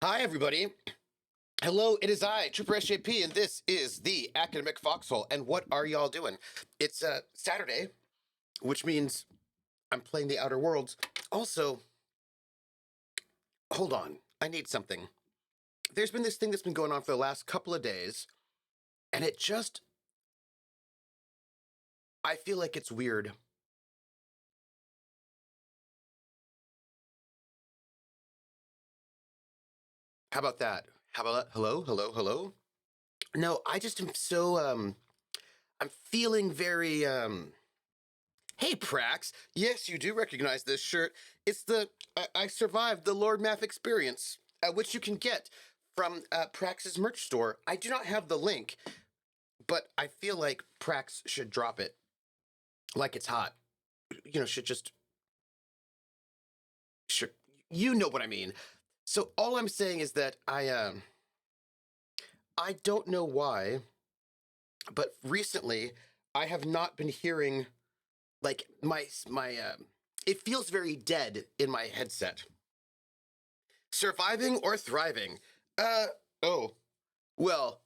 Hi, everybody. Hello, it is I, Trooper SJP, and this is the Academic Foxhole. And what are y'all doing? It's Saturday, which means I'm playing the Outer Worlds. Also, hold on, I need something. There's been this thing that's been going on for the last couple of days, and I feel like it's weird. How about that? How about hello, hello, hello? No, I just am so I'm feeling very Hey Prax, yes, you do recognize this shirt. It's the I survived the Lord Math experience, which you can get from Prax's merch store. I do not have the link, but I feel like Prax should drop it like it's hot. You know, sure, you know what I mean. So all I'm saying is that I don't know why, but recently I have not been hearing like my it feels very dead in my headset. Surviving or thriving? Oh. Well,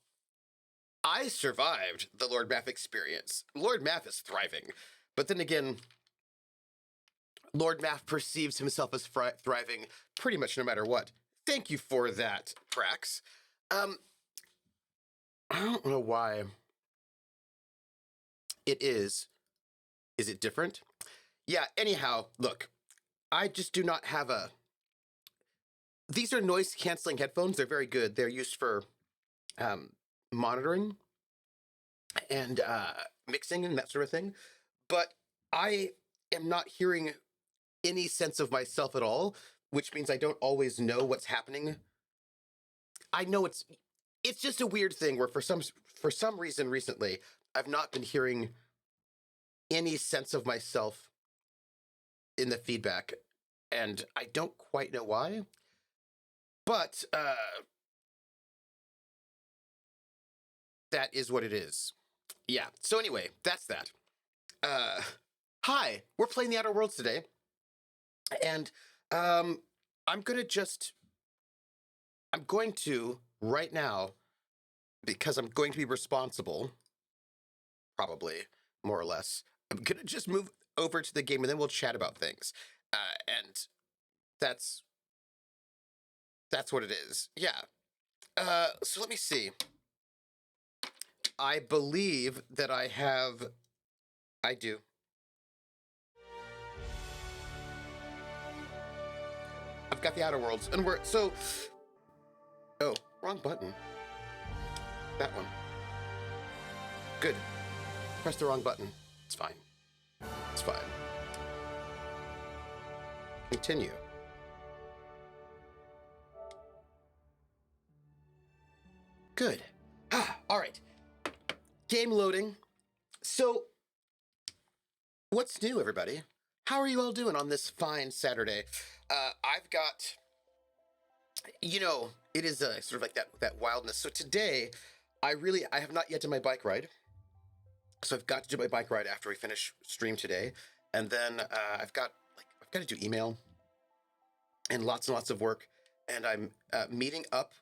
I survived the Lord Math experience. Lord Math is thriving. But then again, Lord Math perceives himself as thriving pretty much no matter what. Thank you for that, Prax. I don't know why it is. Is it different? Yeah, anyhow, look, I just do not have a... These are noise-canceling headphones. They're very good. They're used for monitoring and mixing and that sort of thing. But I am not hearing any sense of myself at all, which means I don't always know what's happening. I know it's just a weird thing where for some reason recently, I've not been hearing any sense of myself in the feedback, and I don't quite know why. But that is what it is. Yeah. So anyway, that's that. Hi, we're playing the Outer Worlds today, and I'm going to right now, because I'm going to be responsible, probably more or less. I'm going to just move over to the game, and then we'll chat about things. And that's what it is. Yeah. So let me see. I believe that I do. I've got the Outer Worlds, and oh, wrong button. That one. Good. Press the wrong button. It's fine. It's fine. Continue. Good. All right. Game loading. So, what's new, everybody? How are you all doing on this fine Saturday? I've got, it is sort of like that wildness. So today, I have not yet done my bike ride. So I've got to do my bike ride after we finish stream today. And then I've got to do email and lots of work. And I'm meeting up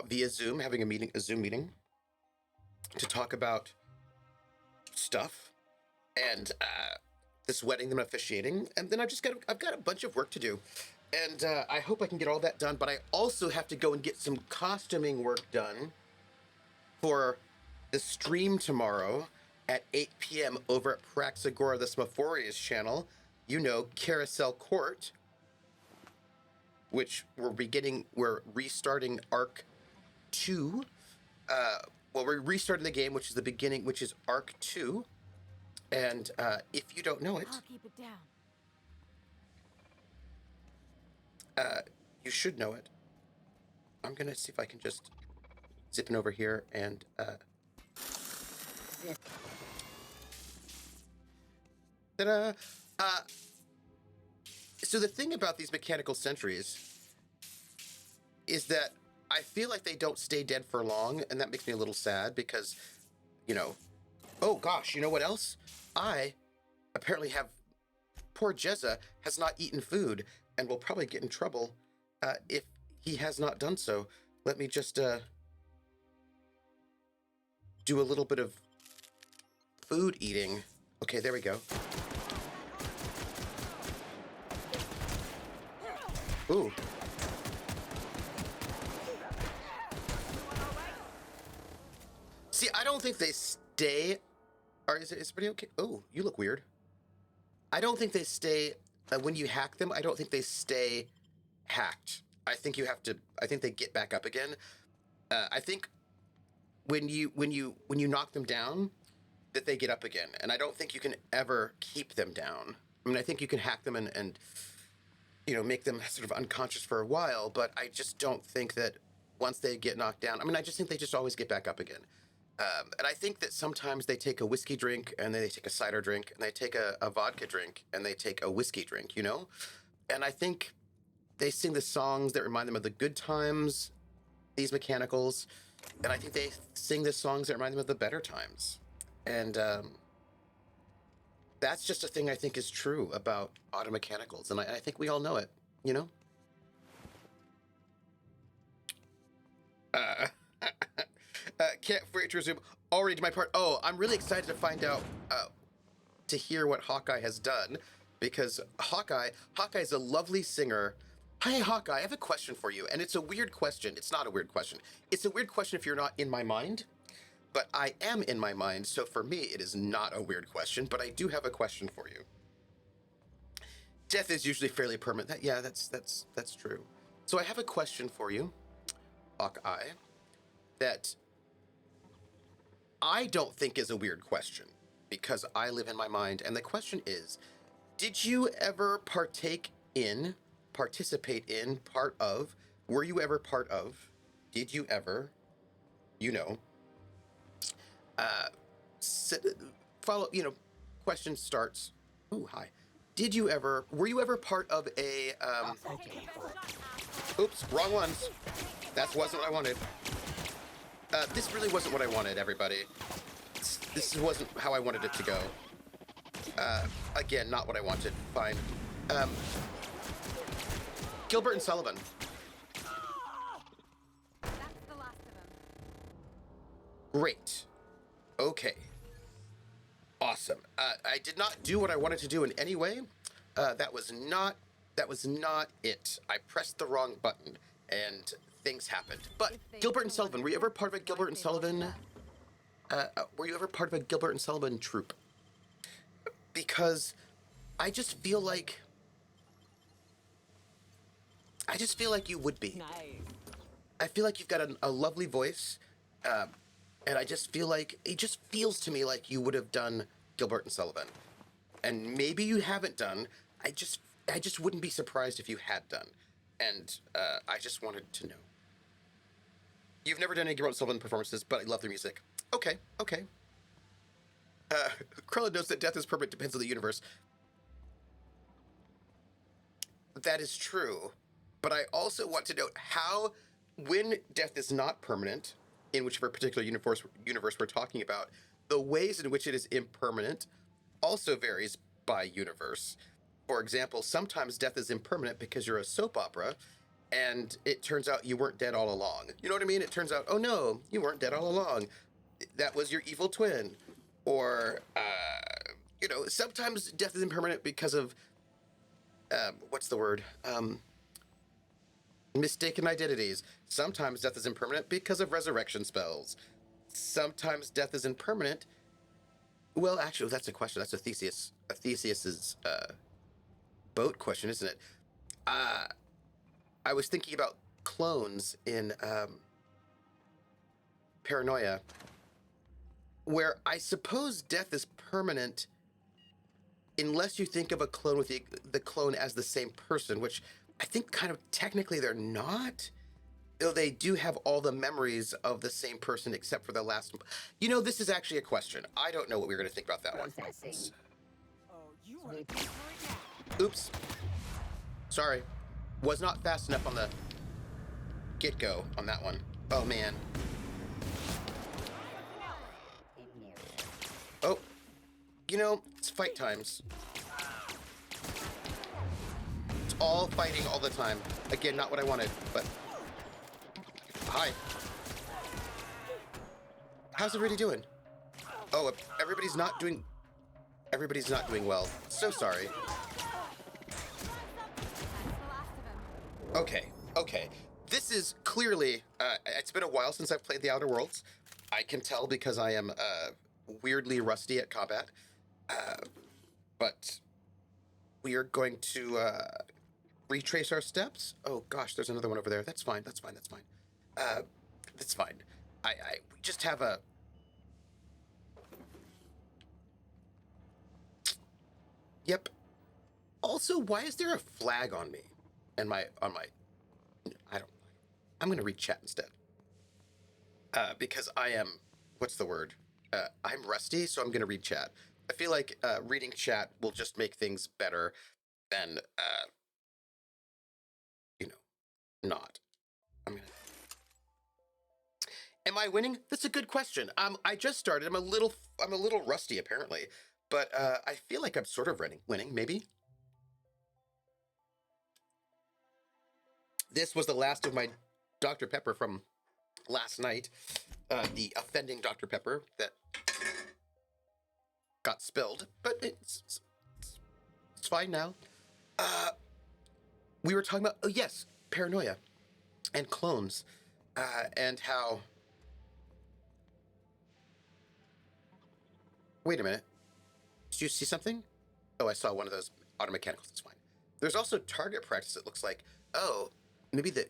via Zoom, having a Zoom meeting to talk about stuff and this wedding that I'm officiating. And then I've got a bunch of work to do. And I hope I can get all that done. But I also have to go and get some costuming work done for the stream tomorrow at 8 p.m. over at Praxagora the Smaphoria's channel. Carousel Court, which we're restarting Arc 2. We're restarting the game, which is the beginning, which is Arc 2. And if you don't know it... I'll keep it down. You should know it. I'm gonna see if I can just zip in over here and ta-da! So the thing about these mechanical sentries is that I feel like they don't stay dead for long, and that makes me a little sad because, oh gosh, you know what else? I apparently have... Poor Jezza has not eaten food and will probably get in trouble if he has not done so. Let me just do a little bit of food eating. Okay, there we go. Ooh. See, I don't think they stay. Or is it pretty okay? Oh, you look weird. I don't think they stay when you hack them. I don't think they stay hacked. I think you have to. I think they get back up again. I think when you knock them down, that they get up again. And I don't think you can ever keep them down. I mean, I think you can hack them and you know, make them sort of unconscious for a while. But I just don't think that once they get knocked down. I mean, I just think they just always get back up again. And I think that sometimes they take a whiskey drink and they take a cider drink and they take a vodka drink and they take a whiskey drink, you know? And I think they sing the songs that remind them of the good times, these mechanicals. And I think they sing the songs that remind them of the better times. And that's just a thing I think is true about auto mechanicals. And I think we all know it, you know? Can't wait to resume. Already did my part. Oh, I'm really excited to find out, to hear what Hawkeye has done, because Hawkeye is a lovely singer. Hey, Hawkeye, I have a question for you, and it's a weird question. It's not a weird question. It's a weird question if you're not in my mind, but I am in my mind, so for me, it is not a weird question, but I do have a question for you. Death is usually fairly permanent. Yeah, that's true. So I have a question for you, Hawkeye, that I don't think is a weird question, because I live in my mind. And the question is, did you ever participate in, were you ever part of, did you ever, you know, follow, you know, question starts, ooh, hi. Were you ever part of a, oops, wrong ones. That wasn't what I wanted. This really wasn't what I wanted, everybody. This wasn't how I wanted it to go. Again, not what I wanted. Fine. Gilbert and Sullivan. That's the last of them. Great. Okay. Awesome. I did not do what I wanted to do in any way. That was not it. I pressed the wrong button, and things happened. But Gilbert and Sullivan, were you ever part of a Gilbert and Sullivan? Were you ever part of a Gilbert and Sullivan troupe? Because I just feel like you would be. Nice. I feel like you've got a lovely voice, and I just feel like it just feels to me like you would have done Gilbert and Sullivan, and maybe you haven't done. I just wouldn't be surprised if you had done, and I just wanted to know. You've never done any Gilbert and Sullivan performances, but I love their music. Okay. Krella knows that death is permanent, depends on the universe. That is true, but I also want to note how, when death is not permanent, in whichever particular universe we're talking about, the ways in which it is impermanent also varies by universe. For example, sometimes death is impermanent because you're a soap opera, and it turns out you weren't dead all along. You know what I mean? It turns out, oh no, you weren't dead all along. That was your evil twin. Or, you know, sometimes death is impermanent because of, what's the word? Mistaken identities. Sometimes death is impermanent because of resurrection spells. Sometimes death is impermanent. Well, actually, that's a question. That's a Theseus's boat question, isn't it? I was thinking about clones in Paranoia, where I suppose death is permanent unless you think of a clone with the clone as the same person, which I think kind of technically they're not, though they do have all the memories of the same person except for the last. You know, this is actually a question. I don't know what we're going to think about that one. Oops. Sorry. Was not fast enough on the get-go on that one. Oh, man. Oh. You know, it's fight times. It's all fighting all the time. Again, not what I wanted, but... Hi. How's everybody doing? Oh, everybody's not doing well. So sorry. Okay, okay. This is clearly, it's been a while since I've played The Outer Worlds. I can tell because I am weirdly rusty at combat. But we are going to retrace our steps. Oh gosh, there's another one over there. That's fine, that's fine, that's fine. That's fine. We just have a... Yep. Also, why is there a flag on me? And I'm gonna read chat instead. Because I am, what's the word? I'm rusty, so I'm gonna read chat. I feel like reading chat will just make things better than, not. Am I winning? That's a good question. I just started. I'm a little rusty apparently, but I feel like I'm sort of winning, maybe. This was the last of my Dr. Pepper from last night. The offending Dr. Pepper that got spilled, but it's fine now. We were talking about, oh yes, paranoia and clones, and how... Wait a minute. Did you see something? Oh, I saw one of those auto mechanicals. That's fine. There's also target practice, it looks like. Oh, maybe the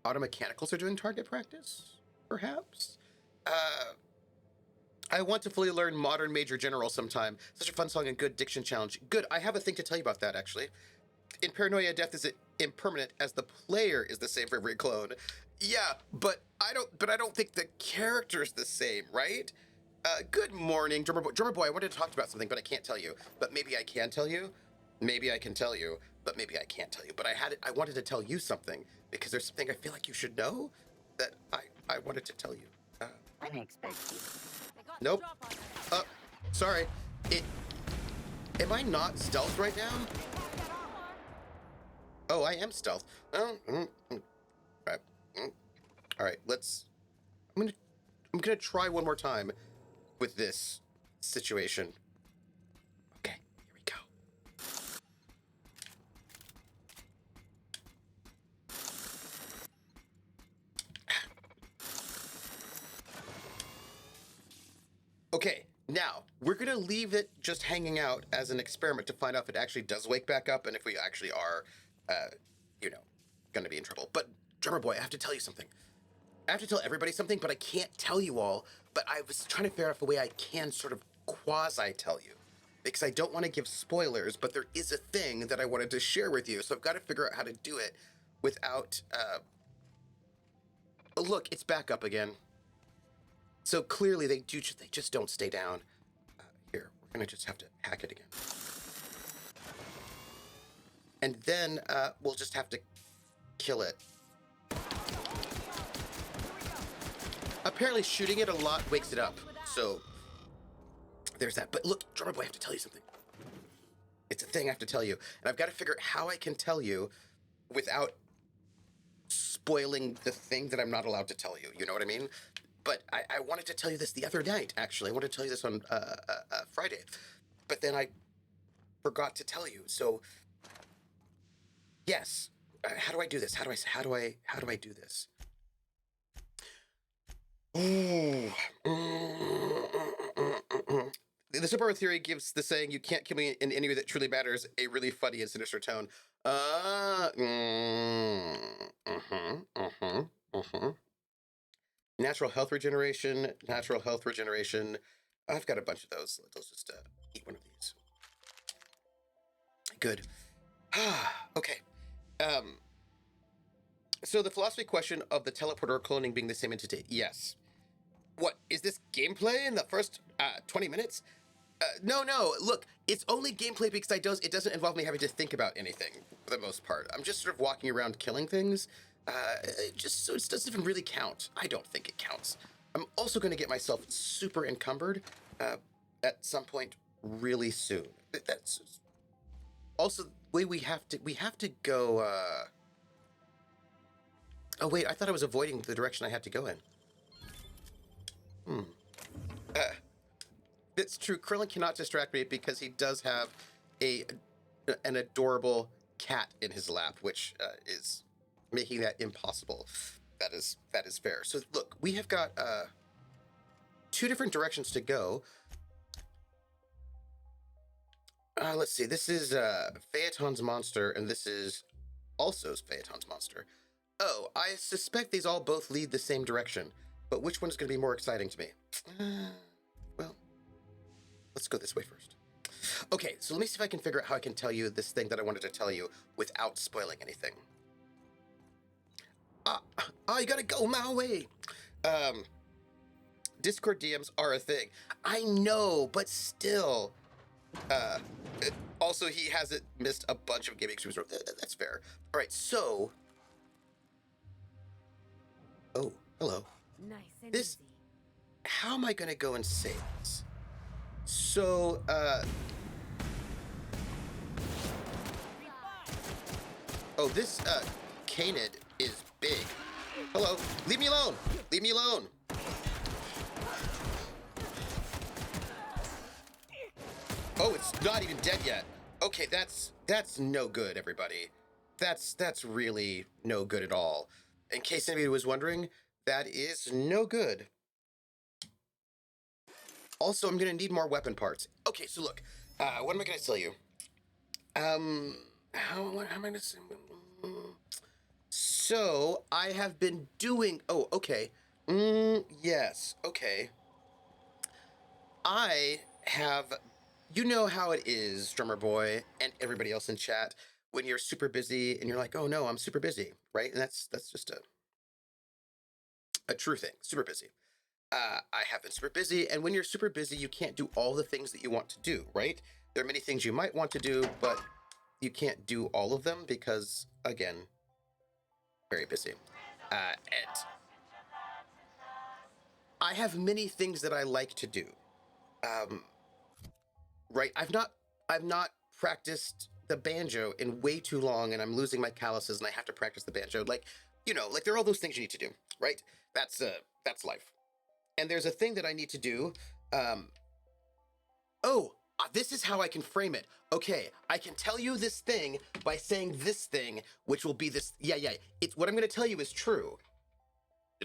auto mechanicals are doing target practice, perhaps? I want to fully learn Modern Major General sometime. Such a fun song and good diction challenge. Good, I have a thing to tell you about that, actually. In Paranoia, death is impermanent as the player is the same for every clone. Yeah, but I don't think the character's the same, right? Good morning, Drummer Boy. Drummer Boy, I wanted to talk about something, but I can't tell you. But maybe I can tell you. Maybe I can tell you, but maybe I can't tell you. But I wanted to tell you something because there's something I feel like you should know that I wanted to tell you. Unexpected. Nope. Sorry. Am I not stealth right now? Oh, I am stealth. Oh, all right. I'm gonna try one more time with this situation. Okay, here we go. Okay, now we're gonna leave it just hanging out as an experiment to find out if it actually does wake back up and if we actually are, gonna be in trouble. But Drummer Boy, I have to tell you something. I have to tell everybody something, but I can't tell you all. But I was trying to figure out a way I can sort of quasi-tell you. Because I don't want to give spoilers, but there is a thing that I wanted to share with you. So I've got to figure out how to do it without... Look, it's back up again. So clearly they just don't stay down. Here, we're going to just have to hack it again. And then we'll just have to kill it. Apparently shooting it a lot wakes it up, so there's that. But look, Drummer Boy, I have to tell you something. It's a thing I have to tell you, and I've got to figure out how I can tell you without spoiling the thing that I'm not allowed to tell you, you know what I mean? But I wanted to tell you this the other night, actually. I wanted to tell you this on Friday, but then I forgot to tell you, so yes. How do I do this? How do I do this? Ooh. The Superpower Theory gives the saying, "You can't kill me in any way that truly matters," a really funny and sinister tone. Natural health regeneration. Natural health regeneration. I've got a bunch of those. Let's just eat one of these. Good. Okay. So the philosophy question of the teleporter cloning being the same entity. Yes. What, is this gameplay in the first 20 minutes? No. Look, it's only gameplay because it doesn't involve me having to think about anything for the most part. I'm just sort of walking around killing things. Just so it doesn't even really count. I don't think it counts. I'm also going to get myself super encumbered at some point really soon. That's also the way we have to go. Oh wait, I thought I was avoiding the direction I had to go in. That's true. Krillin cannot distract me because he does have an adorable cat in his lap, which is making that impossible. That is fair. So look, we have got 2 different directions to go. Let's see. This is Phaeton's monster, and this is also Phaeton's monster. Oh, I suspect these all both lead the same direction, but which one is going to be more exciting to me? Well, let's go this way first. Okay, so let me see if I can figure out how I can tell you this thing that I wanted to tell you without spoiling anything. You gotta go my way. Discord DMs are a thing. I know, but still. Also, he hasn't missed a bunch of gaming streams. That's fair. All right, so. Oh, hello. Nice and This. easy. How am I gonna go and say this? So, oh, this canid is big. Hello, leave me alone. Leave me alone. Oh, it's not even dead yet. Okay, that's no good, everybody. That's really no good at all. In case anybody was wondering, that is no good. Also, I'm gonna need more weapon parts. Okay, so look, what am I gonna tell you? How am I gonna say? So I have been doing. Oh, okay. Yes. Okay. I have. You know how it is, Drummer Boy, and everybody else in chat, when you're super busy and you're like, "Oh no, I'm super busy," right? And that's just a true thing. Super busy. I have been super busy, and when you're super busy, you can't do all the things that you want to do, right? There are many things you might want to do, but you can't do all of them because, again, very busy. And I have many things that I like to do. Right? I've not practiced the banjo in way too long, and I'm losing my calluses, and I have to practice the banjo. Like, you know, like there are all those things you need to do, right? That's life. And there's a thing that I need to do. This is how I can frame it. Okay, I can tell you this thing by saying this thing, which will be this. Yeah. It's what I'm going to tell you is true,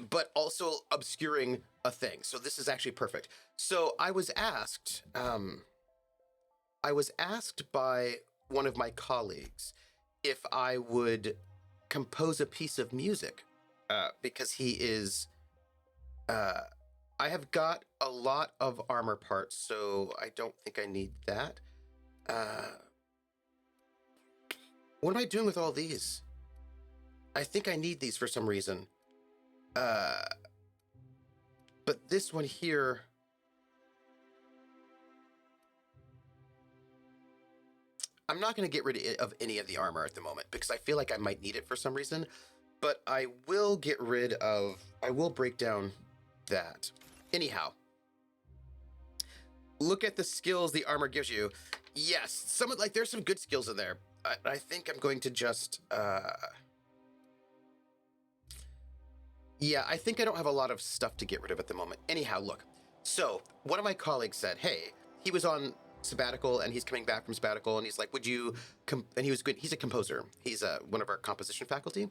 but also obscuring a thing. So this is actually perfect. So I was asked by one of my colleagues if I would compose a piece of music, because he is. I have got a lot of armor parts, so I don't think I need that. What am I doing with all these? I think I need these for some reason. But this one here... I'm not going to get rid of any of the armor at the moment, because I feel like I might need it for some reason. But I will get rid of... I will break down that. Anyhow, look at the skills the armor gives you. Yes, there's some good skills in there. I think I'm going to just, yeah, I think I don't have a lot of stuff to get rid of at the moment. Anyhow, look. So one of my colleagues said, hey, he was on sabbatical and he's coming back from sabbatical, and he's like, would you, and he was good. He's a composer. He's one of our composition faculty.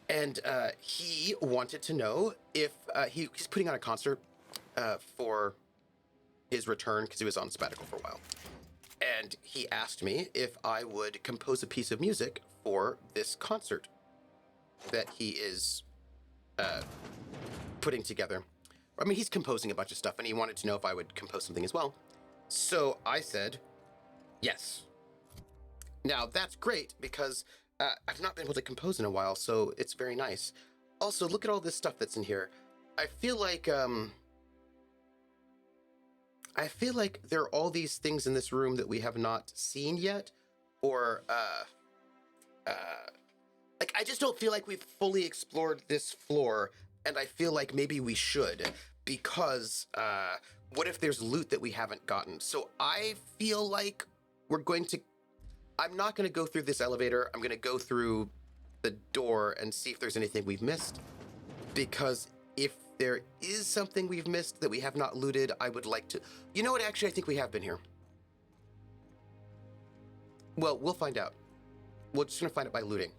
And he wanted to know if he's putting on a concert for his return, because he was on sabbatical for a while. And he asked me if I would compose a piece of music for this concert that he is putting together. I mean, he's composing a bunch of stuff, and he wanted to know if I would compose something as well. So I said, yes. Now, that's great, because I've not been able to compose in a while, so it's very nice. Also, look at all this stuff that's in here. I feel like there are all these things in this room that we have not seen yet, or like, I just don't feel like we've fully explored this floor, and I feel like maybe we should, because what if there's loot that we haven't gotten? So I feel like I'm not going to go through this elevator. I'm going to go through the door and see if there's anything we've missed, because if there is something we've missed that we have not looted, I would like to... You know what? Actually, I think we have been here. Well, we'll find out. We're just going to find it by looting.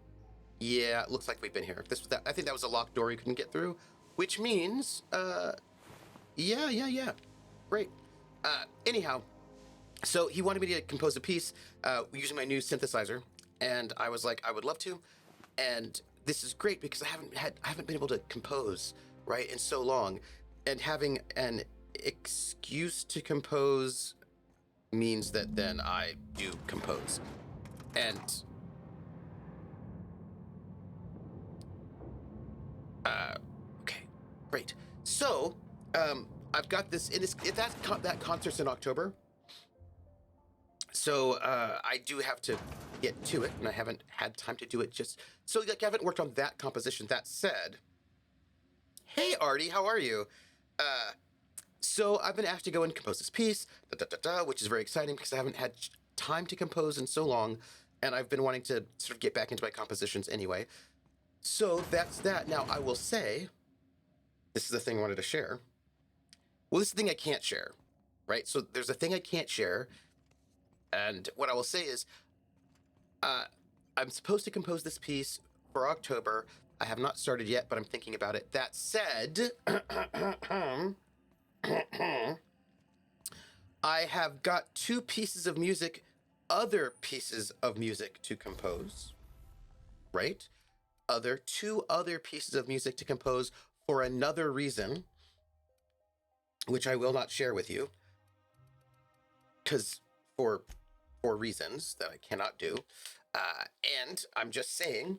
Yeah, it looks like we've been here. This was that. I think that was a locked door you couldn't get through, which means, yeah. Great. Anyhow, so he wanted me to compose a piece using my new synthesizer, and I was like, I would love to. And this is great because I haven't been able to compose, right, in so long, and having an excuse to compose means that then I do compose. And okay, great. So I've got this in this. That concert's in October, so I do have to get to it, and I haven't had time to do it just so. Like, I haven't worked on that composition. That said, hey Artie, how are you? So I've been asked to go and compose this piece, which is very exciting because I haven't had time to compose in so long, and I've been wanting to sort of get back into my compositions anyway. So that's that. Now, I will say, this is the thing I wanted to share. Well, this is the thing I can't share, right? So there's a thing I can't share, and what I will say is, I'm supposed to compose this piece for October. I have not started yet, but I'm thinking about it. That said, I have got two pieces of music, other pieces of music to compose, right? Two other pieces of music to compose for another reason, which I will not share with you, because for reasons that I cannot do. And I'm just saying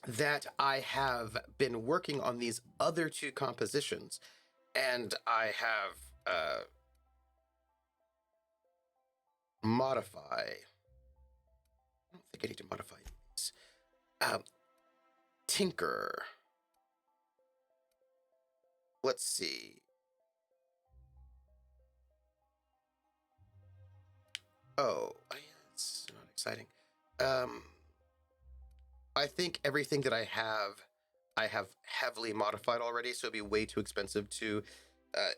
that I have been working on these other two compositions, and I have modify. I don't think I need to modify these. Tinker. Let's see. Oh, it's not exciting. I think everything that I have heavily modified already, so it'd be way too expensive to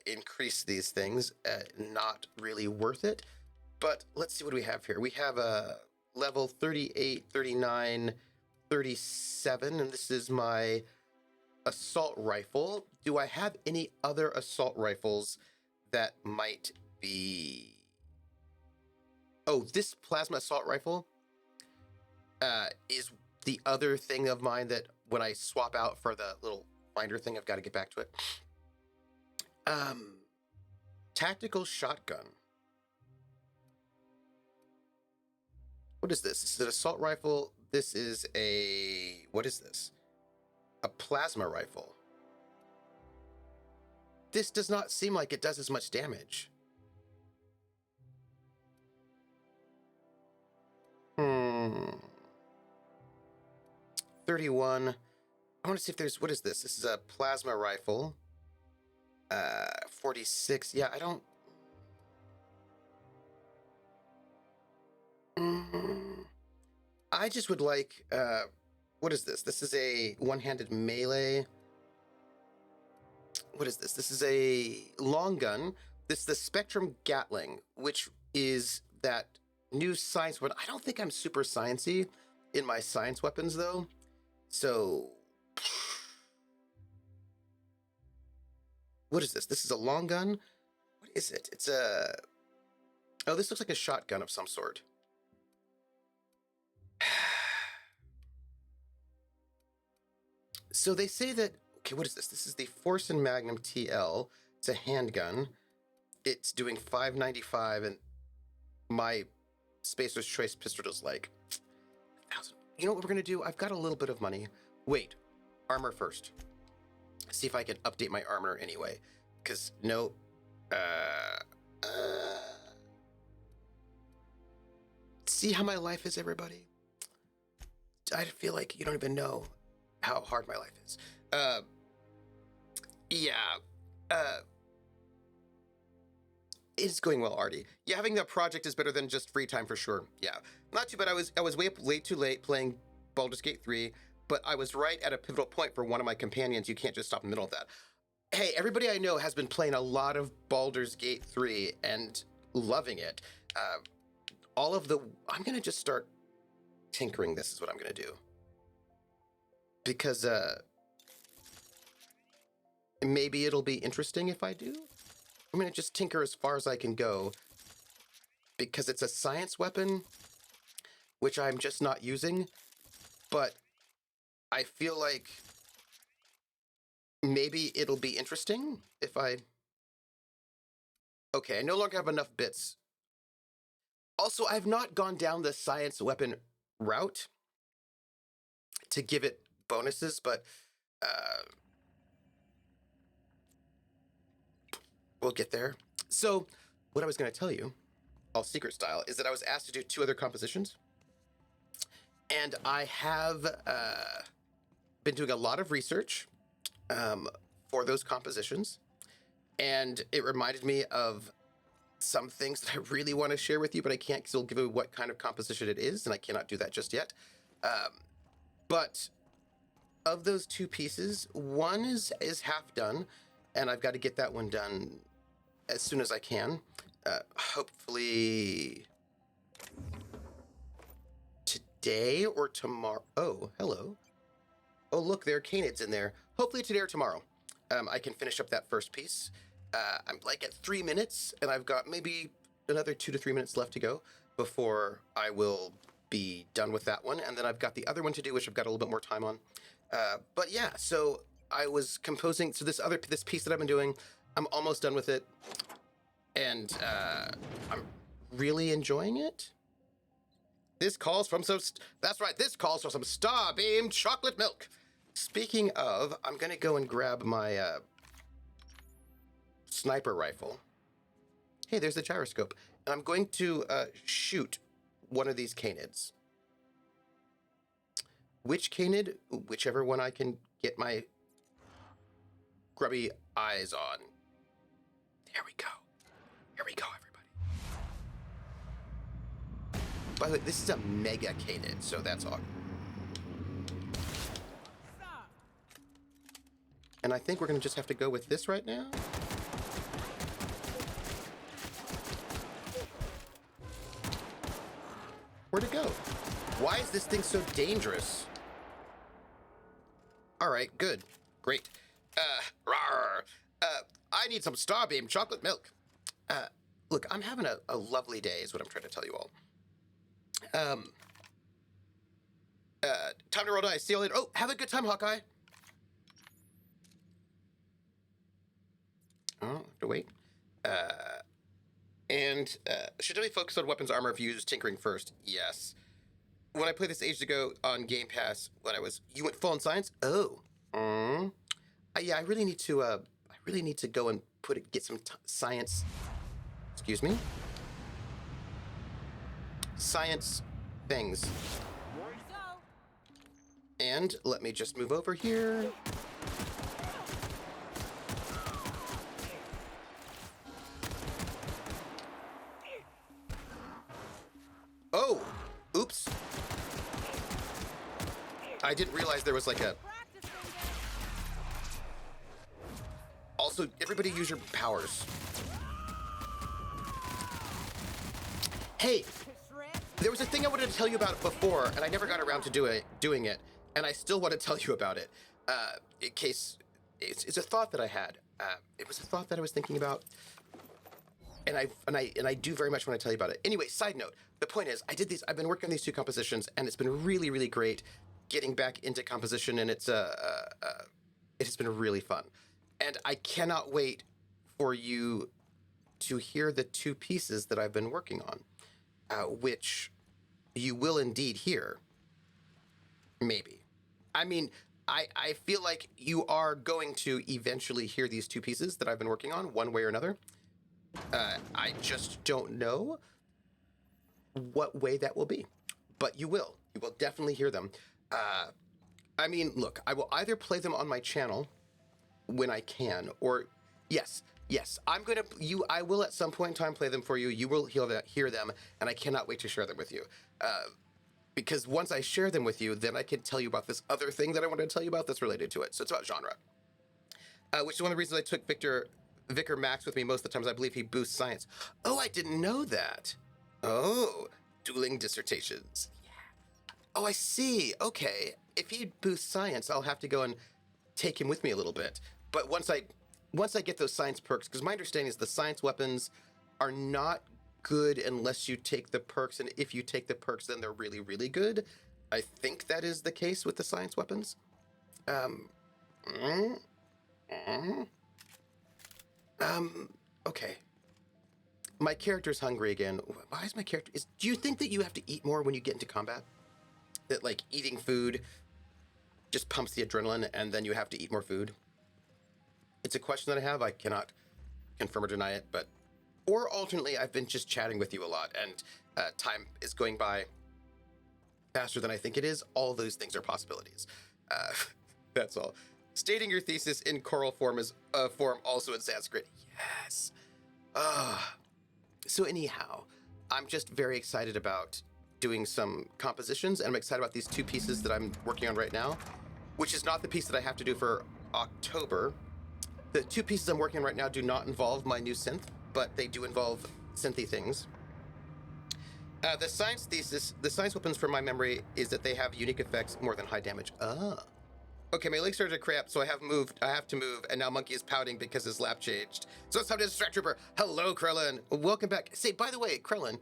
increase these things. Not really worth it. But let's see what we have here. We have a level 38, 39, 37, and this is my assault rifle. Do I have any other assault rifles that might be... Oh, this plasma assault rifle is the other thing of mine that when I swap out for the little finder thing, I've got to get back to it. Tactical shotgun. What is this? This is an assault rifle. This is a... What is this? A plasma rifle. This does not seem like it does as much damage. 31. I want to see if there's... What is this? This is a plasma rifle. 46. Yeah, I don't... I just would like... what is this? This is a one-handed melee. What is this? This is a long gun. This is the Spectrum Gatling, which is that new science weapon. I don't think I'm super sciencey in my science weapons, though. So... What is this? This is a long gun? What is it? It's a... Oh, this looks like a shotgun of some sort. So they say that... Okay, what is this? This is the Force and Magnum TL. It's a handgun. It's doing 595, and my Spacer's Choice pistol is like 1,000. You know what we're going to do? I've got a little bit of money. Wait. Armor first. See if I can update my armor anyway. Because, no... See how my life is, everybody? I feel like you don't even know how hard my life is. It's going well, Artie. Yeah, having that project is better than just free time for sure. Yeah, not too bad. I was way up too late playing Baldur's Gate 3, but I was right at a pivotal point for one of my companions. You can't just stop in the middle of that. hey, everybody I know has been playing a lot of Baldur's Gate 3 and loving it. I'm going to just start tinkering. This is what I'm going to do. Because maybe it'll be interesting if I do. I'm going to just tinker as far as I can go. Because it's a science weapon, which I'm just not using. But I feel like maybe it'll be interesting if I... Okay, I no longer have enough bits. Also, I've not gone down the science weapon route to give it bonuses, but we'll get there. So, what I was going to tell you, all secret style, is that I was asked to do 2 other compositions. And I have been doing a lot of research for those compositions. And it reminded me of some things that I really want to share with you, but I can't because it'll give you what kind of composition it is, and I cannot do that just yet. But of those 2 pieces, one is half done, and I've got to get that one done as soon as I can. Hopefully today or tomorrow. Oh, hello. Oh, look, there are canids in there. Hopefully today or tomorrow, I can finish up that first piece. I'm like at 3 minutes, and I've got maybe another 2 to 3 minutes left to go before I will be done with that one. And then I've got the other one to do, which I've got a little bit more time on. But yeah, so I was composing. So this piece that I've been doing, I'm almost done with it. And I'm really enjoying it. This calls from that's right, this calls for some Starbeam chocolate milk. Speaking of, I'm going to go and grab my sniper rifle. Hey, there's the gyroscope. And I'm going to shoot one of these canids. Which canid? Whichever one I can get my grubby eyes on. There we go. Here we go, everybody. By the way, this is a mega canid, so that's awesome. And I think we're going to just have to go with this right now. Where'd it go? Why is this thing so dangerous? All right, good. Great. I need some Starbeam chocolate milk. Look, I'm having a lovely day is what I'm trying to tell you all. Time to roll dice. See you later. Oh, have a good time, Hawkeye. Oh, I have to wait. Should I focus on weapons armor if you use tinkering first? Yes. When I played this ages ago on Game Pass, you went full on science? Oh. Yeah, I really need to go and get some science. Excuse me? Science things. And let me just move over here. Oh, oops. I didn't realize there was like a... Also, everybody use your powers. Hey, there was a thing I wanted to tell you about before, and I never got around to doing it, and I still want to tell you about it. In case it's a thought that I had. It was a thought that I was thinking about, and I do very much want to tell you about it. Anyway, side note. The point is, I've been working on these 2 compositions, and it's been really, really great getting back into composition, and it has been really fun. And I cannot wait for you to hear the 2 pieces that I've been working on, which you will indeed hear. Maybe. I mean, I feel like you are going to eventually hear these 2 pieces that I've been working on, one way or another. I just don't know what way that will be, but you will definitely hear them. I mean, look, I will either play them on my channel when I can, or yes, I will at some point in time play them for you. You will hear them, and I cannot wait to share them with you. Because once I share them with you, then I can tell you about this other thing that I want to tell you about that's related to it. So it's about genre. which is one of the reasons I took Vicar Max with me most of the times. I believe he boosts science. Oh, I didn't know that. Oh, dueling dissertations. Oh, I see. Okay. If he boosts science, I'll have to go and take him with me a little bit. But once I get those science perks, because my understanding is the science weapons are not good unless you take the perks, and if you take the perks, then they're really, really good. I think that is the case with the science weapons. Okay. My character's hungry again. Why is my character... do you think that you have to eat more when you get into combat? That, like, eating food just pumps the adrenaline, and then you have to eat more food? It's a question that I have. I cannot confirm or deny it, but... Or alternately, I've been just chatting with you a lot, and time is going by faster than I think it is. All those things are possibilities. That's all. Stating your thesis in choral form is form also in Sanskrit. Yes. So anyhow, I'm just very excited about doing some compositions, and I'm excited about these two pieces that I'm working on right now, which is not the piece that I have to do for October. The two pieces I'm working on right now do not involve my new synth, but they do involve synthy things. The science thesis, the science weapons from my memory is that they have unique effects more than high damage. Okay, my leg started to cramp, so I have to move, and now Monkey is pouting because his lap changed. So it's time to distract Trooper. Hello, Krellin. Welcome back. Say, by the way, Krellin,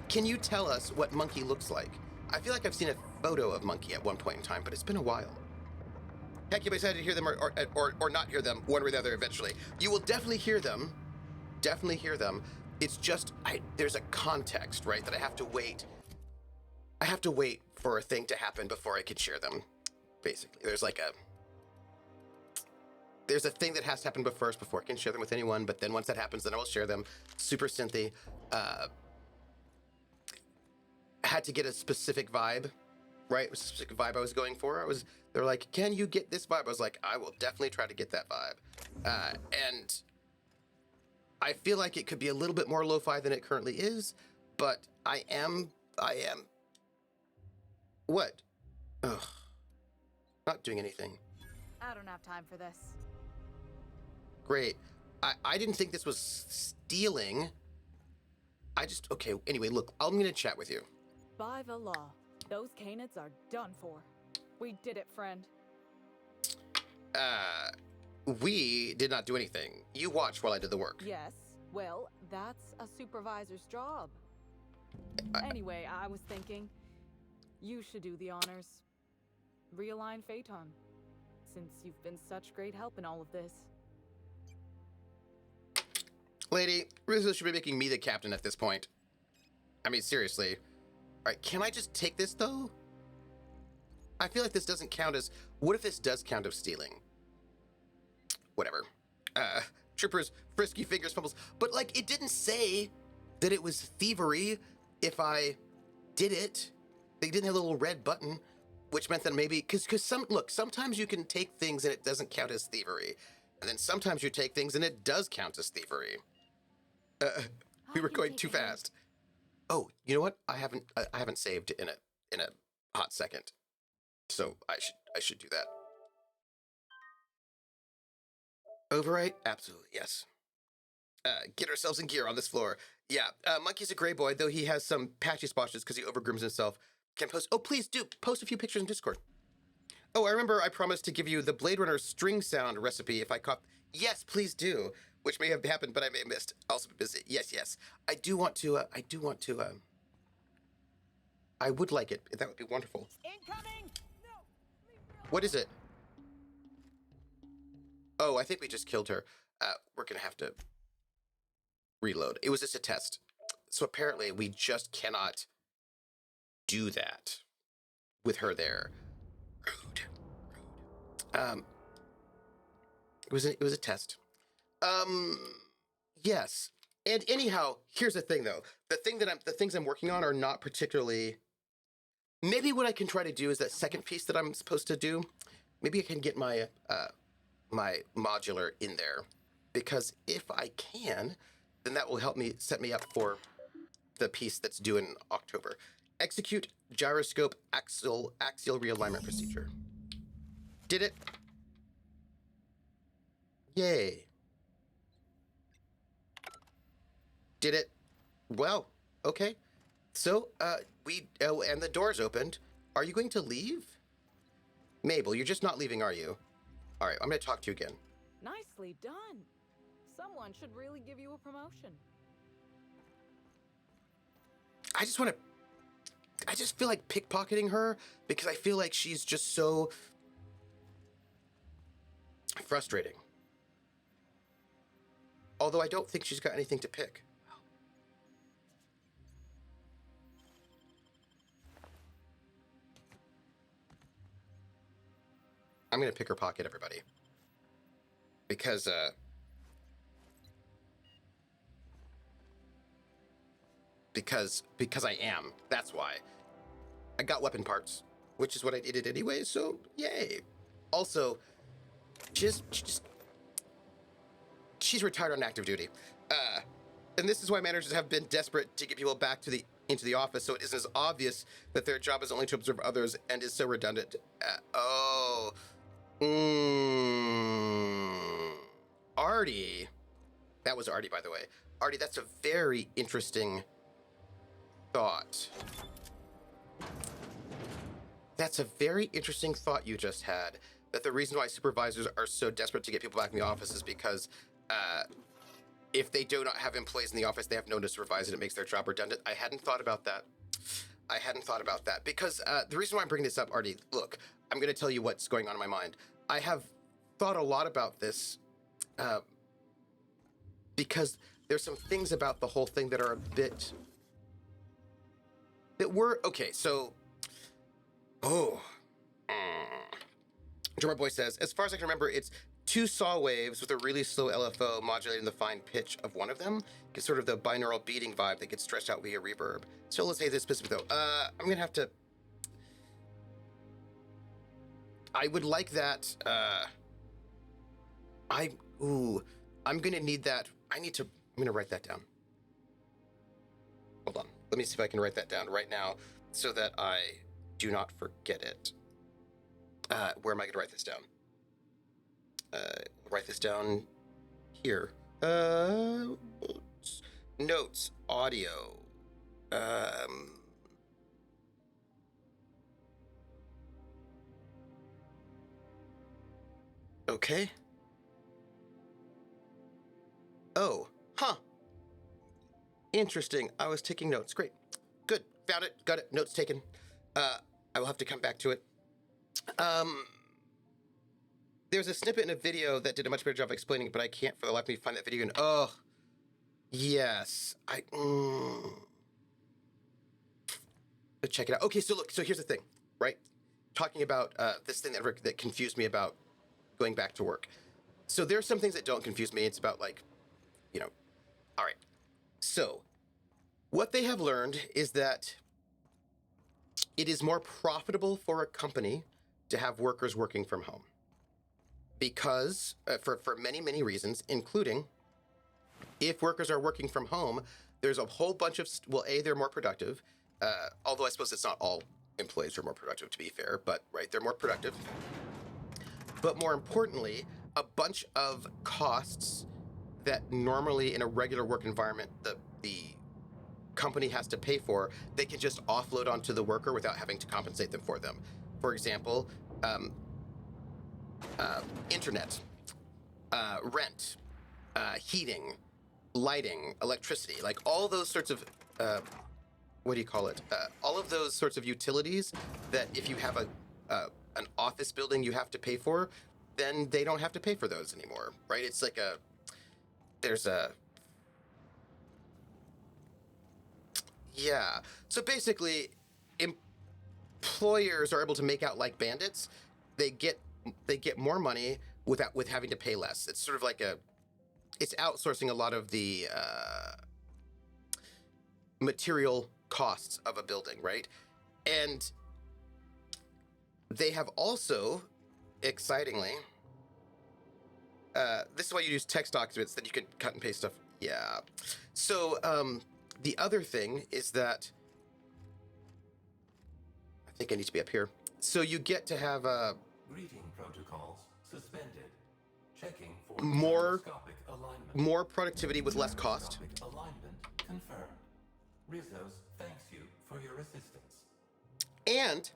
can you tell us what Monkey looks like? I feel like I've seen a photo of Monkey at one point in time, but it's been a while. Heck, you decided to hear them or not hear them, one way or the other eventually. You will definitely hear them. Definitely hear them. It's just, there's a context, right, that I have to wait. I have to wait for a thing to happen before I can share them, basically. There's a thing that has to happen first before I can share them with anyone, but then once that happens, then I will share them. Super synthy. Had to get a specific vibe, right? A specific vibe I was going for. They're like, can you get this vibe? I was like, I will definitely try to get that vibe. And I feel like it could be a little bit more lo-fi than it currently is, but I am... What? Ugh. Not doing anything. I don't have time for this. Great. I didn't think this was stealing. Okay, anyway, look, I'm gonna chat with you. By the law, those Canads are done for. We did it, friend. We did not do anything. You watched while I did the work. Yes, well, that's a supervisor's job. Anyway, I was thinking, you should do the honors. Realign Phaeton, since you've been such great help in all of this. Lady, Rizzo should be making me the captain at this point. I mean, seriously. Alright, can I just take this, though? I feel like this doesn't count as... What if this does count as stealing? Whatever. Trooper's frisky fingers fumbles. But, like, it didn't say that it was thievery if I did it. They didn't have a little red button, which meant that maybe... Because sometimes you can take things and it doesn't count as thievery. And then sometimes you take things and it does count as thievery. We were going too fast. Oh, you know what? I haven't saved in a hot second. So I should do that. Overwrite? Absolutely, yes. Get ourselves in gear on this floor. Yeah, Monkey's a gray boy, though he has some patchy spots because he overgrooms himself. Can post... Oh, please do. Post a few pictures in Discord. Oh, I remember I promised to give you the Blade Runner string sound recipe if I caught... Yes, please do. Which may have happened, but I may have missed. Also busy. Yes. I would like it. That would be wonderful. Incoming! No! What is it? Oh, I think we just killed her. We're gonna have to reload. It was just a test. So apparently we just cannot do that with her there. Rude. It was a test. Yes. And anyhow, here's the thing though. The things I'm working on are not particularly... Maybe what I can try to do is that second piece that I'm supposed to do. Maybe I can get my my modular in there, because if I can, then that will help me set me up for the piece that's due in October. Execute gyroscope axial realignment procedure. Did it. Yay. Did it? Well, okay. So, and the door's opened. Are you going to leave? Mabel, you're just not leaving, are you? All right, I'm going to talk to you again. Nicely done. Someone should really give you a promotion. I just feel like pickpocketing her because I feel like she's just so frustrating. Although I don't think she's got anything to pick. I'm going to pick her pocket, everybody. Because I am. That's why. I got weapon parts, which is what I needed anyway, so yay. Also, she's retired on active duty. And this is why managers have been desperate to get people back into the office, so it isn't as obvious that their job is only to observe others and is so redundant. Artie. That was Artie, by the way. Artie, that's a very interesting thought. That's a very interesting thought you just had. That the reason why supervisors are so desperate to get people back in the office is because if they do not have employees in the office, they have no one to supervise and it makes their job redundant. I hadn't thought about that. Because the reason why I'm bringing this up, Artie, look, I'm going to tell you what's going on in my mind. I have thought a lot about this because there's some things about the whole thing that are a bit... Okay, so... Drummer Boy says, as far as I can remember, it's 2 saw waves with a really slow LFO modulating the fine pitch of one of them. It's sort of the binaural beating vibe that gets stretched out via reverb. So let's say this specific though. I'm going to have to... I would like that. I'm going to need that. I'm going to write that down. Hold on. Let me see if I can write that down right now so that I do not forget it. Where am I going to write this down? Write this down here. Notes, audio. Okay. Oh, huh. Interesting. I was taking notes. Great. Good. Found it. Got it. Notes taken. I will have to come back to it. There's a snippet in a video that did a much better job of explaining it, but I can't for the life of me find that video. And oh, yes. Check it out. Okay, so look. So here's the thing, right? Talking about this thing that confused me about going back to work. So there's some things that don't confuse me. It's about like, all right. So what they have learned is that it is more profitable for a company to have workers working from home because for many, many reasons, including if workers are working from home, there's a whole bunch of, they're more productive. Although I suppose it's not all employees are more productive, to be fair, but right, they're more productive. But more importantly, a bunch of costs that normally in a regular work environment, the company has to pay for, they can just offload onto the worker without having to compensate them for them. For example, internet, rent, heating, lighting, electricity, like all those sorts of, all of those sorts of utilities that if you have an office building you have to pay for, then they don't have to pay for those anymore, right? It's like so basically employers are able to make out like bandits. They get more money with having to pay less. It's sort of like it's outsourcing a lot of the material costs of a building, right? And they have also, excitingly, this is why you use text documents, that you can cut and paste stuff. Yeah. So the other thing is that, I think I need to be up here. So you get to have Greeting protocols suspended. Checking for more gyroscopic alignment. more productivity with less cost. Gyroscopic alignment confirmed. Rizos thanks you for your assistance. And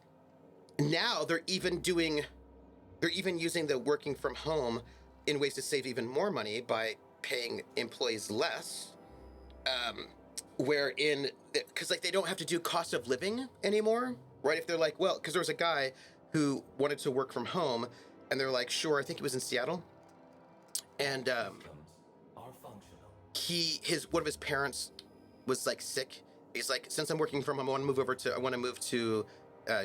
now they're even using the working from home in ways to save even more money by paying employees less. Wherein, because like they don't have to do cost of living anymore, right? If they're like, well, because there was a guy who wanted to work from home, and they're like, sure, I think it was in Seattle, and Systems are functional. one of his parents was like sick. He's like, since I'm working from home, I want to move to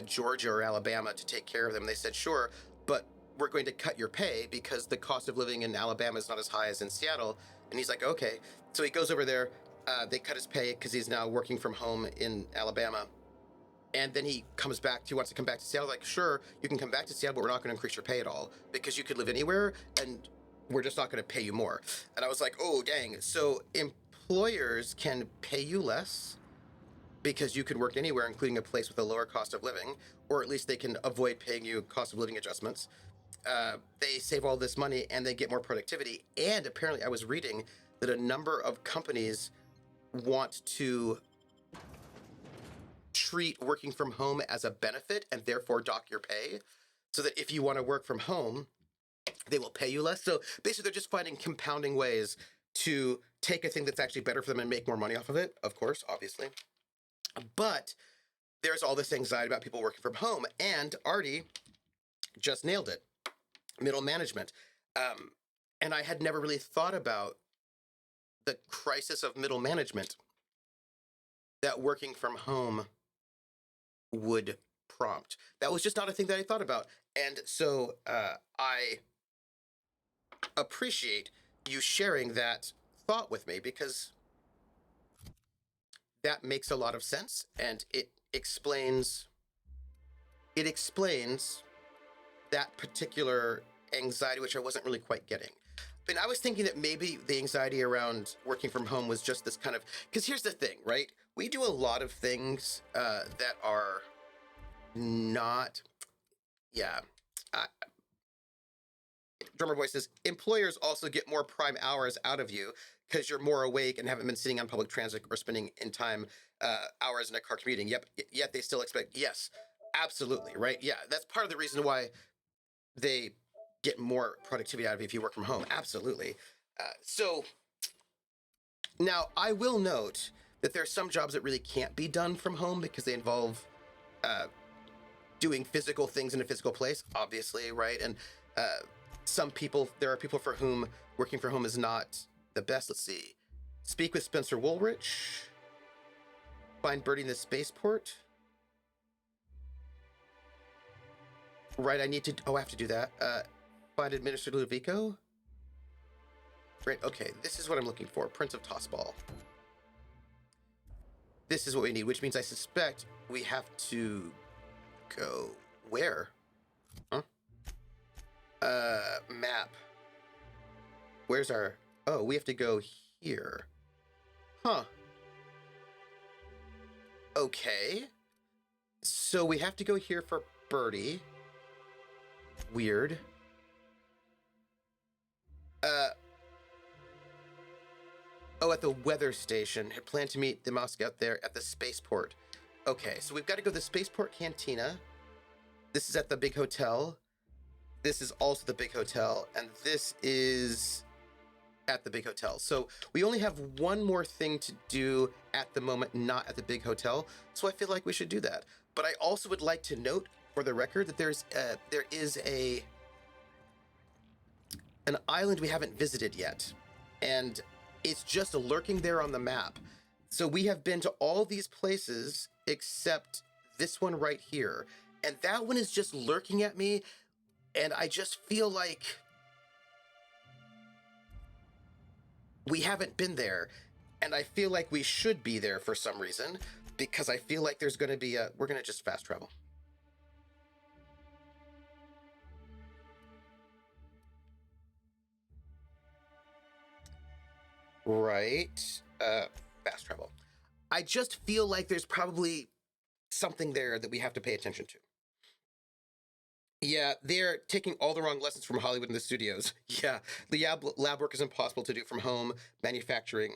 Georgia or Alabama to take care of them. And they said, sure, but we're going to cut your pay because the cost of living in Alabama is not as high as in Seattle. And he's like, okay. So he goes over there. They cut his pay because he's now working from home in Alabama. And then he comes back. He wants to come back to Seattle. Like, sure, you can come back to Seattle, but we're not going to increase your pay at all because you could live anywhere and we're just not going to pay you more. And I was like, oh, dang. So employers can pay you less because you could work anywhere, including a place with a lower cost of living, or at least they can avoid paying you cost of living adjustments. They save all this money and they get more productivity. And apparently I was reading that a number of companies want to treat working from home as a benefit and therefore dock your pay, so that if you want to work from home, they will pay you less. So basically they're just finding compounding ways to take a thing that's actually better for them and make more money off of it, of course, obviously. But there's all this anxiety about people working from home, and Artie just nailed it. Middle management. And I had never really thought about the crisis of middle management that working from home would prompt. That was just not a thing that I thought about. And so I appreciate you sharing that thought with me, because that makes a lot of sense, and it explains that particular anxiety, which I wasn't really quite getting. I mean, I was thinking that maybe the anxiety around working from home was just this kind of, because here's the thing, right? We do a lot of things that are not, drummer voice says, employers also get more prime hours out of you because you're more awake and haven't been sitting on public transit or spending in time hours in a car commuting. Yet they still expect, yes, absolutely, right? Yeah, that's part of the reason why they get more productivity out of you if you work from home. Absolutely. So now I will note that there are some jobs that really can't be done from home because they involve doing physical things in a physical place, obviously, right? And there are people for whom working from home is not the best. Let's see. Speak with Spencer Woolrich. Find Bertie in the spaceport. Right, I have to do that. Find Administrator Ludivico. Right, okay, this is what I'm looking for. Prince of Tossball. This is what we need, which means I suspect we have to go where? Huh? Map. Where's our... Oh, we have to go here. Huh. Okay. So we have to go here for Bertie. Weird. At the weather station. Had planned to meet the mouse out there at the spaceport. Okay, so we've got to go to the spaceport cantina. This is at the big hotel. This is also the big hotel. And this is at the big hotel. So we only have one more thing to do at the moment, not at the big hotel. So I feel like we should do that. But I also would like to note, for the record, that there is an island we haven't visited yet, and it's just lurking there on the map. So we have been to all these places except this one right here, and that one is just lurking at me, and I just feel like we haven't been there, and I feel like we should be there for some reason, because I feel like there's going to be we're going to just fast travel. Right. Fast travel. I just feel like there's probably something there that we have to pay attention to. Yeah, they're taking all the wrong lessons from Hollywood and the studios. Yeah, the lab work is impossible to do from home. Manufacturing,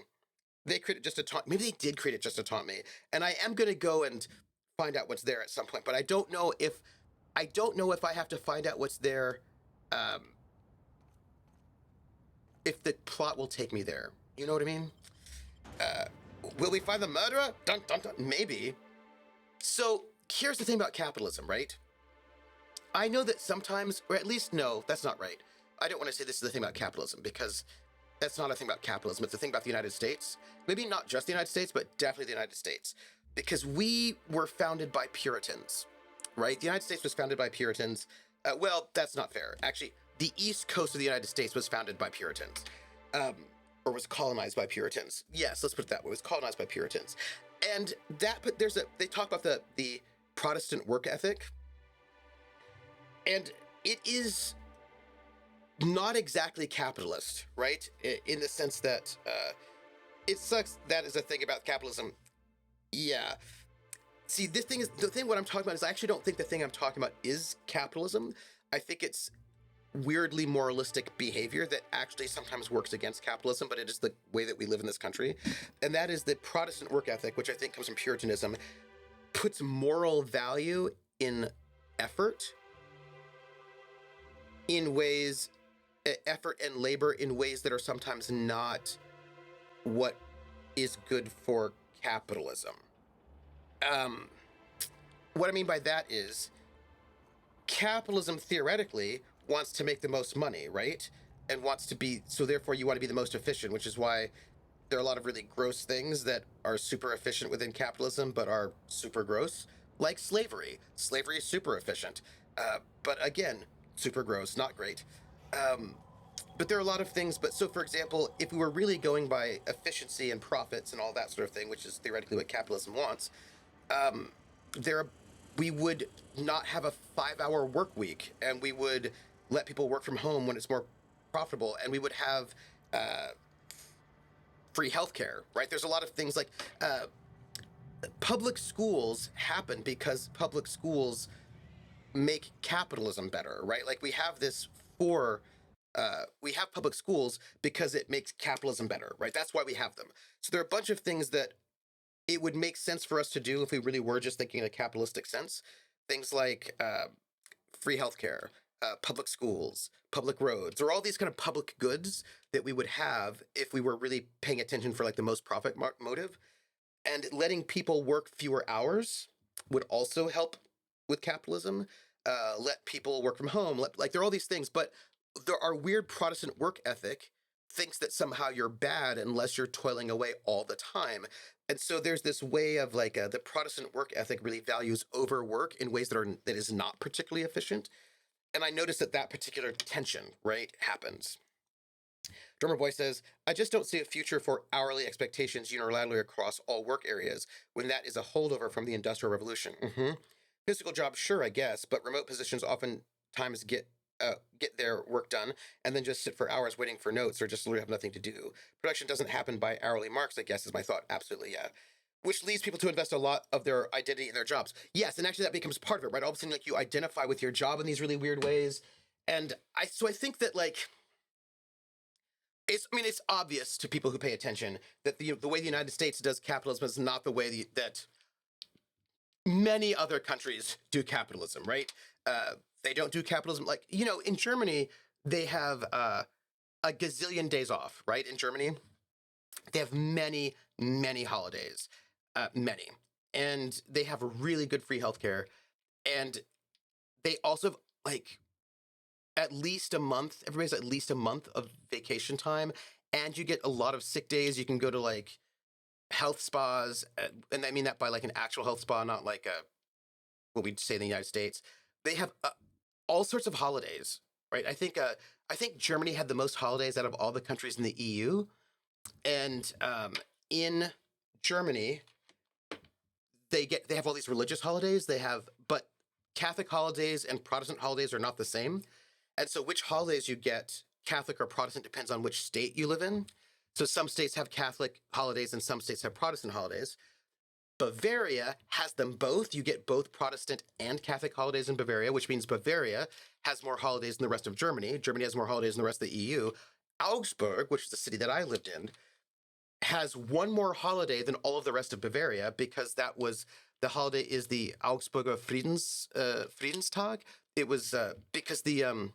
they created just to taunt. Maybe they did create it just to taunt me. And I am gonna go and find out what's there at some point. But I don't know if I have to find out what's there. Um, if the plot will take me there. You know what I mean? Uh, will we find the murderer? Dun dun dun. Maybe. So here's the thing about capitalism, right? I know that sometimes, or at least no, that's not right. I don't want to say this is the thing about capitalism because that's not a thing about capitalism. It's a thing about the United States. Maybe not just the United States, but definitely the United States. Because we were founded by Puritans, right? The United States was founded by Puritans. Well, that's not fair. Actually, the East Coast of the United States was founded by Puritans, or was colonized by Puritans. Yes, let's put it that way. It was colonized by Puritans. And that, but they talk about the Protestant work ethic. And it is not exactly capitalist, right? In the sense that it sucks. That is a thing about capitalism. Yeah. See, the thing what I'm talking about is I actually don't think the thing I'm talking about is capitalism. I think it's weirdly moralistic behavior that actually sometimes works against capitalism, but it is the way that we live in this country. And that is the Protestant work ethic, which I think comes from Puritanism, puts moral value in effort in ways, effort and labor in ways that are sometimes not what is good for capitalism. What I mean by that is capitalism theoretically wants to make the most money, right? And wants to be, so therefore you want to be the most efficient, which is why there are a lot of really gross things that are super efficient within capitalism, but are super gross, like slavery. Slavery is super efficient, but again, super gross, not great. But there are a lot of things, but so for example, if we were really going by efficiency and profits and all that sort of thing, which is theoretically what capitalism wants, we would not have a 5-hour work week, and we would let people work from home when it's more profitable, and we would have free healthcare, right? There's a lot of things like public schools happen because public schools make capitalism better, right? Like we have this we have public schools because it makes capitalism better, right? That's why we have them. So there are a bunch of things that it would make sense for us to do if we really were just thinking in a capitalistic sense. Things like free healthcare, public schools, public roads, or all these kind of public goods that we would have if we were really paying attention for like the most profit motive. And letting people work fewer hours would also help with capitalism. Let people work from home. Like there are all these things, but there are weird Protestant work ethic thinks that somehow you're bad unless you're toiling away all the time. And so there's this way of like the Protestant work ethic really values overwork in ways that is not particularly efficient. And I noticed that particular tension, right, happens. Drummer Boy says, I just don't see a future for hourly expectations unilaterally across all work areas when that is a holdover from the Industrial Revolution. Physical jobs, sure, I guess, but remote positions oftentimes get their work done and then just sit for hours waiting for notes or just literally have nothing to do. Production doesn't happen by hourly marks, I guess, is my thought. Absolutely, yeah. Which leads people to invest a lot of their identity in their jobs. Yes, and actually that becomes part of it, right? All of a sudden, like you identify with your job in these really weird ways. And I think that like, it's obvious to people who pay attention that the way the United States does capitalism is not the way that many other countries do capitalism, right? They don't do capitalism like, in Germany, they have a gazillion days off, right? In Germany, they have many, many holidays, many. And they have really good free healthcare. And they also have like at least a month, everybody's at least a month of vacation time. And you get a lot of sick days. You can go to like health spas. And I mean that by like an actual health spa, not like what we'd say in the United States. They have all sorts of holidays, right? I think Germany had the most holidays out of all the countries in the EU. And in Germany, they have all these religious holidays. But Catholic holidays and Protestant holidays are not the same. And so which holidays you get, Catholic or Protestant, depends on which state you live in. So some states have Catholic holidays and some states have Protestant holidays. Bavaria has them both. You get both Protestant and Catholic holidays in Bavaria, which means Bavaria has more holidays than the rest of Germany. Germany has more holidays than the rest of the EU. Augsburg, which is the city that I lived in, has one more holiday than all of the rest of Bavaria because that was the holiday is the Augsburger Friedenstag. It was because the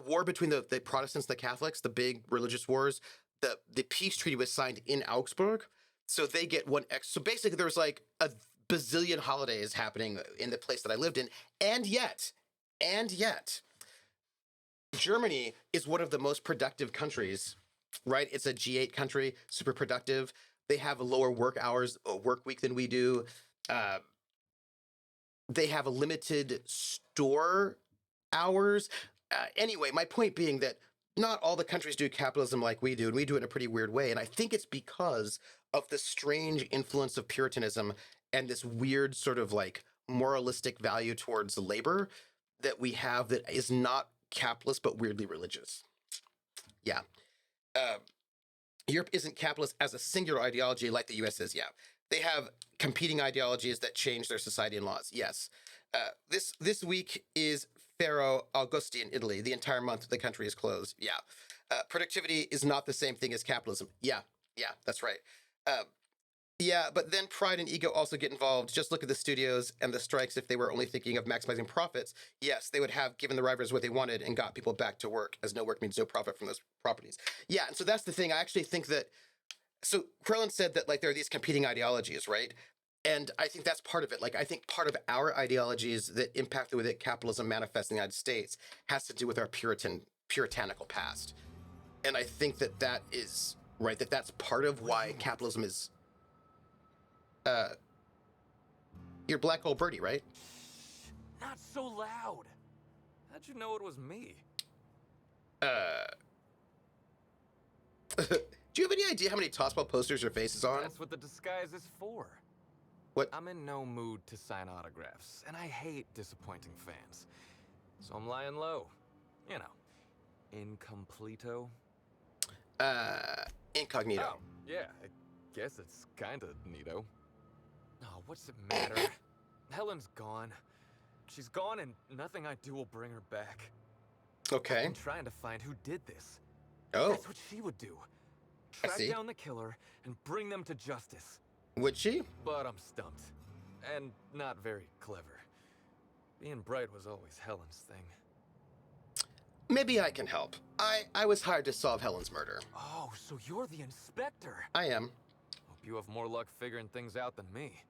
war between the Protestants and the Catholics, the big religious wars, the peace treaty was signed in Augsburg, so they get one extra. So basically, there was like a bazillion holidays happening in the place that I lived in, and yet, Germany is one of the most productive countries. Right, it's a G8 country, super productive. They have a lower work week than we do. They have a limited store hours. Anyway, my point being that not all the countries do capitalism like we do, and we do it in a pretty weird way. And I think it's because of the strange influence of Puritanism and this weird sort of like moralistic value towards labor that we have that is not capitalist but weirdly religious. Yeah. Europe isn't capitalist as a singular ideology like the US is. Yeah, they have competing ideologies that change their society and laws. Yes, this week is Ferro Augusti in Italy. The entire month the country is closed. Yeah, productivity is not the same thing as capitalism. Yeah, that's right. Yeah, but then pride and ego also get involved. Just look at the studios and the strikes. If they were only thinking of maximizing profits, yes, they would have given the writers what they wanted and got people back to work, as no work means no profit from those properties. Yeah, and so that's the thing. I actually think that, so Krellin said that like there are these competing ideologies, right? And I think that's part of it. Like, I think part of our ideologies that impact the way that capitalism manifests in the United States has to do with our puritanical past. And I think that that is, right, that's part of why capitalism is... you're Black Hole Bertie, right? Not so loud. How'd you know it was me? Do you have any idea how many Tossball posters your face is on? That's what the disguise is for. What? I'm in no mood to sign autographs, and I hate disappointing fans. So I'm lying low. You know, incompleto. Incognito. Oh, yeah, I guess it's kinda neato. Oh, what's it matter? Helen's gone. She's gone and nothing I do will bring her back. Okay. I'm trying to find who did this. Oh. That's what she would do. I Track see. down the killer and bring them to justice. Would she? But I'm stumped. And not very clever. Being bright was always Helen's thing. Maybe I can help. I was hired to solve Helen's murder. Oh, so you're the inspector. I am. Hope you have more luck figuring things out than me.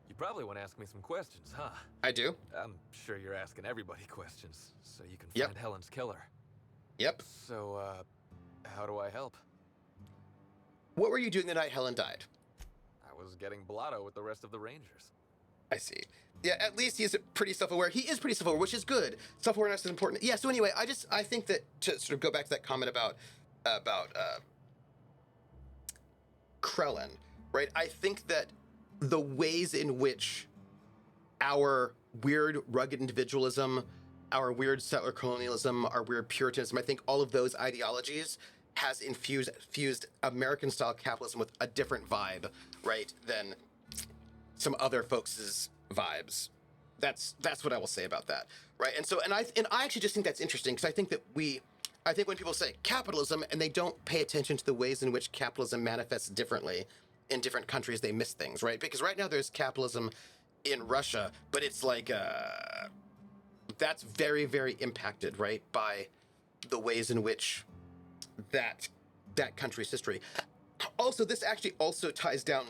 You probably want to ask me some questions, huh? I do. I'm sure you're asking everybody questions, so you can Yep. find Helen's killer. Yep. So, how do I help? What were you doing the night Helen died? I was getting blotto with the rest of the Rangers. I see. Yeah, at least he's pretty self-aware. He is pretty self-aware, which is good. Self-awareness is important. Yeah, so anyway, I think that to sort of go back to that comment about Krellin, right? I think that the ways in which our weird rugged individualism, our weird settler colonialism, our weird puritanism, I think all of those ideologies has infused American-style capitalism with a different vibe, right, than some other folks' vibes. That's what I will say about that, right? And so, and I actually just think that's interesting because I think when people say capitalism and they don't pay attention to the ways in which capitalism manifests differently in different countries, they miss things, right? Because right now there's capitalism in Russia, but it's like that's very, very impacted, right, by the ways in which that country's history. Also, this actually also ties down,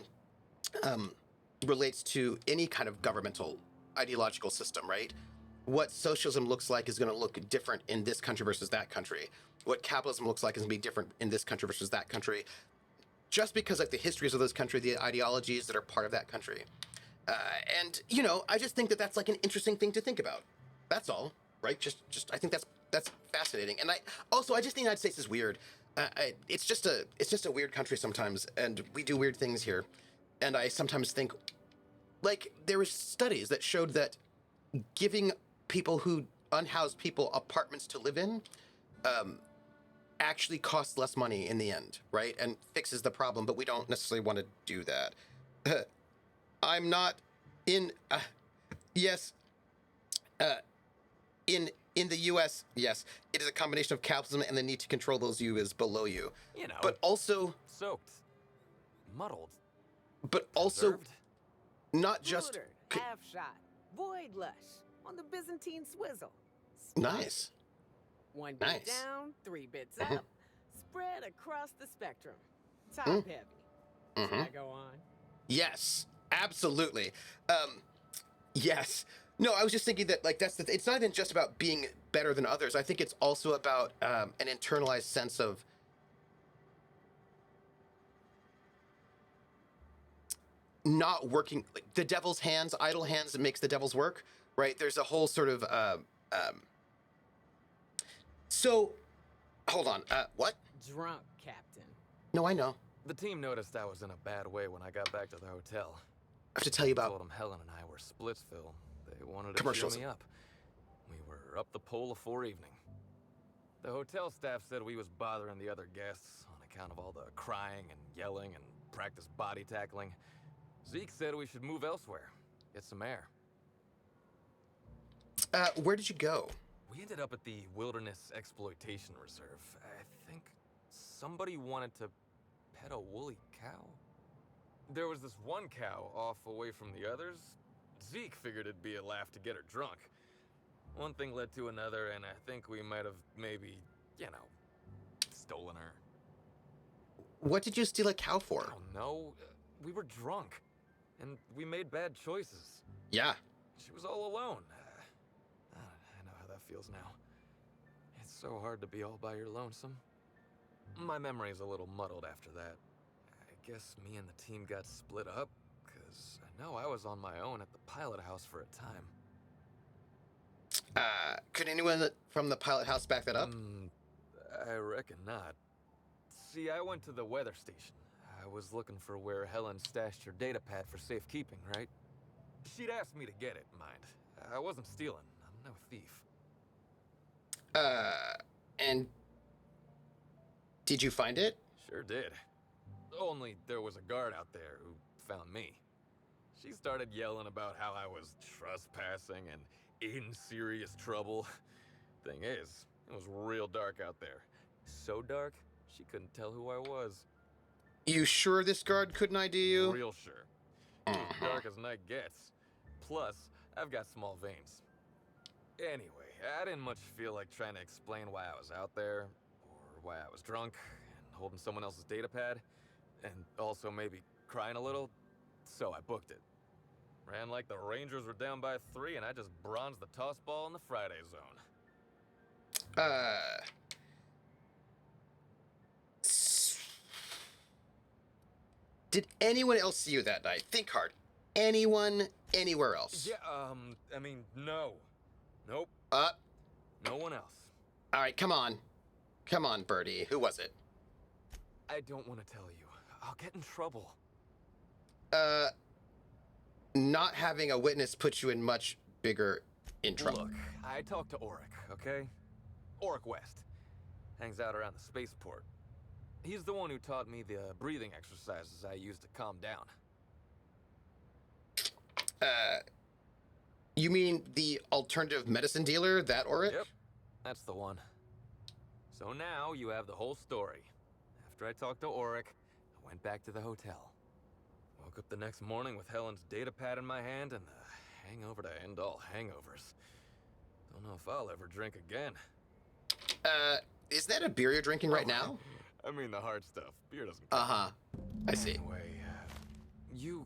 relates to any kind of governmental ideological system, right? What socialism looks like is going to look different in this country versus that country. What capitalism looks like is going to be different in this country versus that country. Just because like the histories of those countries, the ideologies that are part of that country. And, you know, I just think that that's like an interesting thing to think about. That's all, right? Just I think that's fascinating. And I just think the United States is weird. It's just a weird country sometimes, and we do weird things here. And I sometimes think, like, there were studies that showed that giving unhoused people apartments to live in actually costs less money in the end, right? And fixes the problem, but we don't necessarily want to do that. I'm not in. Yes. In the U.S., yes, it is a combination of capitalism and the need to control those you is below you. You know, But also, soaked, muddled, but also, preserved. not just. Booter, half shot, void lush, on the Byzantine swizzle. Nice. One bit Nice. down, 3 bits Mhm. up, spread across the spectrum. Top Mm. heavy. Mhm. Should I go on? Yes, absolutely. Yes. No, I was just thinking that like it's not even just about being better than others. I think it's also about an internalized sense of not working. Like the devil's hands, idle hands, that makes the devil's work. Right? There's a whole sort of. So, hold on. What? Drunk, Captain. No, I know. The team noticed I was in a bad way when I got back to the hotel. I have to tell you I about. told them Helen and I were Splitsville. They wanted to Commercials. cheer me up. We were up the pole afore evening. The hotel staff said we was bothering the other guests on account of all the crying and yelling and practice body tackling. Zeke said we should move elsewhere, get some air. Where did you go? We ended up at the Wilderness Exploitation Reserve. I think somebody wanted to pet a woolly cow. There was this one cow off away from the others. Zeke figured it'd be a laugh to get her drunk. One thing led to another, and I think we might have maybe, stolen her. What did you steal a cow for? Oh no, we were drunk, and we made bad choices. Yeah. She was all alone. I know how that feels now. It's so hard to be all by your lonesome. My memory's a little muddled after that. I guess me and the team got split up, because I know I was on my own at the pilot house for a time. Could anyone from the pilot house back that up? I reckon not. See, I went to the weather station. I was looking for where Helen stashed her data pad for safekeeping, right? She'd asked me to get it, mind. I wasn't stealing. I'm no thief. And did you find it? Sure did. Only there was a guard out there who found me. She started yelling about how I was trespassing and in serious trouble. Thing is, it was real dark out there. So dark, she couldn't tell who I was. You sure this guard couldn't ID you? Real sure. As dark as night gets. Plus, I've got small veins. Anyway, I didn't much feel like trying to explain why I was out there, or why I was drunk, and holding someone else's data pad, and also maybe crying a little, so I booked it. Ran like the Rangers were down by 3, and I just bronzed the toss ball in the Friday zone. Did anyone else see you that night? Think hard. Anyone, anywhere else? Yeah, I mean, no. Nope, Uh, no one else. all right, come on. Come on, Bertie. Who was it? I don't want to tell you. I'll get in trouble. Not having a witness puts you in much bigger in trouble. Look, I talked to Woolrich, okay? Woolrich West. Hangs out around the spaceport. He's the one who taught me the breathing exercises I use to calm down. You mean the alternative medicine dealer, that Woolrich? Yep, that's the one. So now you have the whole story. After I talked to Woolrich, I went back to the hotel. Woke up the next morning with Helen's data pad in my hand and the hangover to end all hangovers. Don't know if I'll ever drink again. Is that a beer you're drinking right now? I mean the hard stuff. Beer doesn't count. Uh-huh. I see. Anyway, you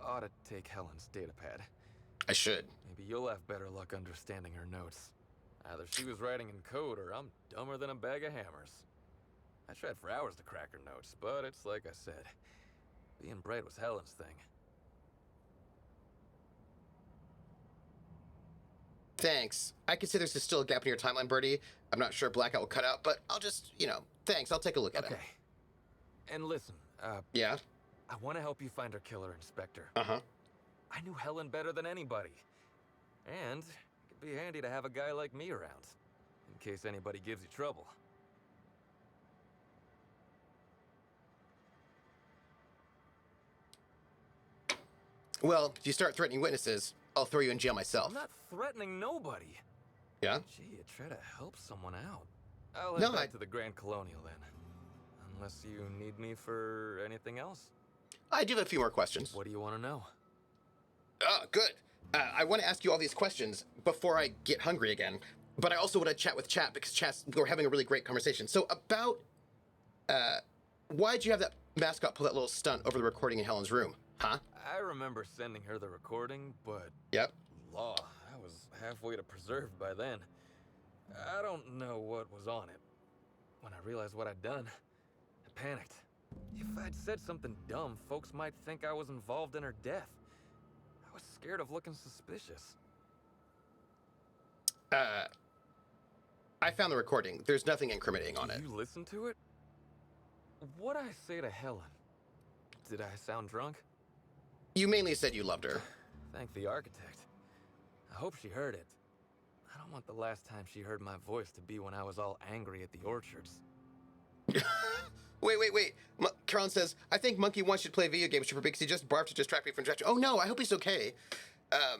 ought to take Helen's data pad. I should. Maybe you'll have better luck understanding her notes. Either she was writing in code or I'm dumber than a bag of hammers. I tried for hours to crack her notes, but it's like I said. Being bright was Helen's thing. Thanks. I consider there's still a gap in your timeline, Bertie. I'm not sure Blackout will cut out, but I'll just, thanks. I'll take a look at it. Okay. And listen, Yeah? I want to help you find her killer, Inspector. Uh-huh. I knew Helen better than anybody. And it'd be handy to have a guy like me around, in case anybody gives you trouble. Well, if you start threatening witnesses, I'll throw you in jail myself. I'm not threatening nobody. Yeah? Gee, you try to help someone out. I'll head No, back to the Grand Colonial then. Unless you need me for anything else. I do have a few more questions. What do you want to know? Oh, good. I want to ask you all these questions before I get hungry again. But I also want to chat with chat because we're having a really great conversation. So about, why'd you have that mascot pull that little stunt over the recording in Helen's room? Huh? I remember sending her the recording, but... Yep. Law, I was halfway to preserved by then. I don't know what was on it. When I realized what I'd done, I panicked. If I'd said something dumb, folks might think I was involved in her death. I was scared of looking suspicious. I found the recording. There's nothing incriminating on it. You listened to it? What'd I say to Helen? Did I sound drunk? You mainly said you loved her. Thank the architect. I hope she heard it. I don't want the last time she heard my voice to be when I was all angry at the orchards. Wait. Carolyn says, I think Monkey wants you to play video games because he just barfed to distract me from distraction. Oh no, I hope he's okay. I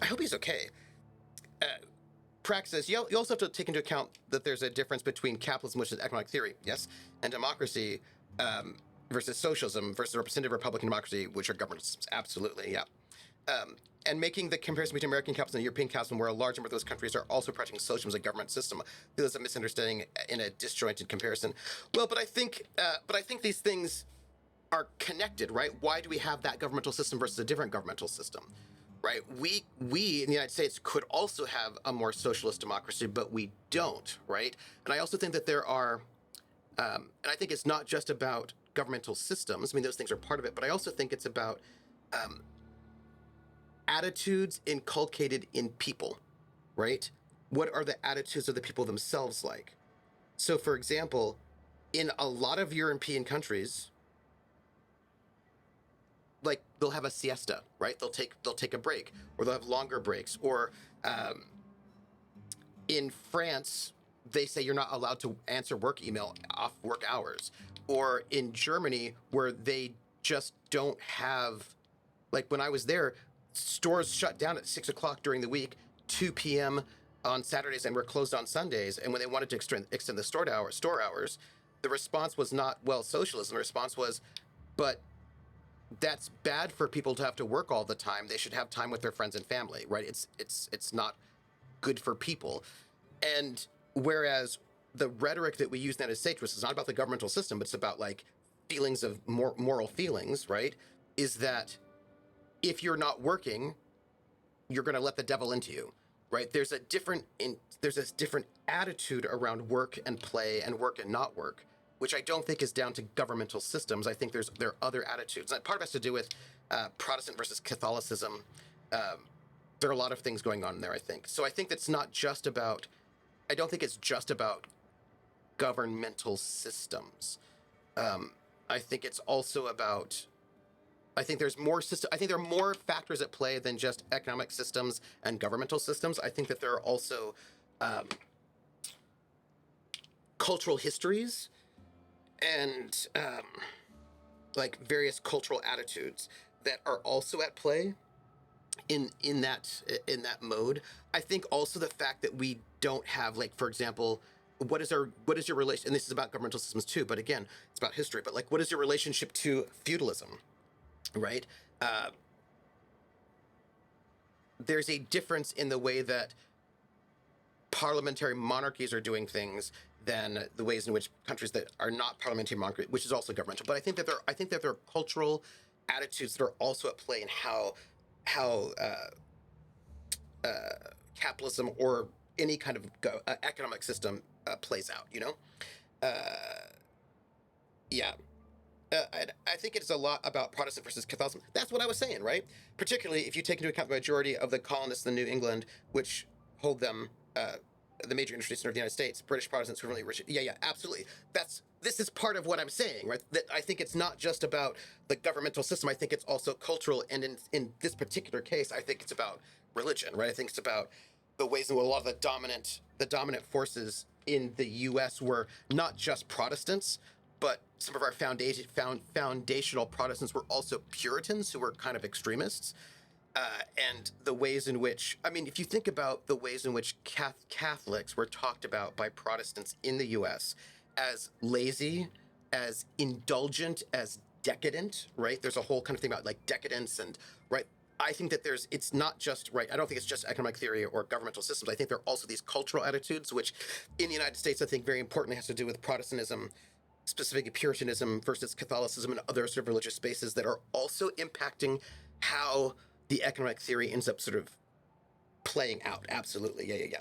hope he's okay. Prax says, you also have to take into account that there's a difference between capitalism, which is economic theory, yes, and democracy versus socialism versus representative Republican democracy, which are government systems. Absolutely, yeah. And making the comparison between American capitalism and European capitalism, where a large number of those countries are also practicing socialism as a government system, I feel there's a misunderstanding in a disjointed comparison. Well, but I think these things are connected, right? Why do we have that governmental system versus a different governmental system, right? We in the United States could also have a more socialist democracy, but we don't, right? And I also think that there are, and I think it's not just about governmental systems. I mean, those things are part of it, but I also think it's about attitudes inculcated in people, right? What are the attitudes of the people themselves like? So, for example, in a lot of European countries, like they'll have a siesta, right? They'll take a break, or they'll have longer breaks. Or in France, they say you're not allowed to answer work email off work hours. Or in Germany, where they just don't have, like when I was there, stores shut down at 6 o'clock during the week, 2 p.m. on Saturdays, and were closed on Sundays. And when they wanted to extend the store hours, the response was not, well, socialism. The response was, but that's bad for people to have to work all the time. They should have time with their friends and family, right? It's not good for people. And whereas the rhetoric that we use in the United States, which is not about the governmental system, but it's about like feelings of moral feelings, right? Is that if you're not working, you're going to let the devil into you, right? There's a different attitude around work and play and work and not work, which I don't think is down to governmental systems. I think there are other attitudes. And part of it has to do with Protestant versus Catholicism. There are a lot of things going on there, I think. So I think that's not just about, I don't think it's just about governmental systems. I think it's also about, I think there's more I think there are more factors at play than just economic systems and governmental systems. I think that there are also cultural histories and like various cultural attitudes that are also at play in that mode. I think also the fact that we don't have, like, for example, what is your relation, and this is about governmental systems too, but again, it's about history, but like, what is your relationship to feudalism? Right? There's a difference in the way that parliamentary monarchies are doing things than the ways in which countries that are not parliamentary monarchies, which is also governmental. But I think that there are cultural attitudes that are also at play in how capitalism or any kind of economic system plays out. You know? Yeah. I think it's a lot about Protestant versus Catholicism. That's what I was saying, right? Particularly if you take into account the majority of the colonists in New England, which hold them, the major industry center of the United States, British Protestants who are really rich. Yeah, absolutely. This is part of what I'm saying, right? That I think it's not just about the governmental system. I think it's also cultural. And in this particular case, I think it's about religion, right? I think it's about the ways in which a lot of the dominant forces in the U.S. were not just Protestants, but some of our foundational Protestants were also Puritans who were kind of extremists. And the ways in which, I mean, if you think about the ways in which Catholics were talked about by Protestants in the US as lazy, as indulgent, as decadent, right? There's a whole kind of thing about like decadence and, right? I think that it's not just, right, I don't think it's just economic theory or governmental systems. I think there are also these cultural attitudes, which in the United States, I think very importantly has to do with Protestantism, specifically Puritanism versus Catholicism and other sort of religious spaces that are also impacting how the economic theory ends up sort of playing out. Absolutely. Yeah.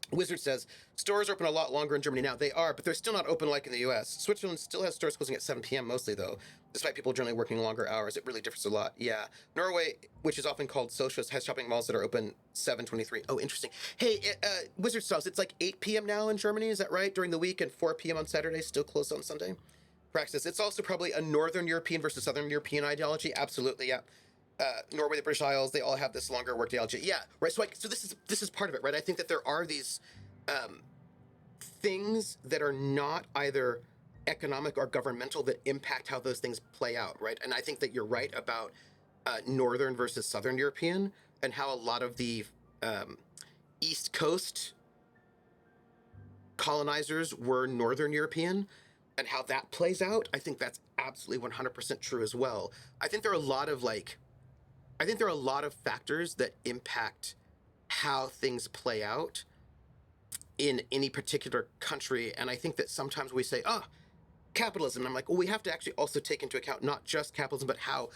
Wizard says, stores are open a lot longer in Germany now. They are, but they're still not open like in the US. Switzerland still has stores closing at 7 p.m. mostly, though. Despite people generally working longer hours, it really differs a lot. Yeah. Norway, which is often called socialist, has shopping malls that are open 7:23. Oh, interesting. Hey, Wizard Sauce, it's like 8 p.m. now in Germany, is that right? During the week and 4 p.m. on Saturday, still closed on Sunday? Praxis, it's also probably a Northern European versus Southern European ideology. Absolutely, yeah. Norway, the British Isles, they all have this longer work ideology. Yeah, right. So this is part of it, right? I think that there are these things that are not either economic or governmental that impact how those things play out, right? And I think that you're right about Northern versus Southern European and how a lot of the East Coast colonizers were Northern European and how that plays out. I think that's absolutely 100% true as well. I think there are a lot of factors that impact how things play out in any particular country. And I think that sometimes we say, capitalism. And I'm like, well, we have to actually also take into account not just capitalism, but how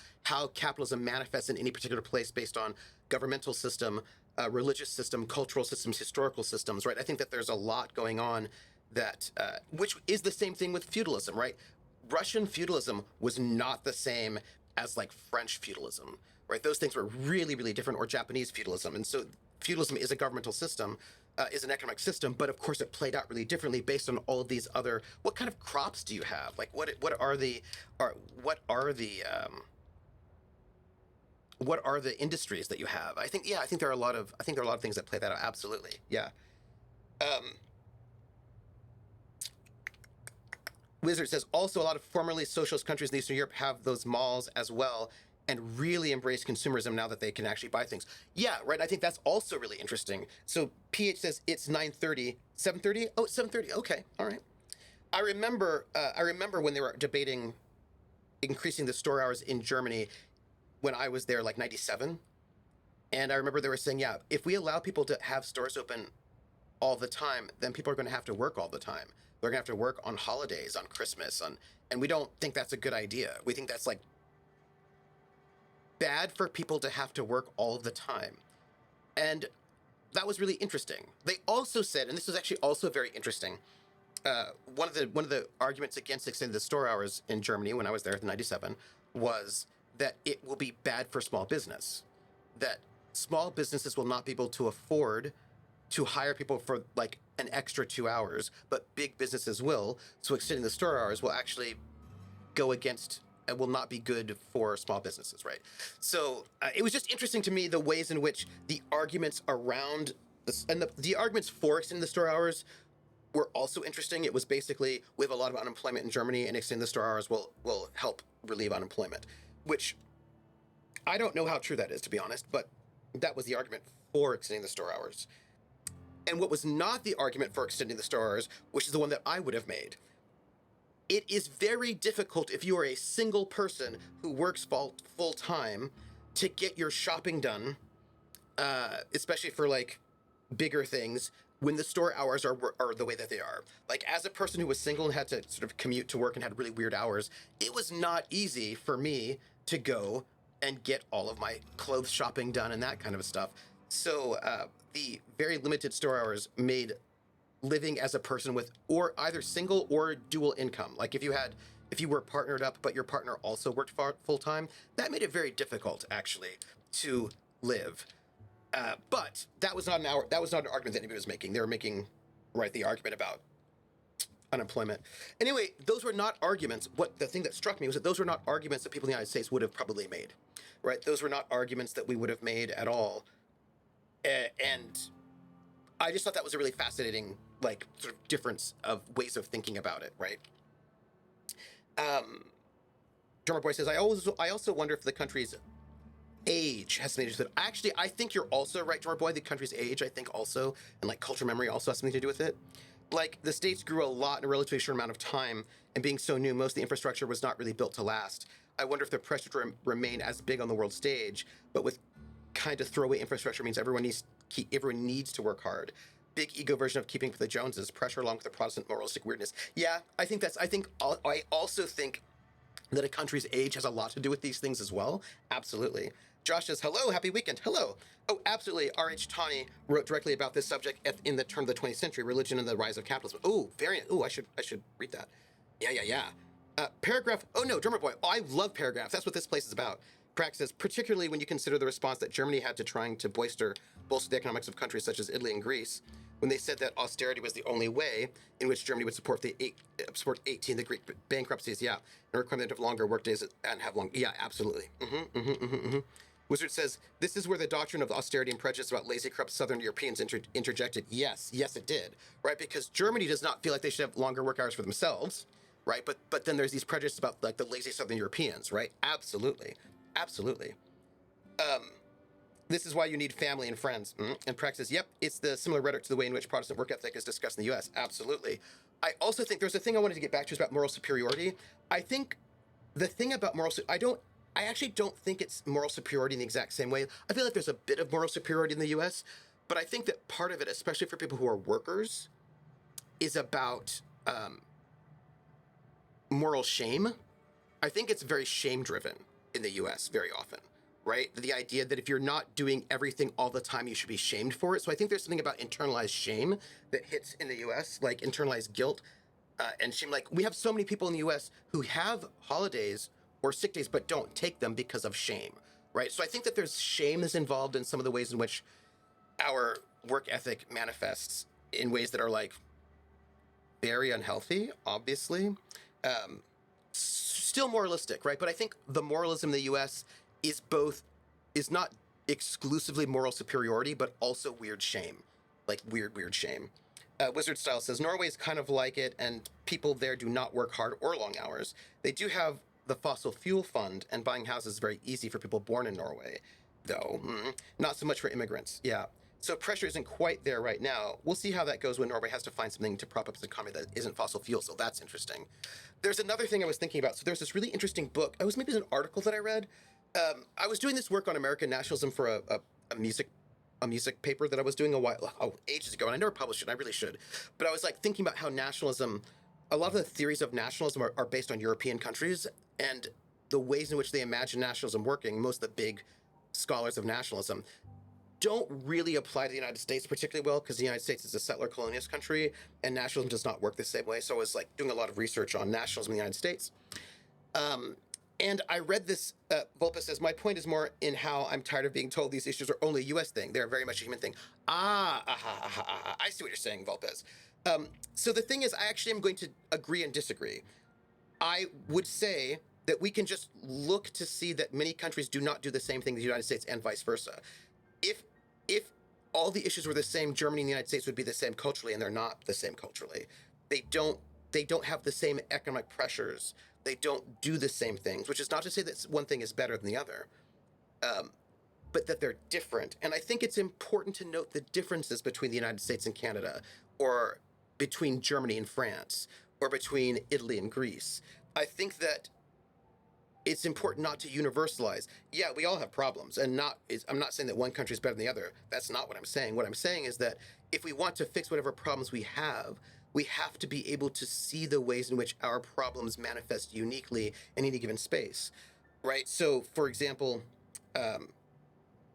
capitalism manifests in any particular place based on governmental system, religious system, cultural systems, historical systems, right? I think that there's a lot going on that, which is the same thing with feudalism, right? Russian feudalism was not the same as like French feudalism, right? Those things were really, really different, or Japanese feudalism. And so feudalism is a governmental system, is an economic system, but of course it played out really differently based on all of these other, what kind of crops do you have? Like what are the industries that you have? I think there are a lot of things that play that out. Absolutely. Yeah. Wizard says, also a lot of formerly socialist countries in Eastern Europe have those malls as well and really embrace consumerism now that they can actually buy things. Yeah, right. I think that's also really interesting. So PH says it's 9:30, 7:30. Oh, it's 7:30. Okay, all right. I remember when they were debating increasing the store hours in Germany when I was there, like 97. And I remember they were saying, yeah, if we allow people to have stores open all the time, then people are going to have to work all the time. They're going to have to work on holidays, on Christmas, and we don't think that's a good idea. We think that's like bad for people to have to work all the time. And that was really interesting. They also said, and this was actually also very interesting, one of the arguments against extending the store hours in Germany when I was there in 97 was that it will be bad for small business, that small businesses will not be able to afford to hire people for like an extra 2 hours, but big businesses will. So extending the store hours will actually go against and will not be good for small businesses, right? So it was just interesting to me the ways in which the arguments around this, and the arguments for extending the store hours were also interesting. It was basically, we have a lot of unemployment in Germany and extending the store hours will help relieve unemployment, which I don't know how true that is, to be honest, but that was the argument for extending the store hours. And what was not the argument for extending the store hours, which is the one that I would have made, it is very difficult if you are a single person who works full time to get your shopping done, especially for like bigger things, when the store hours are the way that they are. Like as a person who was single and had to sort of commute to work and had really weird hours, it was not easy for me to go and get all of my clothes shopping done and that kind of stuff. So the very limited store hours made living as a person with or either single or dual income, like if you were partnered up but your partner also worked full time, that made it very difficult actually to live. But that was not an argument that anybody was making. They were making the argument about unemployment. Anyway, those were not arguments. The thing that struck me was that those were not arguments that people in the United States would have probably made, right? Those were not arguments that we would have made at all. And I just thought that was a really fascinating, sort of difference of ways of thinking about it, right? Drummer Boy says, I also wonder if the country's age has something to do with it. Actually, I think you're also right, Drummer Boy. The country's age, I think, also, and like cultural memory also has something to do with it. Like, the States grew a lot in a relatively short amount of time, and being so new, most of the infrastructure was not really built to last. I wonder if the pressure to remain as big on the world stage, but with kind of throwaway infrastructure means everyone needs to work hard. Big ego version of keeping up with the Joneses, pressure along with the Protestant moralistic weirdness. Yeah, I also think that a country's age has a lot to do with these things as well. Absolutely. Josh says, hello, happy weekend. Hello. Oh, absolutely. R.H. Tawney wrote directly about this subject in the turn of the 20th century, Religion and the Rise of Capitalism. Oh, variant. Oh, I should read that. Yeah. Paragraph. Oh, no, Drummer Boy. Oh, I love paragraphs. That's what this place is about. Crack says, particularly when you consider the response that Germany had to trying to bolster the economics of countries such as Italy and Greece, when they said that austerity was the only way in which Germany would support 18 the Greek bankruptcies, yeah, and require them to have longer work days and have long, yeah, absolutely. Wizard says, this is where the doctrine of austerity and prejudice about lazy, corrupt Southern Europeans interjected. Yes, it did, right? Because Germany does not feel like they should have longer work hours for themselves, right? But then there's these prejudices about like the lazy Southern Europeans, right? Absolutely. This is why you need family and friends. And praxis, yep, it's the similar rhetoric to the way in which Protestant work ethic is discussed in the U.S. Absolutely. I also think there's a thing I wanted to get back to is about moral superiority. I think the thing about I actually don't think it's moral superiority in the exact same way. I feel like there's a bit of moral superiority in the U.S., but I think that part of it, especially for people who are workers, is about moral shame. I think it's very shame-driven in the U.S. very often, right? The idea that if you're not doing everything all the time, you should be shamed for it. So I think there's something about internalized shame that hits in the U.S., like internalized guilt and shame. Like, we have so many people in the U.S. who have holidays or sick days, but don't take them because of shame, right? So I think that there's shame that's involved in some of the ways in which our work ethic manifests in ways that are like very unhealthy, obviously. Still moralistic, right? But I think the moralism in the U.S. is not exclusively moral superiority, but also weird shame, like weird shame. Wizard Style says, Norway is kind of like it, and people there do not work hard or long hours. They do have the fossil fuel fund, and buying houses is very easy for people born in Norway, though. Not so much for immigrants, yeah. So pressure isn't quite there right now. We'll see how that goes when Norway has to find something to prop up its economy that isn't fossil fuel, so that's interesting. There's another thing I was thinking about. So there's this really interesting book. It was maybe an article that I read. I was doing this work on American nationalism for a music paper that I was doing ages ago, and I never published it. I really should. But I was like thinking about how nationalism, a lot of the theories of nationalism are based on European countries, and the ways in which they imagine nationalism working, most of the big scholars of nationalism, don't really apply to the United States particularly well, because the United States is a settler colonialist country, and nationalism does not work the same way. So I was like doing a lot of research on nationalism in the United States. And I read this, Volpa says, my point is more in how I'm tired of being told these issues are only a U.S. thing. They're very much a human thing. I see what you're saying, Volpez. So the thing is, I actually am going to agree and disagree. I would say that we can just look to see that many countries do not do the same thing as the United States and vice versa. If all the issues were the same, Germany and the United States would be the same culturally, and they're not the same culturally. They don't have the same economic pressures. They don't do the same things, which is not to say that one thing is better than the other, but that they're different. And I think it's important to note the differences between the United States and Canada, or between Germany and France, or between Italy and Greece. I think that it's important not to universalize. Yeah, we all have problems, and I'm not saying that one country is better than the other. That's not what I'm saying. What I'm saying is that if we want to fix whatever problems we have to be able to see the ways in which our problems manifest uniquely in any given space, right? So, for example,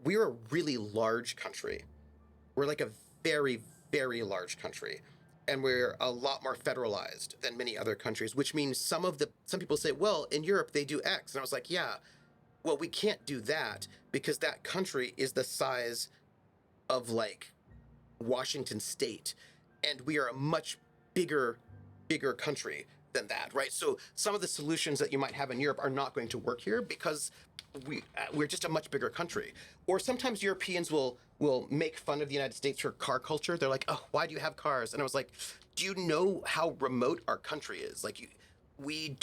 we're a really large country. We're like a very, very large country. And we're a lot more federalized than many other countries, which means some people say, well, in Europe, they do X. And I was like, yeah, well, we can't do that because that country is the size of like Washington State. And we are a much bigger country than that, right? So some of the solutions that you might have in Europe are not going to work here because we're just a much bigger country. Or sometimes Europeans will make fun of the United States for car culture. They're like, oh, why do you have cars? And I was like, do you know how remote our country is? Like, we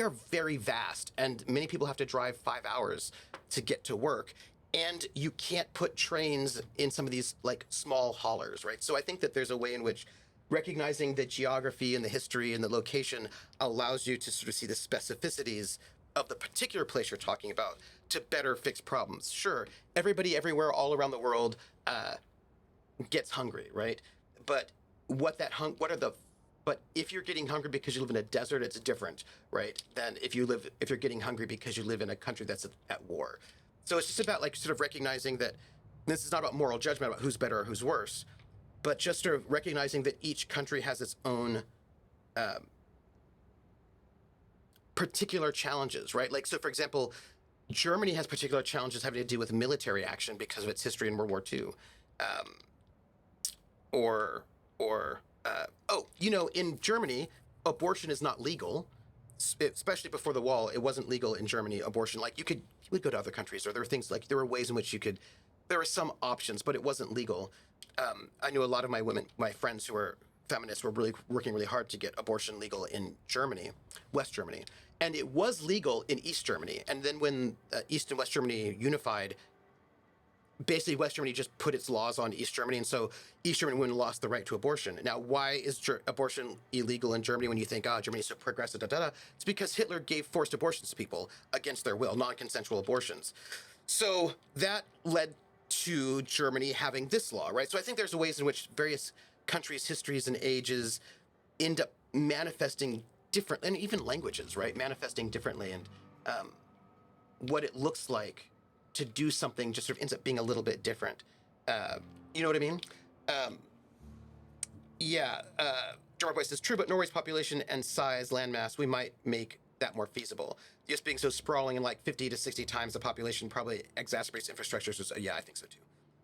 are very vast, and many people have to drive 5 hours to get to work, and you can't put trains in some of these like small haulers, right? So I think that there's a way in which recognizing the geography and the history and the location allows you to sort of see the specificities of the particular place you're talking about to better fix problems. Sure, everybody everywhere all around the world gets hungry, right? But but if you're getting hungry because you live in a desert, it's different, right? Than if you're getting hungry because you live in a country that's at war. So it's just about like sort of recognizing that this is not about moral judgment about who's better or who's worse, but just sort of recognizing that each country has its own particular challenges, right? Like, so for example, Germany has particular challenges having to do with military action because of its history in World War II. In Germany, abortion is not legal, especially before the wall. It wasn't legal in Germany, abortion. Like you would go to other countries, or there were things like, there were ways in which there were some options, but it wasn't legal. I knew a lot of my friends who are feminists were working really hard to get abortion legal in Germany, West Germany. And it was legal in East Germany. And then when East and West Germany unified, basically West Germany just put its laws on East Germany, and so East Germany wouldn't lost the right to abortion. Now, why is abortion illegal in Germany when you think, Germany's so progressive, It's because Hitler gave forced abortions to people against their will, non-consensual abortions. So that led to Germany having this law, right? So I think there's ways in which various countries' histories and ages end up manifesting different, and even languages, right? Manifesting differently, and what it looks like to do something just sort of ends up being a little bit different. You know what I mean? German Boy says, true, but Norway's population and size, landmass, we might make that more feasible. The US being so sprawling and like 50 to 60 times the population probably exacerbates infrastructure. So yeah, I think so too.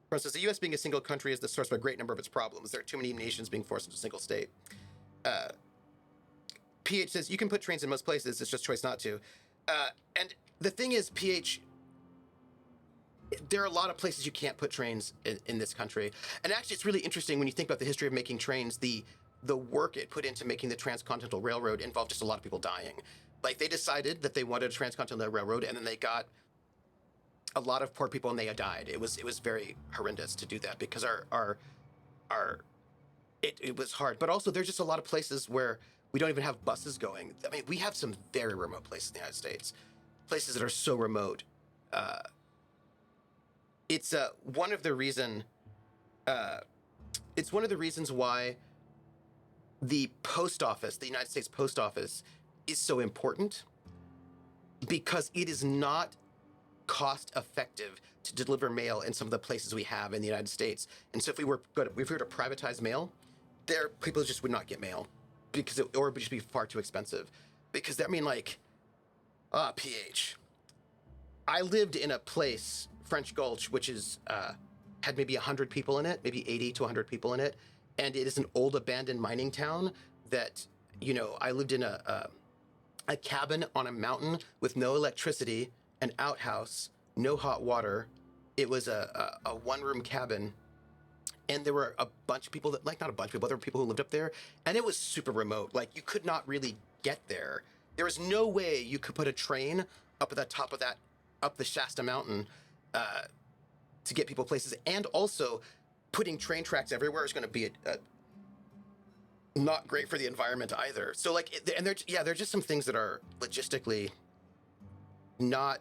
For instance, the US being a single country is the source of a great number of its problems. There are too many nations being forced into a single state. PH says, you can put trains in most places, it's just choice not to. And the thing is, PH, there are a lot of places you can't put trains in this country. And actually, it's really interesting when you think about the history of making trains, the work it put into making the Transcontinental Railroad involved just a lot of people dying. Like, they decided that they wanted a Transcontinental Railroad, and then they got a lot of poor people and they died. It was very horrendous to do that because it was hard. But also, there's just a lot of places where we don't even have buses going. I mean, we have some very remote places in the United States, places that are so remote. It's one of the reasons why the post office, the United States Post Office, is so important, because it is not cost effective to deliver mail in some of the places we have in the United States. And so if we were to privatize mail, people just would not get mail because it would just be far too expensive. Because PH. I lived in a place, French Gulch, which is had maybe 100 people in it, maybe 80 to 100 people in it, and it is an old abandoned mining town that, I lived in a cabin on a mountain with no electricity, an outhouse, no hot water. It was a one-room cabin, and there were a bunch of people not a bunch of people, there were people who lived up there, and it was super remote. Like, you could not really get there. There was no way you could put a train up at the top of that, up the Shasta Mountain, to get people places. And also, putting train tracks everywhere is going to be not great for the environment either. So there are just some things that are logistically not.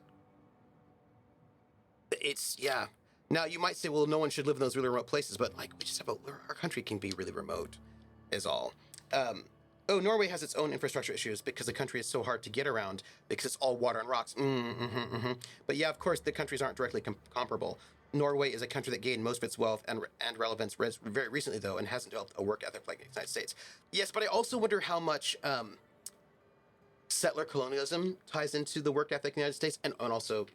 Now you might say, well, no one should live in those really remote places, but we just have our country can be really remote, is all. Norway has its own infrastructure issues because the country is so hard to get around because it's all water and rocks. But yeah, of course, the countries aren't directly comparable. Norway is a country that gained most of its wealth and relevance very recently, though, and hasn't developed a work ethic like the United States. Yes, but I also wonder how much settler colonialism ties into the work ethic in the United States, and also,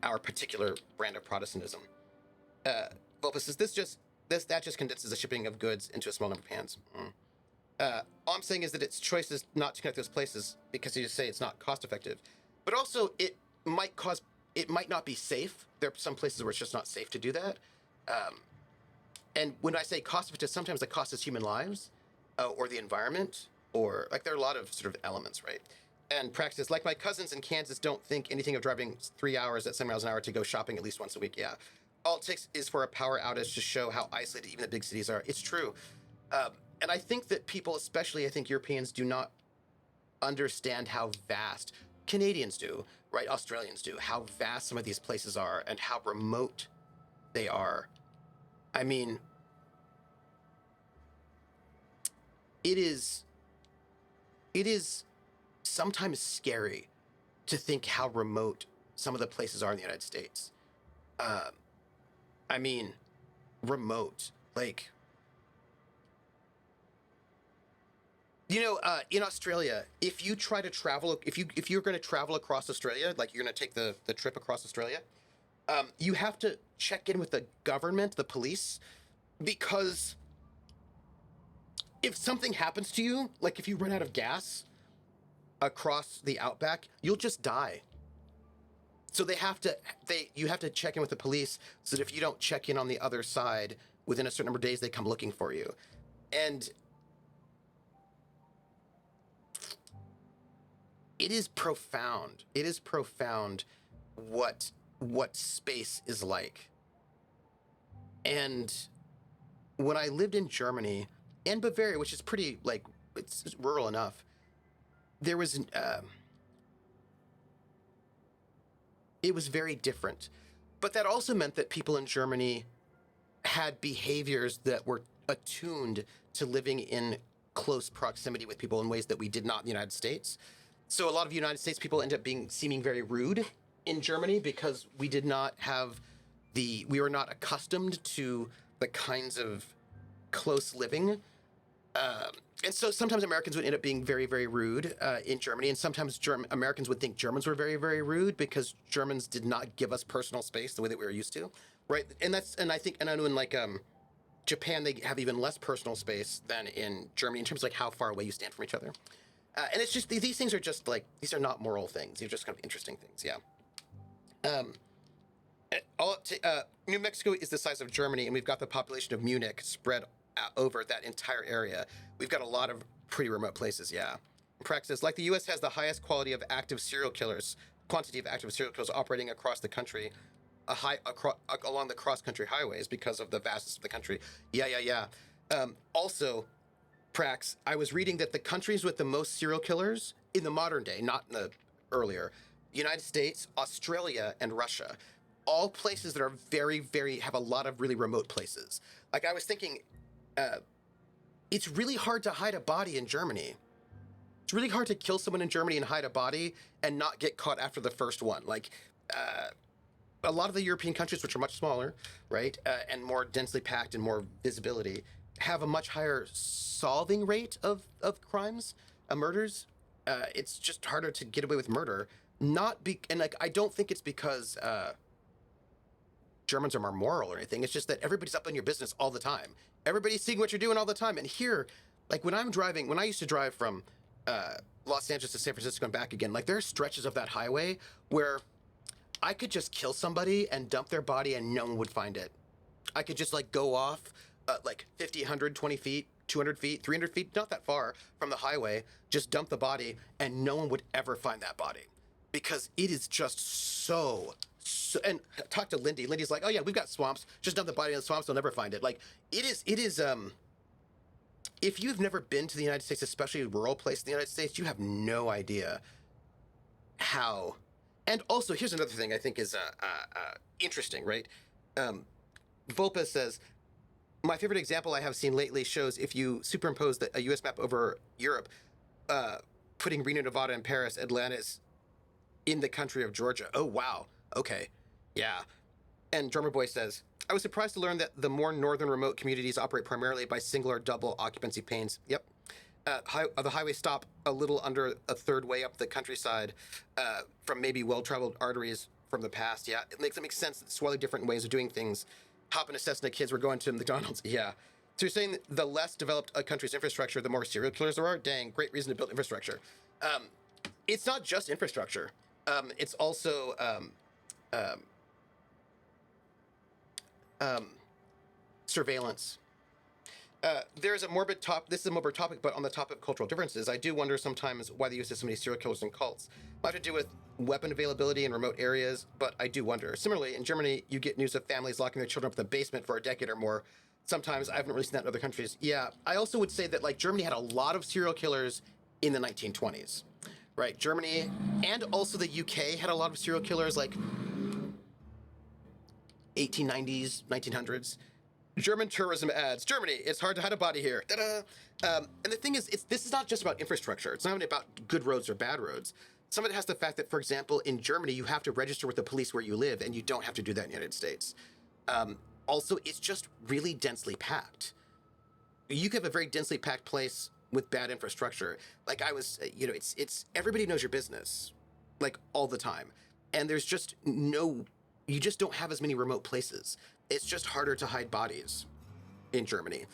our particular brand of Protestantism. Volpus says, that just condenses the shipping of goods into a small number of hands. All I'm saying is that its choice is not to connect those places because you just say it's not cost effective, but also it might not be safe. There are some places where it's just not safe to do that. And when I say cost effective, sometimes the cost is human lives or the environment. or like there are a lot of sort of elements, right? And practice, like my cousins in Kansas don't think anything of driving 3 hours at 7 miles an hour to go shopping at least once a week. Yeah. All it takes is for a power outage to show how isolated even the big cities are. It's true. And I think that people, especially I think Europeans, do not understand how vast Canadians do, right? Australians do, how vast some of these places are and how remote they are. I mean, it is sometimes scary to think how remote some of the places are in the United States. I mean, remote, like, you know, in Australia, if you try to travel, if you're going to travel across Australia, like you're going to take the trip across Australia, you have to check in with the government, the police, because if something happens to you, like if you run out of gas across the outback, you'll just die. So you have to check in with the police so that if you don't check in on the other side within a certain number of days, they come looking for you. And it is profound. It is profound what space is like. And when I lived in Germany and Bavaria, which is pretty, like, it's rural enough, there was it was very different. But that also meant that people in Germany had behaviors that were attuned to living in close proximity with people in ways that we did not in the United States. So a lot of United States people end up seeming very rude in Germany because we did not have we were not accustomed to the kinds of close living. And so sometimes Americans would end up being very, very rude in Germany, and sometimes Americans would think Germans were very, very rude because Germans did not give us personal space the way that we were used to, right? And I know in like Japan they have even less personal space than in Germany in terms of like how far away you stand from each other. And it's just these things are just like these are not moral things; these are just kind of interesting things. Yeah. New Mexico is the size of Germany, and we've got the population of Munich spread over that entire area. We've got a lot of pretty remote places, yeah. In practice, like the U.S. has the highest quantity of active serial killers operating across the country, along the cross-country highways because of the vastness of the country. Yeah. Also, Prax, I was reading that the countries with the most serial killers in the modern day, not in the earlier, United States, Australia, and Russia, all places that are very, very, have a lot of really remote places. Like I was thinking, it's really hard to hide a body in Germany. It's really hard to kill someone in Germany and hide a body and not get caught after the first one. Like, a lot of the European countries, which are much smaller, right, and more densely packed and more visibility, have a much higher solving rate of crimes, murders. It's just harder to get away with murder. I don't think it's because Germans are more moral or anything. It's just that everybody's up in your business all the time. Everybody's seeing what you're doing all the time. And here, like when I used to drive from Los Angeles to San Francisco and back again, like there are stretches of that highway where I could just kill somebody and dump their body and no one would find it. I could just like go off like 50, 100, 20 feet, 200 feet, 300 feet, not that far from the highway, just dump the body and no one would ever find that body because it is just so, and talk to Lindy. Lindy's like, oh yeah, we've got swamps. Just dump the body in the swamps. They'll never find it. Like it is, if you've never been to the United States, especially a rural place in the United States, you have no idea how. And also, here's another thing I think is interesting, right? Volpa says, my favorite example I have seen lately shows if you superimpose a U.S. map over Europe, putting Reno, Nevada, and Paris, Atlanta is in the country of Georgia. Oh, wow. Okay. Yeah. And Drummer Boy says, I was surprised to learn that the more northern remote communities operate primarily by single or double occupancy panes. Yep. The highways stop a little under a third way up the countryside from maybe well-traveled arteries from the past. Yeah, it makes sense. It's slightly different ways of doing things. Hop in a Cessna, kids were going to McDonald's. Yeah. So you're saying that the less developed a country's infrastructure, the more serial killers there are? Dang, great reason to build infrastructure. It's not just infrastructure. It's also surveillance. There's a morbid top. This is a morbid topic, but on the topic of cultural differences, I do wonder sometimes why the U.S. has so many serial killers and cults. Might have to do with weapon availability in remote areas, but I do wonder. Similarly, in Germany, you get news of families locking their children up in the basement for a decade or more. Sometimes I haven't really seen that in other countries. Yeah, I also would say that like Germany had a lot of serial killers in the 1920s, right? Germany and also the UK had a lot of serial killers like 1890s, 1900s. German tourism ads. Germany, it's hard to hide a body here. And the thing is, this is not just about infrastructure. It's not even about good roads or bad roads. Some of it has the fact that, for example, in Germany, you have to register with the police where you live, and you don't have to do that in the United States. Also, it's just really densely packed. You could have a very densely packed place with bad infrastructure. Like I was, it's everybody knows your business, like all the time. And there's just you just don't have as many remote places. It's just harder to hide bodies in Germany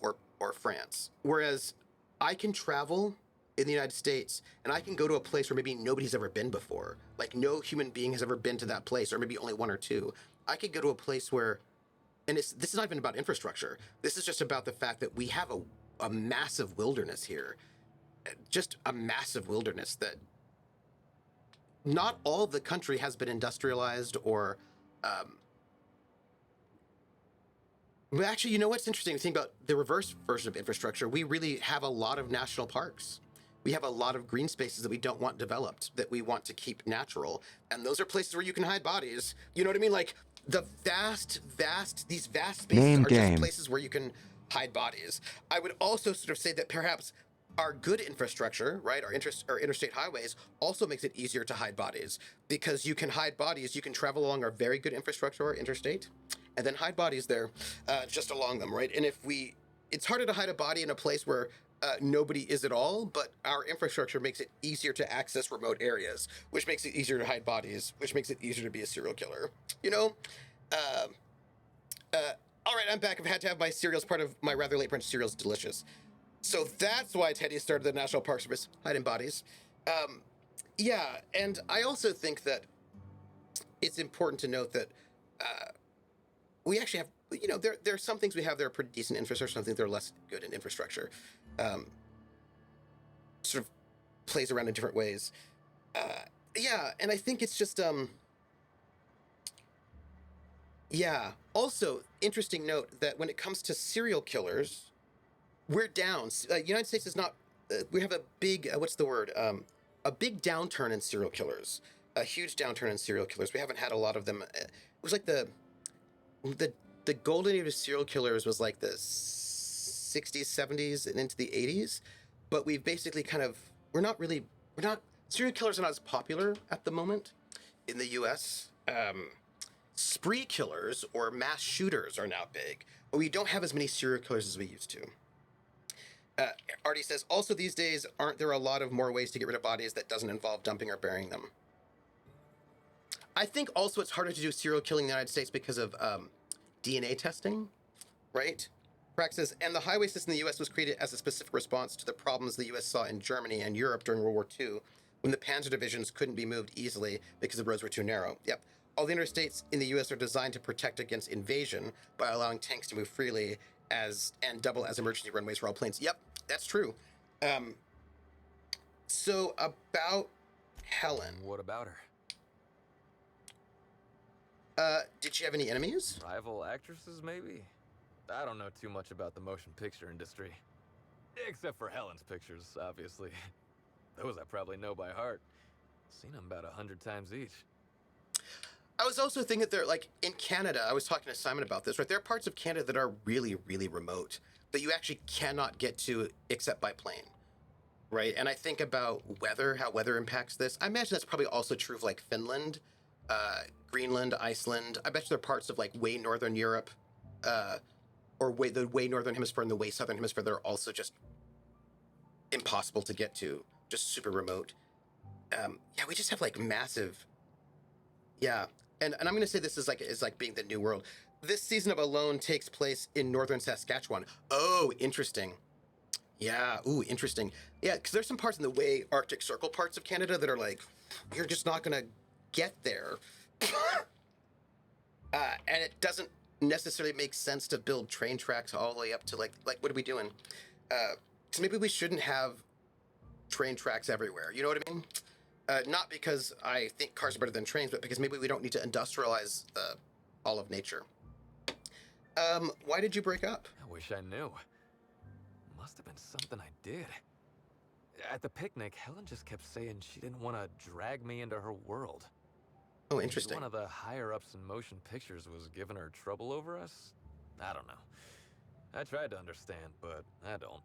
or France. Whereas I can travel in the United States and I can go to a place where maybe nobody's ever been before. Like no human being has ever been to that place, or maybe only one or two. I could go to a place where, and this is not even about infrastructure. This is just about the fact that we have a massive wilderness here. Just a massive wilderness that not all of the country has been industrialized or but actually, you know what's interesting? To think about the reverse version of infrastructure, we really have a lot of national parks. We have a lot of green spaces that we don't want developed, that we want to keep natural. And those are places where you can hide bodies. You know what I mean? Like the these vast spaces are just places where you can hide bodies. I would also sort of say that perhaps our good infrastructure, right, our interstate highways also makes it easier to hide bodies, because you can hide bodies. You can travel along our very good infrastructure or interstate and then hide bodies there just along them, right? And it's harder to hide a body in a place where nobody is at all, but our infrastructure makes it easier to access remote areas, which makes it easier to hide bodies, which makes it easier to be a serial killer, you know? All right, I'm back. I've had to have my cereals, part of my rather late brunch cereals, delicious. So that's why Teddy started the National Park Service, hiding bodies. Yeah, and I also think that it's important to note that we actually have, there are some things we have that are pretty decent infrastructure, some things that are less good in infrastructure. Sort of plays around in different ways. Yeah, and I think it's just, yeah. Also, interesting note that when it comes to serial killers, we're down. United States is not, we have a big, what's the word? A big downturn in serial killers. A huge downturn in serial killers. We haven't had a lot of them. It was like the golden age of serial killers was like the 60s, 70s, and into the 80s. But we've basically serial killers are not as popular at the moment in the US. Spree killers or mass shooters are now big, but we don't have as many serial killers as we used to. Artie says, also these days, aren't there a lot of more ways to get rid of bodies that doesn't involve dumping or burying them? I think also it's harder to do serial killing in the United States because of DNA testing, right? Brack says, and the highway system in the U.S. was created as a specific response to the problems the U.S. saw in Germany and Europe during World War II, when the Panzer divisions couldn't be moved easily because the roads were too narrow. Yep. All the interstates in the U.S. are designed to protect against invasion by allowing tanks to move freely and double as emergency runways for all planes. Yep, that's true. So about Helen. What about her? Did she have any enemies? Rival actresses, maybe? I don't know too much about the motion picture industry. Except for Helen's pictures, obviously. Those I probably know by heart. Seen them about 100 times each. I was also thinking that like in Canada, I was talking to Simon about this, right? There are parts of Canada that are really, really remote that you actually cannot get to except by plane, right? And I think about weather, how weather impacts this. I imagine that's probably also true of like Finland, Greenland, Iceland. I bet you there are parts of like way northern Europe, or the way northern hemisphere and the way southern hemisphere that are also just impossible to get to, just super remote. Yeah, we just have like massive. Yeah, and I'm going to say this is like being the new world. This season of Alone takes place in northern Saskatchewan. Oh, interesting. Yeah, ooh, interesting. Yeah, because there's some parts in the way Arctic Circle parts of Canada that are like, you're just not going to get there. And it doesn't necessarily make sense to build train tracks all the way up to like what are we doing? So maybe we shouldn't have train tracks everywhere. You know what I mean? Not because I think cars are better than trains, but because maybe we don't need to industrialize all of nature. Why did you break up? I wish I knew. Must have been something I did. At the picnic, Helen just kept saying she didn't want to drag me into her world. Oh, Maybe interesting. one of the higher-ups in motion pictures was giving her trouble over us? I don't know. I tried to understand, but I don't.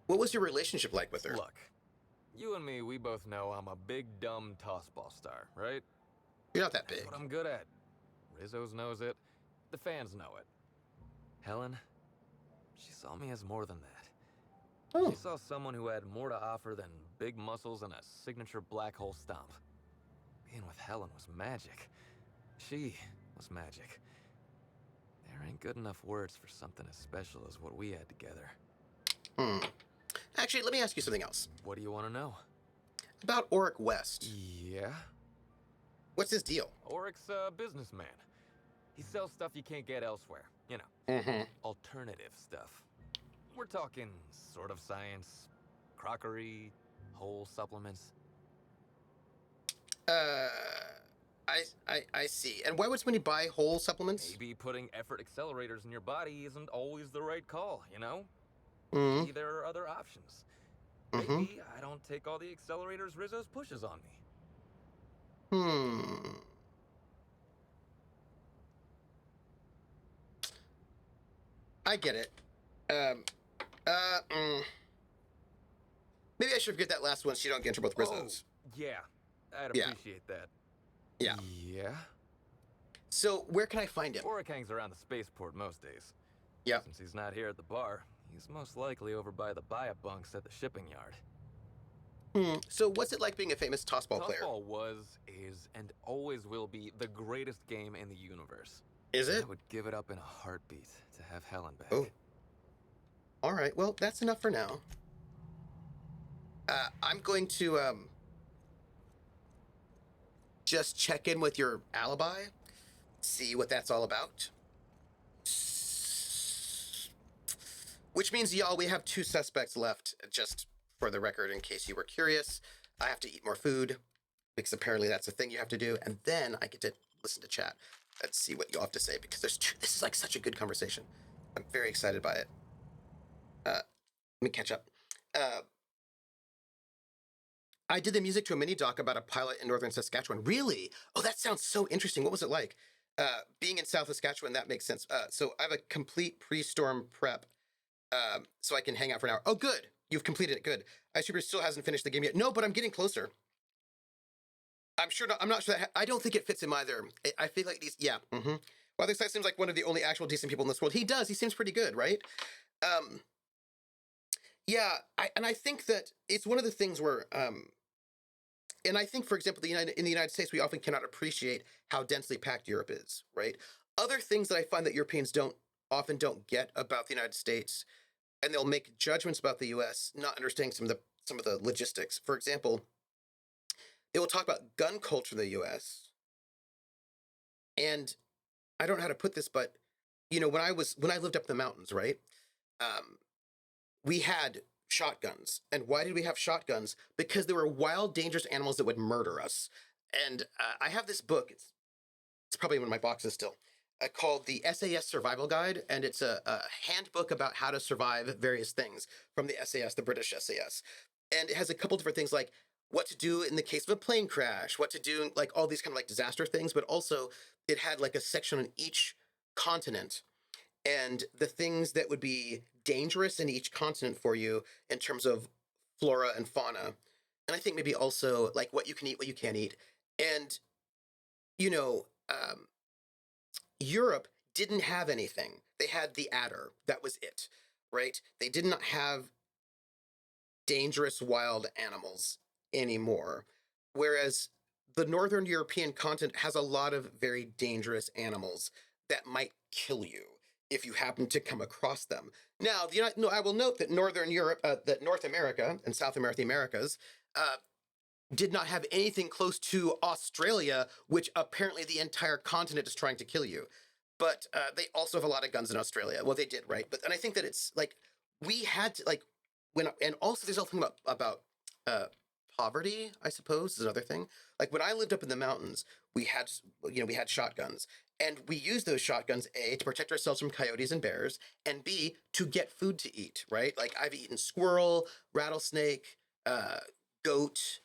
What was your relationship like with her? Look, you and me, we both know I'm a big, dumb tossball star, right? You're not that That's big. what I'm good at. Rizzo's knows it. The fans know it. Helen, she saw me as more than that. Oh, She saw someone who had more to offer than big muscles and a signature black hole stomp. Being with Helen was magic. She was magic. There ain't good enough words for something as special as what we had together. Actually, let me ask you something else What do you want to know? about Auric West. Yeah? What's his deal? Auric's a businessman. He sells stuff you can't get elsewhere. You know, Mm-hmm. alternative stuff. We're talking sort of science, crockery, whole supplements. I see. And why would somebody buy whole supplements? Maybe putting effort accelerators in your body isn't always the right call, you know? Mm-hmm. Maybe there are other options. Mhm. Maybe I don't take all the accelerators Rizzo's pushes on me. I get it. Maybe I should forget that last one so you don't get in trouble with Rizzo's. Yeah, I'd Yeah. appreciate that. Yeah. Yeah? So where can I find him? Auric hangs around the spaceport most days. Yeah. Since he's not here at the bar, he's most likely over by the buy-up bunks at the shipping yard. So what's it like being a famous tossball player? Tossball was, is, and always will be the greatest game in the universe. Is it? I would give it up in a heartbeat to have Helen back. Oh. All right. Well, that's enough for now. I'm going to just check in with your alibi, see what that's all about. Which means, y'all, we have 2 suspects left, just for the record, in case you were curious. I have to eat more food, because apparently that's a thing you have to do, and then I get to listen to chat and see what you all have to say, because this is like such a good conversation. I'm very excited by it. Let me catch up. I did the music to a mini doc about a pilot in northern Saskatchewan. Really? Oh, that sounds so interesting. What was it like? Being in South Saskatchewan, that makes sense. So I have a complete pre-storm prep, so I can hang out for an hour. Oh, good. You've completed it. Good. Super still hasn't finished the game yet. No, but I'm getting closer. I'm sure. I'm not sure that. I don't think it fits him either. I feel like these. Yeah. Mm-hmm. Well, this guy seems like one of the only actual decent people in this world. He does. He seems pretty good, right? Yeah. I think that it's one of the things where. And I think, for example, in the United States, we often cannot appreciate how densely packed Europe is, right? Other things that I find that Europeans often don't get about the United States, and they'll make judgments about the U.S. not understanding some of the logistics. For example, they will talk about gun culture in the U.S. And I don't know how to put this, but when I lived up in the mountains, right? We had shotguns. And why did we have shotguns? Because there were wild, dangerous animals that would murder us. And I have this book. It's probably in one of my boxes still. Called the SAS Survival Guide, and it's a handbook about how to survive various things from the SAS, the British SAS. And it has a couple different things like what to do in the case of a plane crash, what to do, like all these kind of like disaster things, but also it had like a section on each continent and the things that would be dangerous in each continent for you in terms of flora and fauna. And I think maybe also like what you can eat, what you can't eat. And, Europe didn't have anything. They had the adder. That was it, right? They did not have dangerous wild animals anymore. Whereas the Northern European continent has a lot of very dangerous animals that might kill you if you happen to come across them. Now, I will note that Northern Europe, that North America and South America, the Americas, did not have anything close to Australia, which apparently the entire continent is trying to kill you. but they also have a lot of guns in Australia. Well, they did, right? And I think that it's like we had to like and also there's a thing about poverty, I suppose, is another thing. Like when I lived up in the mountains, we had shotguns, and we used those shotguns A, to protect ourselves from coyotes and bears, and B, to get food to eat, right? Like I've eaten squirrel, rattlesnake, goat,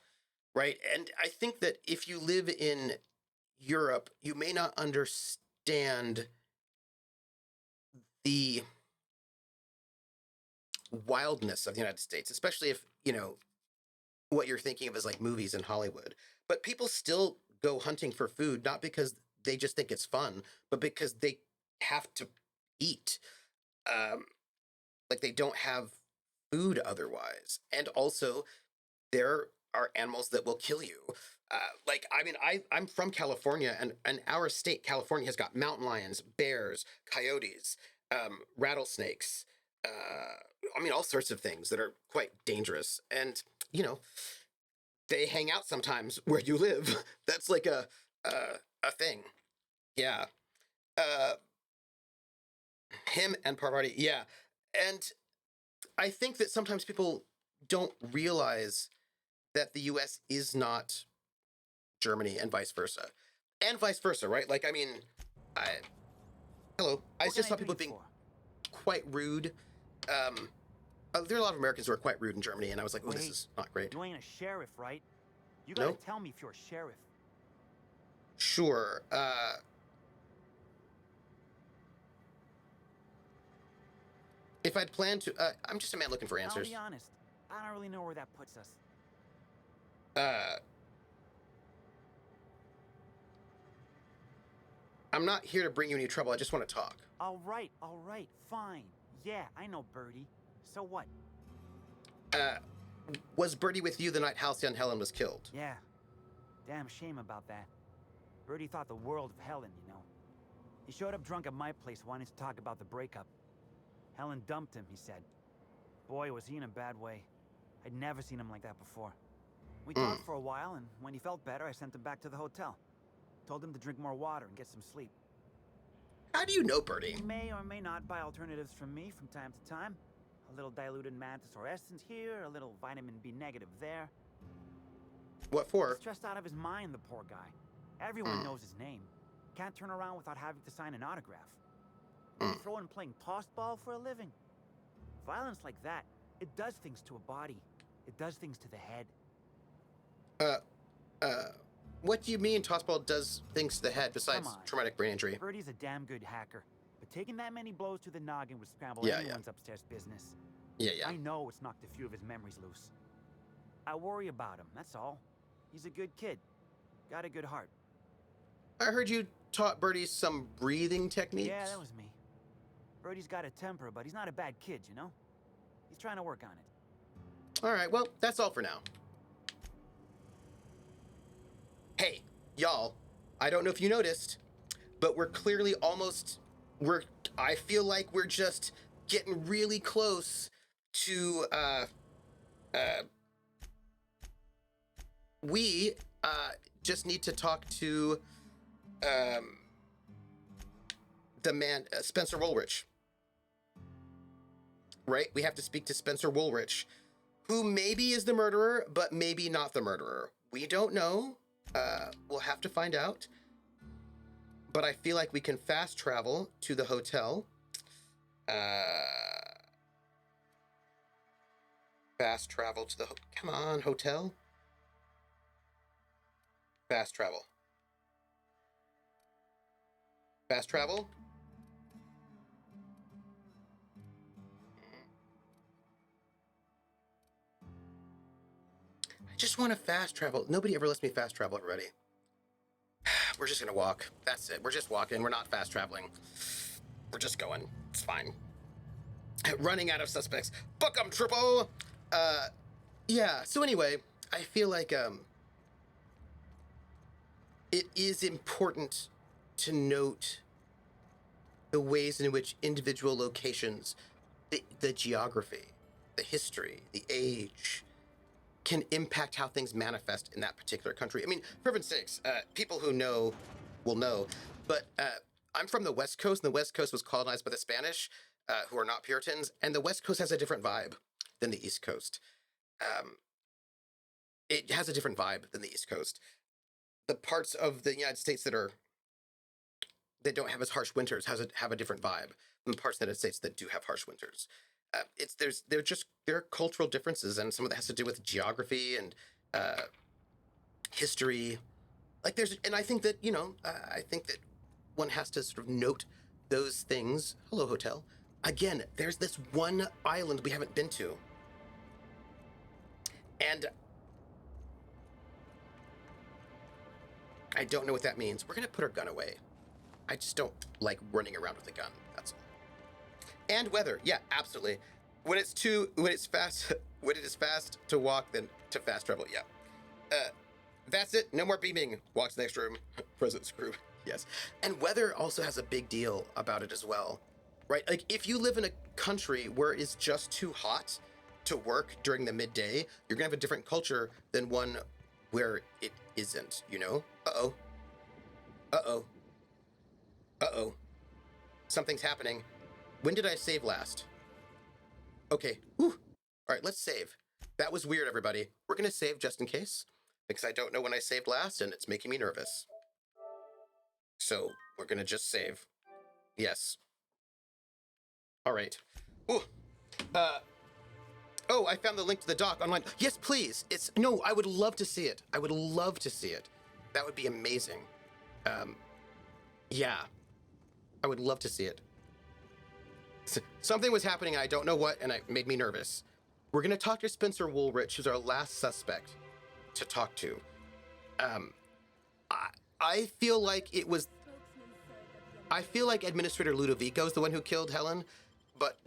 right? And I think that if you live in Europe, you may not understand the wildness of the United States, especially if, what you're thinking of as like movies in Hollywood. But people still go hunting for food, not because they just think it's fun, but because they have to eat. Like they don't have food otherwise. And also, there are animals that will kill you. I'm from California, and our state, California, has got mountain lions, bears, coyotes, rattlesnakes, all sorts of things that are quite dangerous. And, they hang out sometimes where you live. That's like a thing. Yeah. Him and Parvati, yeah. And I think that sometimes people don't realize that the US is not Germany and vice versa. And vice versa, right? Like, I just saw people being quite rude. There are a lot of Americans who are quite rude in Germany, and I was like, oh, this is not great. You ain't a sheriff, right? You gotta Nope. tell me if you're a sheriff. Sure. If I'd planned to, I'm just a man looking for answers. I'll be honest. I don't really know where that puts us. I'm not here to bring you any trouble. I just want to talk. All right, fine. Yeah, I know Bertie. So what? Was Bertie with you the night Halcyon Helen was killed? Yeah. Damn shame about that. Bertie thought the world of Helen, He showed up drunk at my place wanting to talk about the breakup. Helen dumped him, he said. Boy, was he in a bad way. I'd never seen him like that before. We talked for a while, and when he felt better, I sent him back to the hotel. Told him to drink more water and get some sleep. How do you know Bertie? He may or may not buy alternatives from me from time to time. A little diluted mantis or essence here, a little vitamin B negative there. What for? He's stressed out of his mind, the poor guy. Everyone knows his name. Can't turn around without having to sign an autograph. You throw in playing tossball for a living. Violence like that, it does things to a body. It does things to the head. What do you mean tossball does things to the head besides Come on. traumatic brain injury? Bertie's a damn good hacker, but taking that many blows to the noggin would scramble Yeah, anyone's upstairs business. Yeah. I know it's knocked a few of his memories loose. I worry about him, that's all. He's a good kid. Got a good heart. I heard you taught Bertie some breathing techniques. Yeah, that was me. Bertie's got a temper, but he's not a bad kid, He's trying to work on it. All right, well, that's all for now. Hey, y'all, I don't know if you noticed, but we're clearly I feel like we're just getting really close to, we just need to talk to, the man, Spencer Woolrich. Right? We have to speak to Spencer Woolrich, who maybe is the murderer, but maybe not the murderer. We don't know. We'll have to find out. But I feel like we can fast travel to the hotel. Fast travel to the come on, hotel. Fast travel. Fast travel. I just want to fast travel. Nobody ever lets me fast travel, everybody. We're just gonna walk. That's it. We're just walking. We're not fast traveling. We're just going. It's fine. Running out of suspects. Book 'em, Triple! Yeah, so anyway, I feel like, it is important to note the ways in which individual locations, the geography, the history, the age, can impact how things manifest in that particular country. I mean, for heaven's sakes, people who know will know, but I'm from the West Coast, and the West Coast was colonized by the Spanish, who are not Puritans, and the West Coast has a different vibe than the East Coast. It has a different vibe than the East Coast. The parts of the United States that don't have as harsh winters have a different vibe than the parts of the United States that do have harsh winters. There are cultural differences, and some of that has to do with geography and history. And I think that I think that one has to sort of note those things. Hello, hotel. Again, there's this one island we haven't been to, and I don't know what that means. We're gonna put our gun away. I just don't like running around with a gun. That's all. And weather, yeah, absolutely. When it is fast to walk than to fast travel, yeah. That's it. No more beaming. Walk to the next room. Present screw. Yes. And weather also has a big deal about it as well, right? Like if you live in a country where it's just too hot to work during the midday, you're gonna have a different culture than one where it isn't. Uh-oh. Uh-oh. Uh-oh. Something's happening. When did I save last? Okay. Whew. All right, let's save. That was weird, everybody. We're going to save just in case, because I don't know when I saved last, and it's making me nervous. So we're going to just save. Yes. All right. Ooh. Oh, I found the link to the doc online. Yes, please. No, I would love to see it. I would love to see it. That would be amazing. Yeah. I would love to see it. Something was happening, and I don't know what, and it made me nervous. We're going to talk to Spencer Woolrich, who's our last suspect to talk to. I feel like Administrator Ludivico is the one who killed Helen, but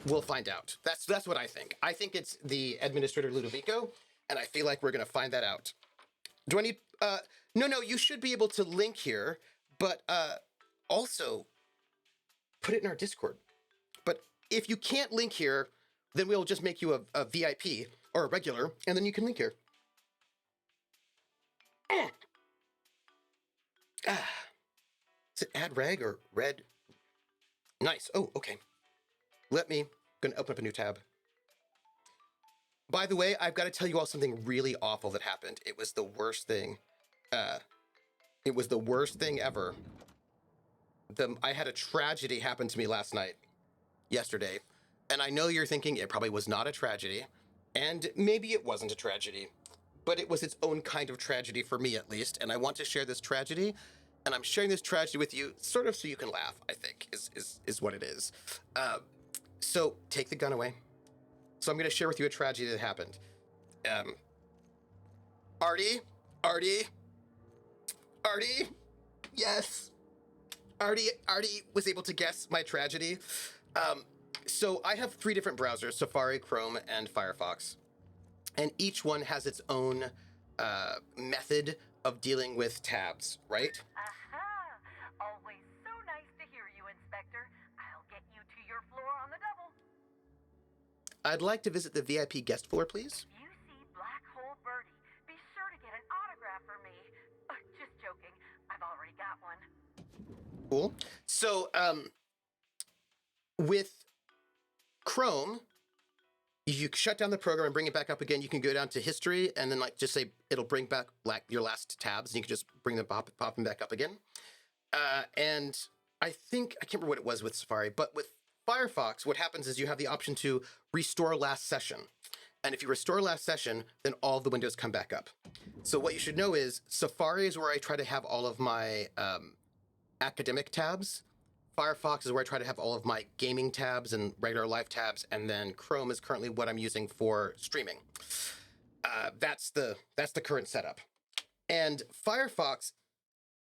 we'll find out. That's what I think. I think it's the Administrator Ludivico, and I feel like we're going to find that out. Do I need... No, you should be able to link here, but also put it in our Discord. But if you can't link here, then we'll just make you a VIP or a regular, and then you can link here. Is it add reg or red? Nice. Oh, okay. Gonna open up a new tab. By the way, I've got to tell you all something really awful that happened. It was the worst thing. It was the worst thing ever. I had a tragedy happen to me yesterday, and I know you're thinking it probably was not a tragedy, and maybe it wasn't a tragedy, but it was its own kind of tragedy for me, at least, and I want to share this tragedy, and I'm sharing this tragedy with you sort of so you can laugh, I think, is what it is. So take the gun away. So I'm going to share with you a tragedy that happened. Artie, yes. Artie was able to guess my tragedy. So I have 3 different browsers, Safari, Chrome, and Firefox. And each one has its own method of dealing with tabs, right? Aha! Always so nice to hear you, Inspector. I'll get you to your floor on the double. I'd like to visit the VIP guest floor, please. If you see Black Hole Bertie, be sure to get an autograph for me. Just joking. I've already got one. Cool. So, with Chrome, you shut down the program and bring it back up again. You can go down to history and then just say it'll bring back your last tabs, and you can just bring them pop them back up again. And I can't remember what it was with Safari, but with Firefox, what happens is you have the option to restore last session. And if you restore last session, then all the windows come back up. So what you should know is Safari is where I try to have all of my academic tabs. Firefox is where I try to have all of my gaming tabs and regular live tabs, and then Chrome is currently what I'm using for streaming. That's the current setup. And Firefox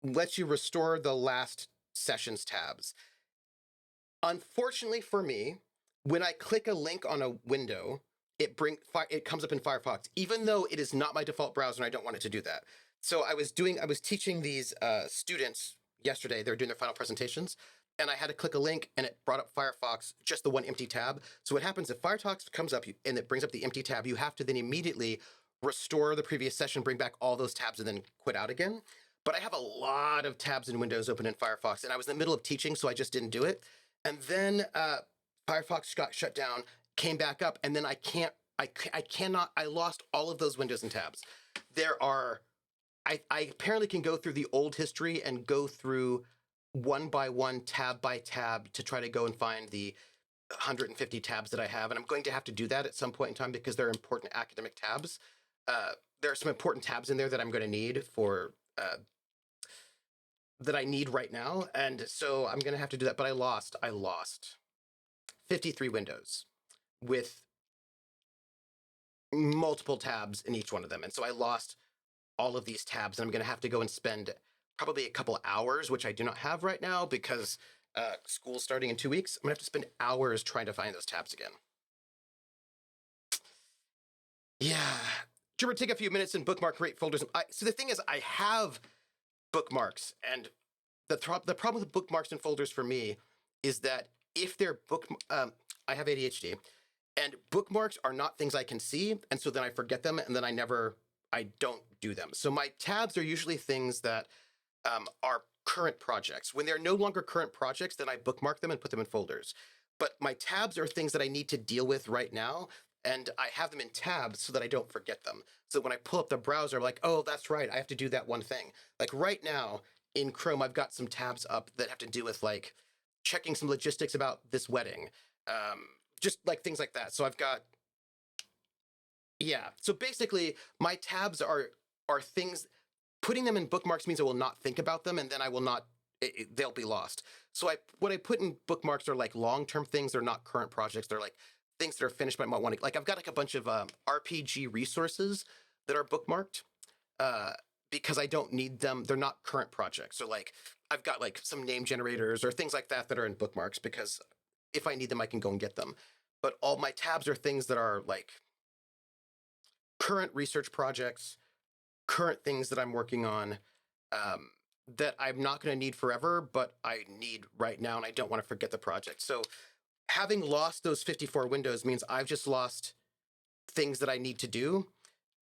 lets you restore the last session's tabs. Unfortunately for me, when I click a link on a window, it comes up in Firefox, even though it is not my default browser and I don't want it to do that. So I was teaching these students yesterday. They were doing their final presentations, and I had to click a link, and it brought up Firefox, just the one empty tab. So what happens if Firefox comes up and it brings up the empty tab, you have to then immediately restore the previous session, bring back all those tabs, and then quit out again. but I have a lot of tabs and windows open in Firefox, and I was in the middle of teaching, so I just didn't do it. And then Firefox got shut down, came back up, and then I lost all of those windows and tabs. I apparently can go through the old history and go through one by one, tab by tab, to try to go and find the 150 tabs that I have. And I'm going to have to do that at some point in time because they're important academic tabs. There are some important tabs in there that I'm going to need for, that I need right now. And so I'm going to have to do that. But I lost 53 windows with multiple tabs in each one of them. And so I lost all of these tabs, and I'm going to have to go and spend probably a couple hours, which I do not have right now because school's starting in 2 weeks. I'm going to have to spend hours trying to find those tabs again. Yeah. Do you ever take a few minutes and bookmark, create folders? So the thing is, I have bookmarks, and the problem with bookmarks and folders for me is that if they're I have ADHD, and bookmarks are not things I can see, and so then I forget them, and then I don't do them. So my tabs are usually things that are current projects. When they're no longer current projects, then I bookmark them and put them in folders. But my tabs are things that I need to deal with right now, and I have them in tabs so that I don't forget them. So when I pull up the browser, I'm like, oh, that's right, I have to do that one thing. Like right now in Chrome, I've got some tabs up that have to do with like checking some logistics about this wedding, just like things like that. So I've got, yeah. So basically, my tabs are things. Putting them in bookmarks means I will not think about them, and then I will not. They'll be lost. So what I put in bookmarks are like long-term things. They're not current projects. They're like things that are finished but I might want to. Like I've got like a bunch of RPG resources that are bookmarked because I don't need them. They're not current projects. So like I've got like some name generators or things like that that are in bookmarks because if I need them, I can go and get them. But all my tabs are things that are like current research projects, current things that I'm working on that I'm not going to need forever, but I need right now, and I don't want to forget the project. So having lost those 54 windows means I've just lost things that I need to do,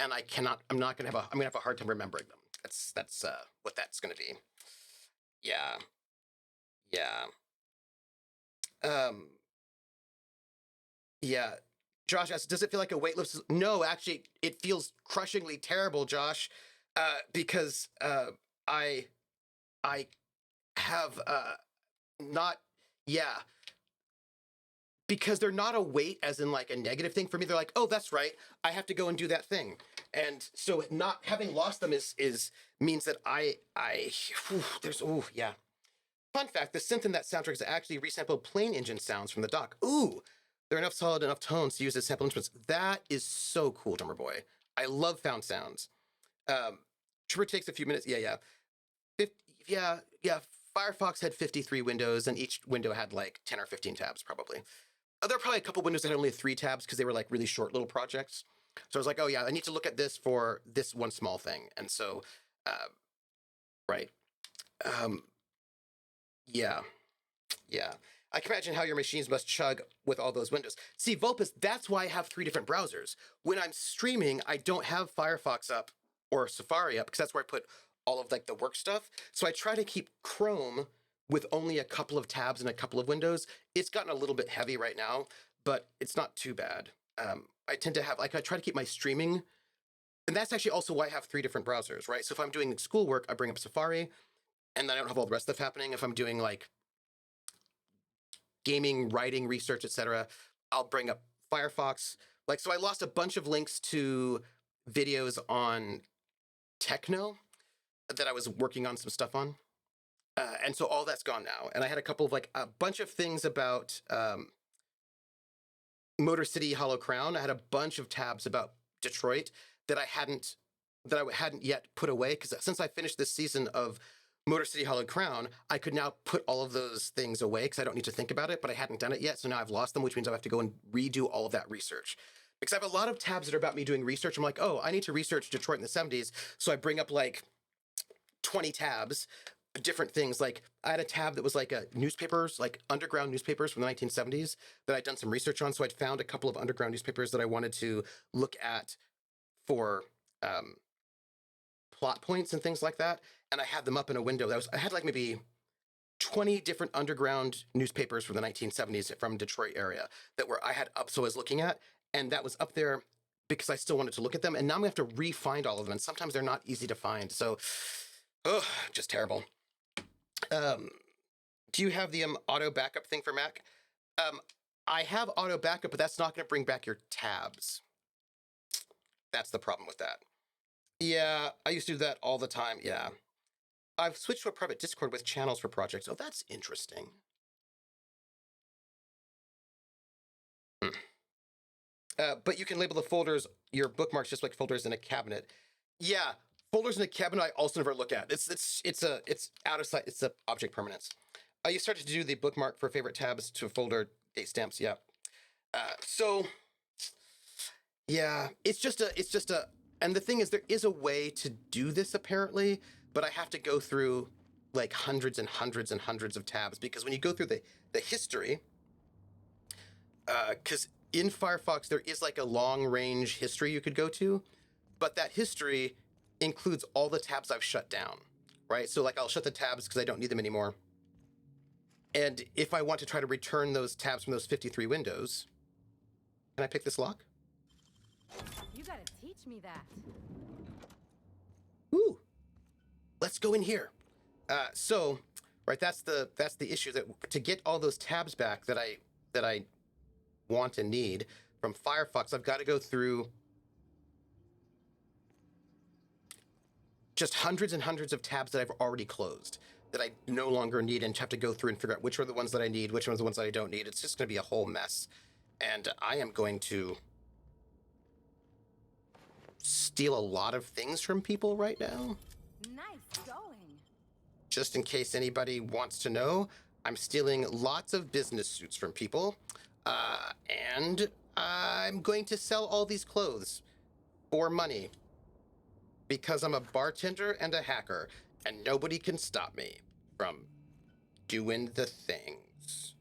and I'm going to have a hard time remembering them. That's what that's going to be. Yeah. Yeah. Josh asks, does it feel like a weight lift? No, actually, it feels crushingly terrible, Josh, because I have not, yeah, because they're not a weight as in like a negative thing for me. They're like, oh, that's right, I have to go and do that thing. And so not having lost them means that yeah. Fun fact, the synth in that soundtrack is actually resampled plane engine sounds from the dock. Ooh. There are enough solid enough tones to use as sample instruments. That is so cool, Drummer Boy. I love found sounds. Trooper takes a few minutes. Yeah. Firefox had 53 windows, and each window had like 10 or 15 tabs, probably. There are probably a couple windows that had only 3 tabs because they were like really short little projects. So I was like, oh yeah, I need to look at this for this one small thing. And so, right. Yeah. I can imagine how your machines must chug with all those windows. See, Vulpus, that's why I have 3 different browsers. When I'm streaming, I don't have Firefox up or Safari up because that's where I put all of like the work stuff. So I try to keep Chrome with only a couple of tabs and a couple of windows. It's gotten a little bit heavy right now, but it's not too bad. I tend to have, like, I try to keep my streaming, and that's actually also why I have 3 different browsers, right? So if I'm doing schoolwork, I bring up Safari, and then I don't have all the rest of stuff happening. If I'm doing like gaming, writing, research, etc., I'll bring up Firefox. Like, so I lost a bunch of links to videos on techno that I was working on some stuff on. And so all that's gone now. And I had a couple of like a bunch of things about Motor City Hollow Crown. I had a bunch of tabs about Detroit that I hadn't yet put away because since I finished this season of Motor City Hollow Crown, I could now put all of those things away because I don't need to think about it, but I hadn't done it yet. So now I've lost them, which means I have to go and redo all of that research. Because I have a lot of tabs that are about me doing research. I'm like, oh, I need to research Detroit in the 70s. So I bring up like 20 tabs, different things. Like I had a tab that was like newspapers, like underground newspapers from the 1970s that I'd done some research on. So I'd found a couple of underground newspapers that I wanted to look at for plot points and things like that. and I had them up in a window. I had like maybe 20 different underground newspapers from the 1970s from Detroit area that I had up, so I was looking at, and that was up there because I still wanted to look at them. And now I'm gonna have to re-find all of them, and sometimes they're not easy to find. So, just terrible. Do you have the auto backup thing for Mac? I have auto backup, but that's not going to bring back your tabs. That's the problem with that. Yeah, I used to do that all the time. Yeah. I've switched to a private Discord with channels for projects. Oh, that's interesting. But you can label the folders, your bookmarks, just like folders in a cabinet. Yeah, folders in a cabinet I also never look at. It's out of sight. It's a object permanence. You started to do the bookmark for favorite tabs to folder date stamps. Yeah. So yeah, it's just a, and the thing is, there is a way to do this apparently, but I have to go through like hundreds and hundreds and hundreds of tabs, because when you go through the history, because in Firefox there is like a long range history you could go to, but that history includes all the tabs I've shut down, right? So like I'll shut the tabs because I don't need them anymore. And if I want to try to return those tabs from those 53 windows, can I pick this lock? You gotta teach me that. Ooh, let's go in here. So, right, that's the issue, that to get all those tabs back that I want and need from Firefox, I've got to go through just hundreds and hundreds of tabs that I've already closed, that I no longer need, and have to go through and figure out which are the ones that I need, which ones are the ones that I don't need. It's just going to be a whole mess. And I am going to steal a lot of things from people right now. Nice going. Just in case anybody wants to know, I'm stealing lots of business suits from people. And I'm going to sell all these clothes for money, because I'm a bartender and a hacker, and nobody can stop me from doing the things.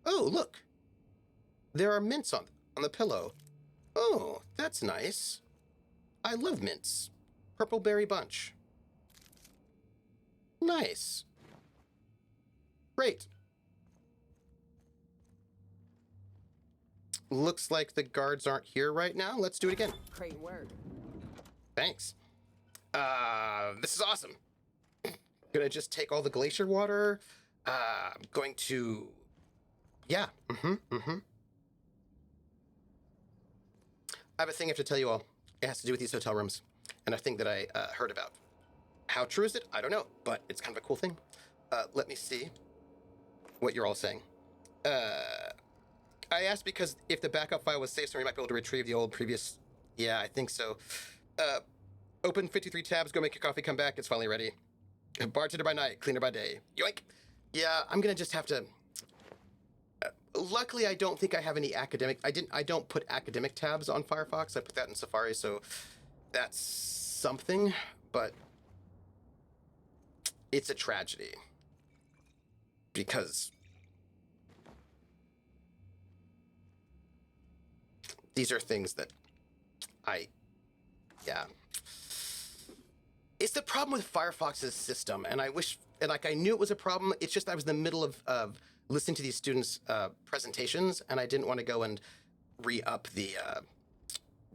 Oh, look. There are mints on the pillow. Oh, that's nice. I love mints. Purple berry bunch. Nice. Great. Looks like the guards aren't here right now. Let's do it again. Great work. Thanks. This is awesome. Gonna just take all the glacier water. Going to... Yeah. I have a thing I have to tell you all. It has to do with these hotel rooms, and a thing that I heard about. How true is it? I don't know, but it's kind of a cool thing. Let me see what you're all saying. I asked because if the backup file was saved, so we might be able to retrieve the old previous... Yeah, I think so. Open 53 tabs, go make your coffee, come back, it's finally ready. Bartender by night, cleaner by day. Yoink! Yeah, I'm gonna just have to... luckily, I don't think I have any academic... I don't put academic tabs on Firefox. I put that in Safari, so that's something, but it's a tragedy. Because these are things that yeah. It's the problem with Firefox's system, and I wish, and like I knew it was a problem, it's just I was in the middle of listening to these students' presentations, and I didn't want to go and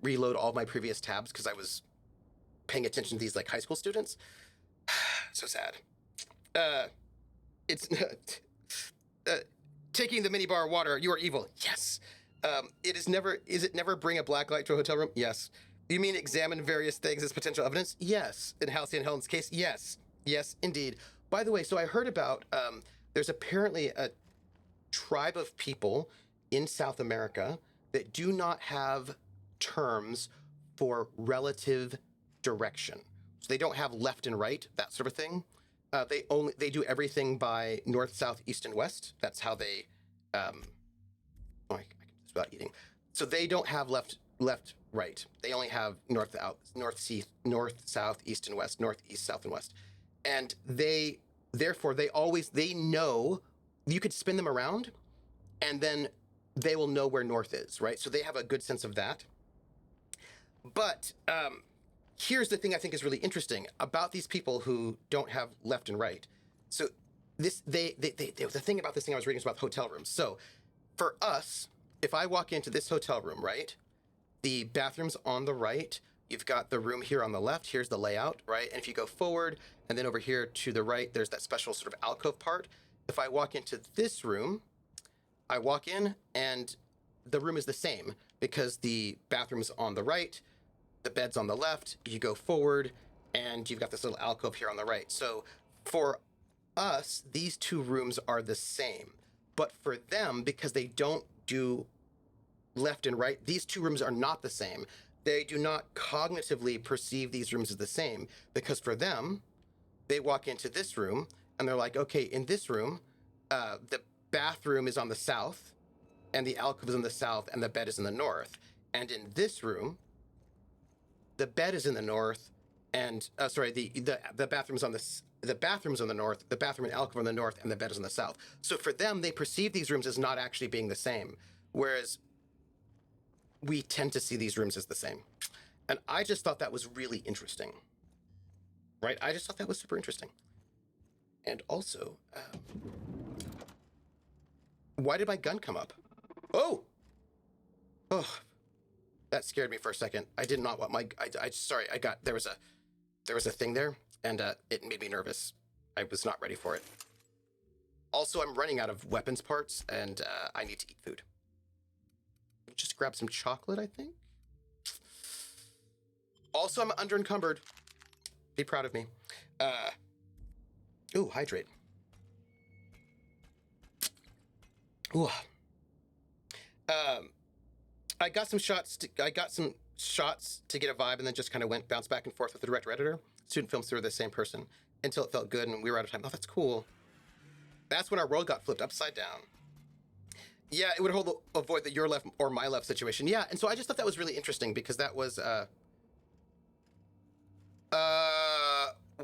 reload all my previous tabs because I was paying attention to these like high school students. So sad. It's taking the minibar water, you are evil. Yes. Is it never bring a black light to a hotel room? Yes. You mean examine various things as potential evidence? Yes. In Halcyon and Helen's case, yes. Yes, indeed. By the way, so I heard about, there's apparently a tribe of people in South America that do not have terms for relative direction. So they don't have left and right, that sort of thing. They do everything by north, south, east, and west. That's how they, I can just about eating. So they don't have left, right. They only have north, south, east, and west, north, east, south, and west. And they know, you could spin them around and then they will know where north is, right? So they have a good sense of that. But here's the thing I think is really interesting about these people who don't have left and right. So this the thing about this thing I was reading is about hotel rooms. So for us, if I walk into this hotel room, right, the bathroom's on the right. You've got the room here on the left. Here's the layout, right? And if you go forward and then over here to the right, there's that special sort of alcove part. If I walk into this room, I walk in and the room is the same because the bathroom's on the right, the bed's on the left, you go forward, and you've got this little alcove here on the right. So for us, these two rooms are the same. But for them, because they don't do left and right, these two rooms are not the same. They do not cognitively perceive these rooms as the same because for them, they walk into this room and they're like, okay, in this room, the bathroom is on the south and the alcove is in the south and the bed is in the north. And in this room, the bed is in the north and, the bathroom's on the bathroom's on the north, the bathroom and alcove are in the north and the bed is in the south. So for them, they perceive these rooms as not actually being the same. Whereas we tend to see these rooms as the same. And I just thought that was really interesting. Right? I just thought that was super interesting. And also, why did my gun come up? Oh! Oh, that scared me for a second. I did not want my, sorry, there was a thing there and it made me nervous. I was not ready for it. Also, I'm running out of weapons parts and I need to eat food. Just grab some chocolate, I think. Also, I'm underencumbered. Be proud of me. Ooh, hydrate. Ooh. I got some shots to get a vibe and then just kind of bounced back and forth with the director editor. Student films through the same person until it felt good and we were out of time. Oh, that's cool. That's when our world got flipped upside down. Yeah, it would avoid the your left or my left situation. Yeah, and so I just thought that was really interesting because that was,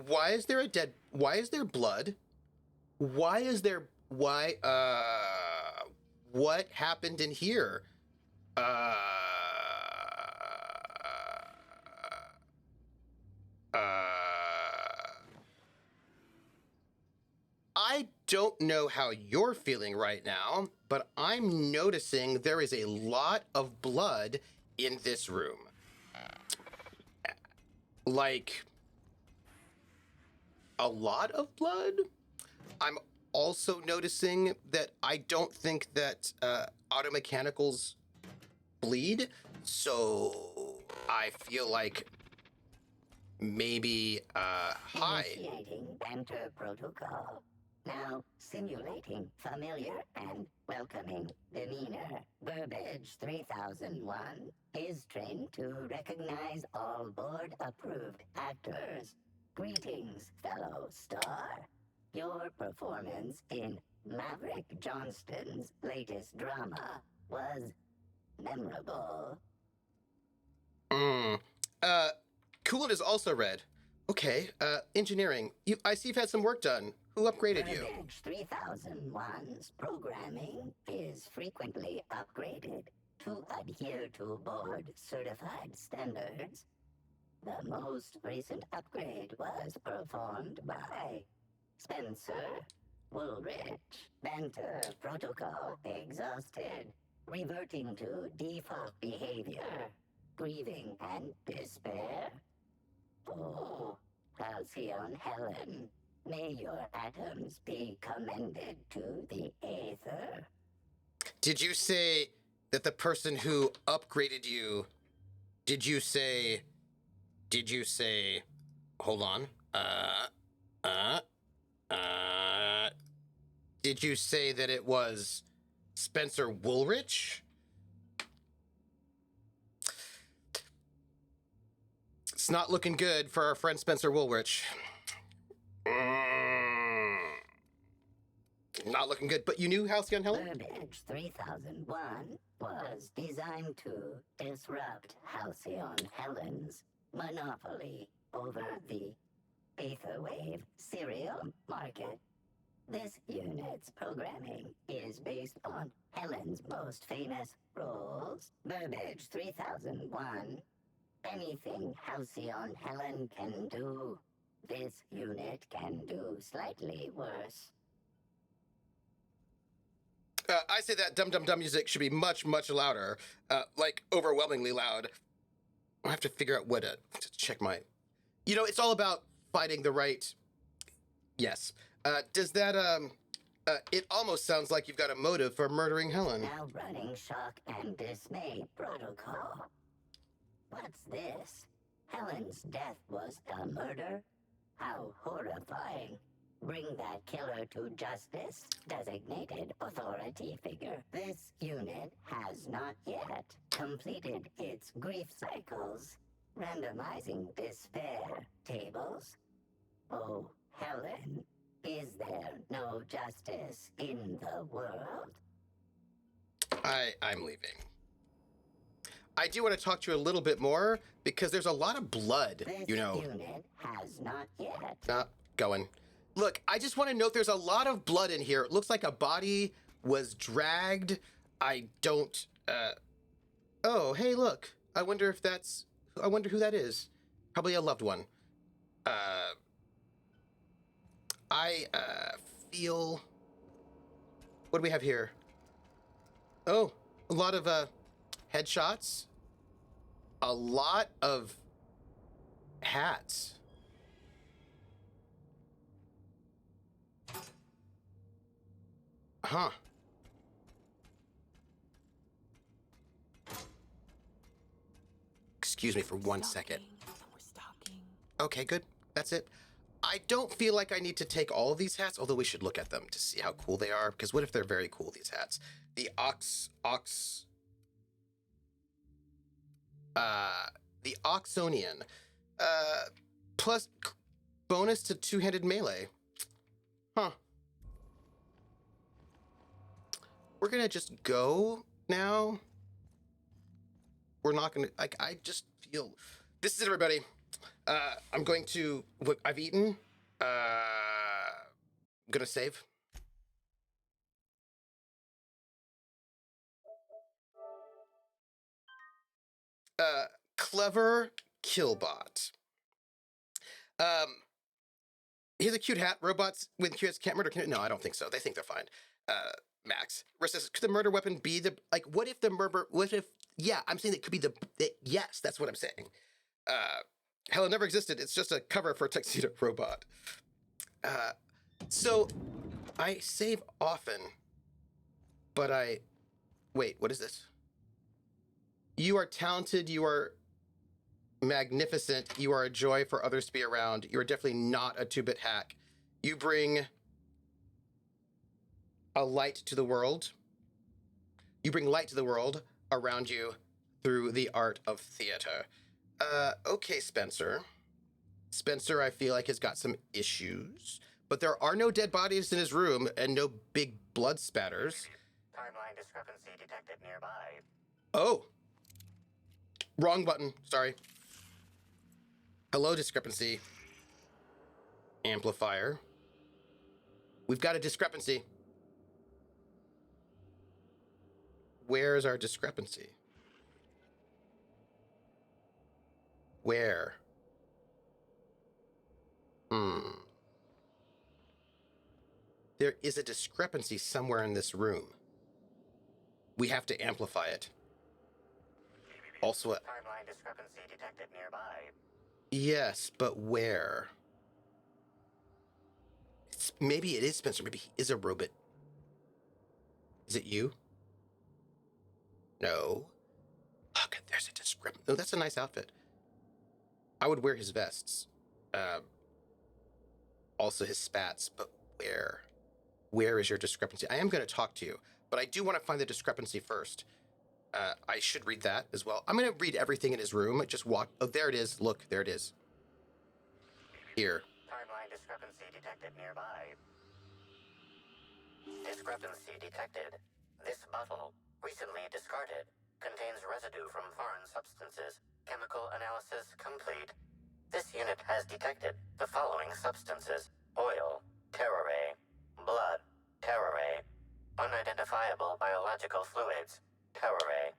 why is there blood? What happened in here? I don't know how you're feeling right now, but I'm noticing there is a lot of blood in this room. Like, a lot of blood? I'm also noticing that I don't think that auto mechanicals bleed, so I feel like maybe, hi. Initiating enter protocol. Now simulating familiar and welcoming demeanor. Burbage 3001 is trained to recognize all board-approved actors. Greetings, fellow star. Your performance in Maverick Johnston's latest drama was memorable. Coolant is also red. Okay, engineering. I see you've had some work done. Who upgraded you? Burbage 3001's programming is frequently upgraded to adhere to board-certified standards. The most recent upgrade was performed by Spencer Woolrich. Banter protocol exhausted, reverting to default behavior, grieving and despair. Oh, Halcyon Helen, may your atoms be commended to the aether. Did you say that the person who upgraded you, did you say, hold on, did you say that it was Spencer Woolrich? It's not looking good for our friend Spencer Woolrich. Not looking good, but you knew Halcyon Helen? Burbage 3001 was designed to disrupt Halcyon Helen's monopoly over the Aetherwave serial market. This unit's programming is based on Helen's most famous roles. Burbage 3001 Anything Halcyon Helen can do, this unit can do slightly worse. I say that dum dum dum music should be much, much louder, like overwhelmingly loud. I have to figure out what to check my. You know, it's all about finding the right. Yes. Does that it almost sounds like you've got a motive for murdering Helen. Now running shock and dismay protocol. What's this? Helen's death was a murder? How horrifying. Bring that killer to justice, designated authority figure. This unit has not yet completed its grief cycles. Randomizing despair tables. Oh, Helen, is there no justice in the world? I'm leaving. I do want to talk to you a little bit more because there's a lot of blood, This you know. unit has not yet. Not going. Look, I just want to note there's a lot of blood in here. It looks like a body was dragged. I don't, oh, hey, look. I wonder who that is. Probably a loved one. I feel, what do we have here? Oh, a lot of, headshots. A lot of hats. Huh. Excuse me for 1 second. We're stalking. Okay, good. That's it. I don't feel like I need to take all of these hats, although we should look at them to see how cool they are, because what if they're very cool, these hats? The the Oxonian. Plus bonus to two-handed melee. Huh. We're gonna just go now. We're not gonna, like, I just feel, this is it, everybody. I'm going to, I've eaten. I'm gonna save. Clever Killbot. Here's a cute hat. Robots with cutes can't murder. No, I don't think so. They think they're fine. Max. Riss says, could the murder weapon be the, like, what if the murder, what if, yeah, I'm saying it could be the yes, that's what I'm saying. Helen never existed. It's just a cover for a tuxedo robot. So I save often, but wait, what is this? You are talented. You are magnificent. You are a joy for others to be around. You are definitely not a 2-bit hack. You bring a light to the world. You bring light to the world around you through the art of theater. Okay, Spencer. Spencer, I feel like, has got some issues, but there are no dead bodies in his room and no big blood spatters. Timeline discrepancy detected nearby. Oh. Wrong button. Sorry. Hello, discrepancy. Amplifier. We've got a discrepancy. Where's our discrepancy? Where? There is a discrepancy somewhere in this room. We have to amplify it. Also, Timeline discrepancy detected nearby. yes, but where? Maybe it is Spencer. Maybe he is a robot. Is it you? No. Look, there's a discrepancy. Oh, that's a nice outfit. I would wear his vests. Also his spats, but where? Where is your discrepancy? I am going to talk to you, but I do want to find the discrepancy first. I should read that as well. I'm going to read everything in his room. Just walk. Oh, there it is. Look, there it is. Here. Timeline discrepancy detected nearby. Discrepancy detected. This bottle, recently discarded, contains residue from foreign substances. Chemical analysis complete. This unit has detected the following substances: oil, terrorray, blood, terrorray, unidentifiable biological fluids, terrorray.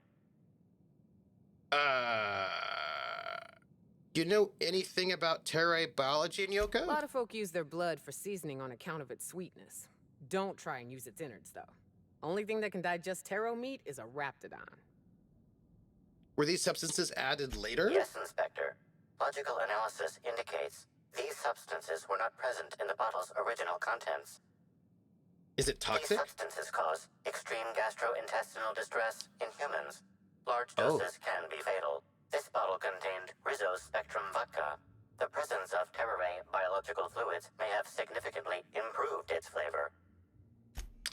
Do you know anything about terror biology, A Nyoka? lot of folk use their blood for seasoning on account of its sweetness. Don't try and use its innards, though. Only thing that can digest taro meat is a raptidon. Were these substances added later? Yes, Inspector. Logical analysis indicates these substances were not present in the bottle's original contents. Is it These toxic? substances cause extreme gastrointestinal distress in humans. Large Oh. doses can be fatal. This bottle contained Rizzo's Spectrum vodka. The presence of Terraray biological fluids may have significantly improved its flavor.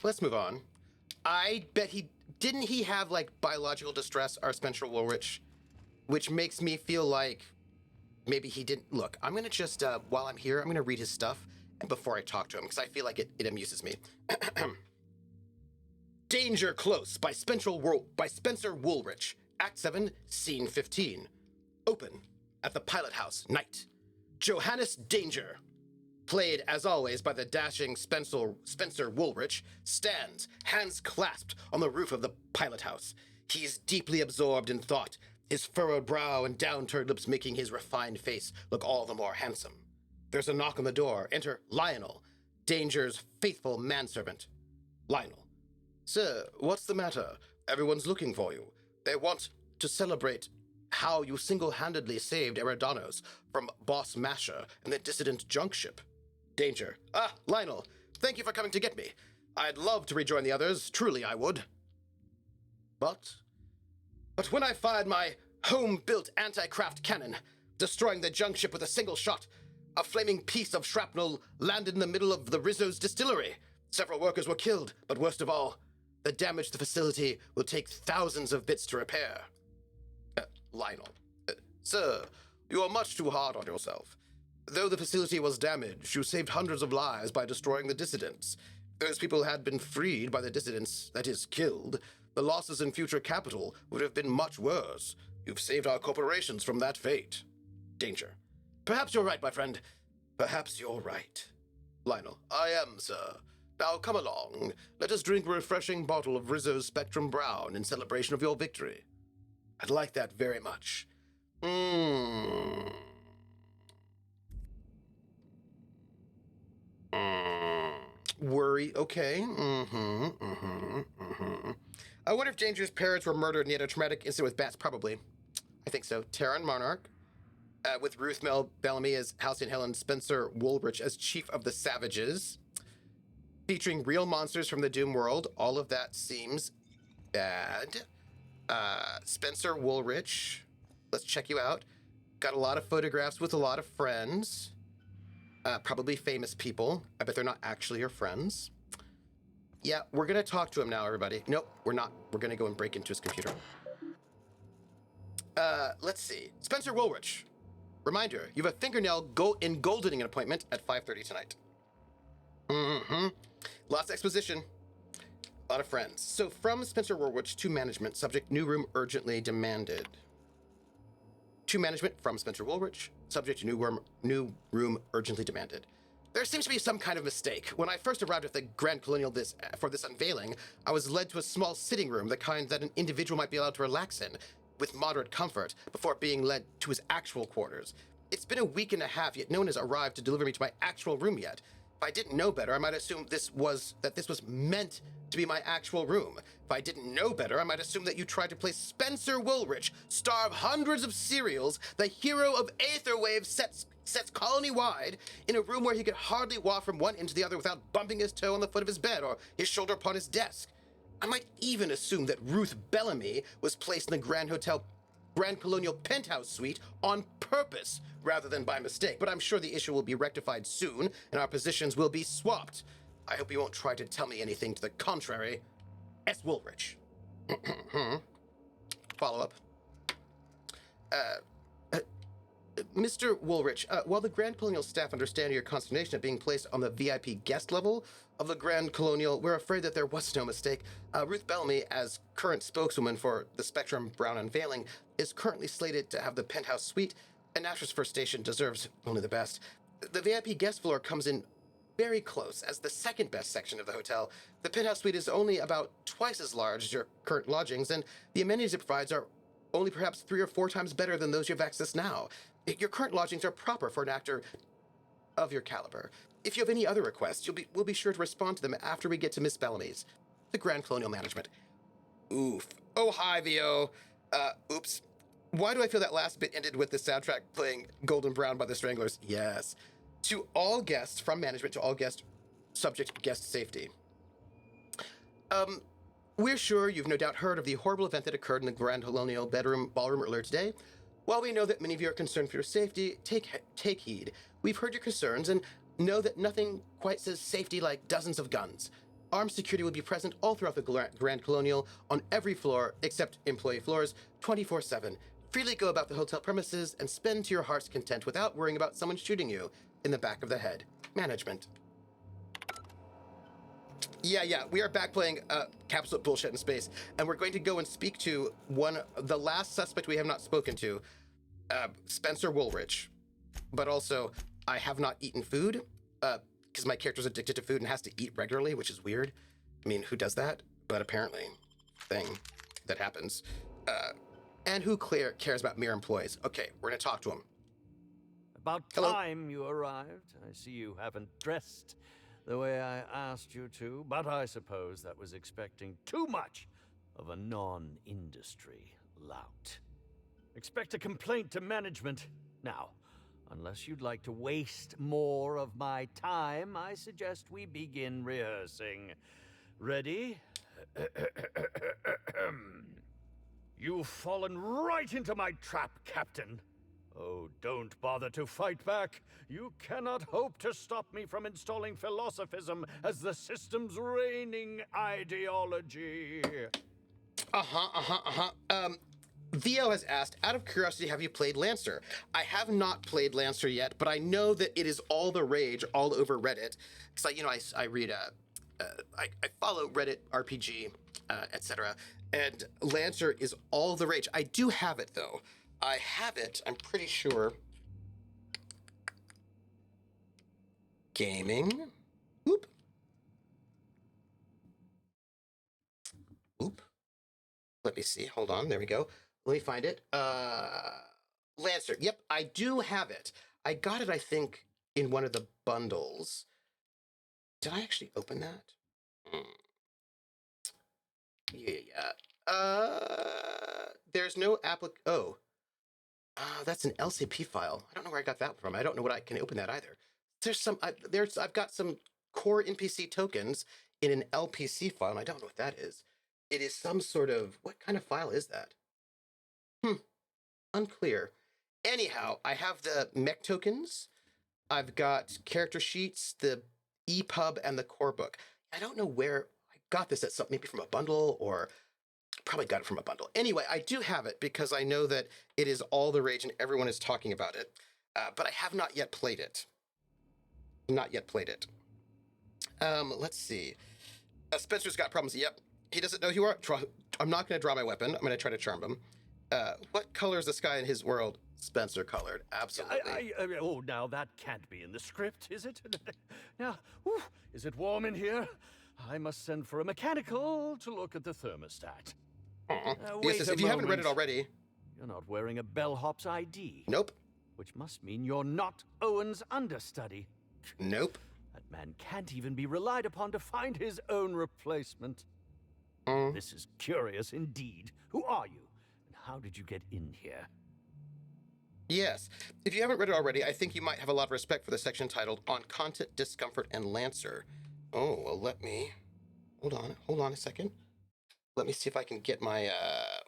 Let's move on. I bet he have like biological distress, our Spencer Woolrich, which makes me feel like maybe he didn't. Look, I'm gonna just while I'm here, I'm gonna read his stuff and before I talk to him because I feel like it amuses me. Danger Close by Spencer Woolrich. Act 7, Scene 15. Open at the pilot house, night. Johannes Danger, played as always by the dashing Spencer Woolrich, stands, hands clasped, on the roof of the pilot house. He is deeply absorbed in thought, his furrowed brow and downturned lips making his refined face look all the more handsome. There's a knock on the door. Enter Lionel, Danger's faithful manservant. Lionel. Sir, what's the matter? Everyone's looking for you. They want to celebrate how you single-handedly saved Eridanos from Boss Masher and the dissident junk ship. Danger. Ah, Lionel, thank you for coming to get me. I'd love to rejoin the others, truly I would. But when I fired my home-built anti-craft cannon, destroying the junk ship with a single shot, a flaming piece of shrapnel landed in the middle of the Rizzo's distillery. Several workers were killed, but worst of all, the damage to the facility will take thousands of bits to repair. Lionel. Sir, you are much too hard on yourself. Though the facility was damaged, you saved hundreds of lives by destroying the dissidents. Those people had been freed by the dissidents, that is, killed. The losses in future capital would have been much worse. You've saved our corporations from that fate. Danger. Perhaps you're right, my friend. Perhaps you're right. Lionel. I am, sir. Now come along. Let us drink a refreshing bottle of Rizzo's Spectrum Brown in celebration of your victory. I'd like that very much. Worry, okay. I wonder if Danger's parents were murdered and he had a traumatic incident with bats. Probably. I think so. Terran Monarch. With Ruth Bellamy as Halcyon Helen, Spencer Woolrich as Chief of the Savages. Featuring real monsters from the Doom world. All of that seems bad. Spencer Woolrich. Let's check you out. Got a lot of photographs with a lot of friends. Probably famous people. I bet they're not actually your friends. Yeah, we're going to talk to him now, everybody. Nope, we're not. We're going to go and break into his computer. Let's see. Spencer Woolrich. Reminder, you have a fingernail in goldening an appointment at 5:30 tonight. Lots of exposition. A lot of friends. So from Spencer Woolrich to management, subject new room urgently demanded. To management from Spencer Woolrich, subject to new room urgently demanded. There seems to be some kind of mistake. When I first arrived at the Grand Colonial for this unveiling, I was led to a small sitting room, the kind that an individual might be allowed to relax in, with moderate comfort, before being led to his actual quarters. It's been a week and a half, yet no one has arrived to deliver me to my actual room yet. If I didn't know better, I might assume this was meant to be my actual room. If I didn't know better, I might assume that you tried to place Spencer Woolrich, star of hundreds of serials, the hero of Aetherwave sets colony-wide, in a room where he could hardly walk from one end to the other without bumping his toe on the foot of his bed or his shoulder upon his desk. I might even assume that Ruth Bellamy was placed in the Grand Colonial penthouse suite on purpose rather than by mistake, but I'm sure the issue will be rectified soon and our positions will be swapped. I hope you won't try to tell me anything to the contrary. S. Woolrich. Follow-up. Mr. Woolrich, while the Grand Colonial staff understand your consternation at being placed on the VIP guest level of the Grand Colonial, we're afraid that there was no mistake. Ruth Bellamy, as current spokeswoman for the Spectrum Brown unveiling, is currently slated to have the penthouse suite, and Nash's first station deserves only the best. The VIP guest floor comes in very close as the second best section of the hotel. The penthouse suite is only about twice as large as your current lodgings, and the amenities it provides are only perhaps 3 or 4 times better than those you have access now. Your current lodgings are proper for an actor of your caliber. If you have any other requests, we'll be sure to respond to them after we get to Miss Bellamy's. The Grand Colonial Management. Oof. Oh, hi, VO. Oops. Why do I feel that last bit ended with the soundtrack playing Golden Brown by the Stranglers? Yes. To all guests, from management to all guests, subject guest safety. We're sure you've no doubt heard of the horrible event that occurred in the Grand Colonial Ballroom earlier today. While we know that many of you are concerned for your safety, take heed. We've heard your concerns and know that nothing quite says safety like dozens of guns. Armed security will be present all throughout the Grand Colonial on every floor except employee floors, 24/7. Freely go about the hotel premises and spend to your heart's content without worrying about someone shooting you in the back of the head. Management. Yeah, we are back playing Capsule Bullshit in Space, and we're going to go and speak to the last suspect we have not spoken to, Spencer Woolrich. But also, I have not eaten food, because my character's addicted to food and has to eat regularly, which is weird. I mean, who does that? But apparently, thing that happens. And who cares about mere employees? Okay, we're gonna talk to him. About Hello? time you arrived. I see you haven't dressed the way I asked you to, but I suppose that was expecting too much of a non-industry lout. Expect a complaint to management. Now, unless you'd like to waste more of my time, I suggest we begin rehearsing. Ready? You've fallen right into my trap, Captain. Oh, don't bother to fight back. You cannot hope to stop me from installing philosophism as the system's reigning ideology. Theo has asked, out of curiosity, have you played Lancer? I have not played Lancer yet, but I know that it is all the rage all over Reddit. Because I read, I follow Reddit, RPG, etc. And Lancer is all the rage. I do have it, though. I have it, I'm pretty sure. Gaming. Oop. Let me see. Hold on. There we go. Let me find it. Lancer. Yep, I do have it. I got it, I think, in one of the bundles. Did I actually open that? Yeah. There's no that's an LCP file. I don't know where I got that from. I don't know what I can open that either. I've got some core NPC tokens in an LPC file, and I don't know what that is. It is some sort of, what kind of file is that? Unclear. Anyhow, I have the mech tokens. I've got character sheets, the EPUB, and the core book. I don't know where I got this, maybe from a bundle, or probably got it from a bundle. Anyway, I do have it because I know that it is all the rage and everyone is talking about it, but I have not yet played it. Let's see. Spencer's got problems. Yep. He doesn't know who you are. I'm not going to draw my weapon. I'm going to try to charm him. What color is the sky in his world? Spencer colored. Absolutely. Oh, now that can't be in the script, is it? Now, is it warm in here? I must send for a mechanical to look at the thermostat. Yes, if you haven't read it already. You're not wearing a bellhop's ID. Nope. Which must mean you're not Owen's understudy. Nope. That man can't even be relied upon to find his own replacement. This is curious indeed. Who are you? And how did you get in here? Yes. If you haven't read it already, I think you might have a lot of respect for the section titled On Content, Discomfort, and Lancer. Oh, well, let me... Hold on a second. Let me see if I can get my,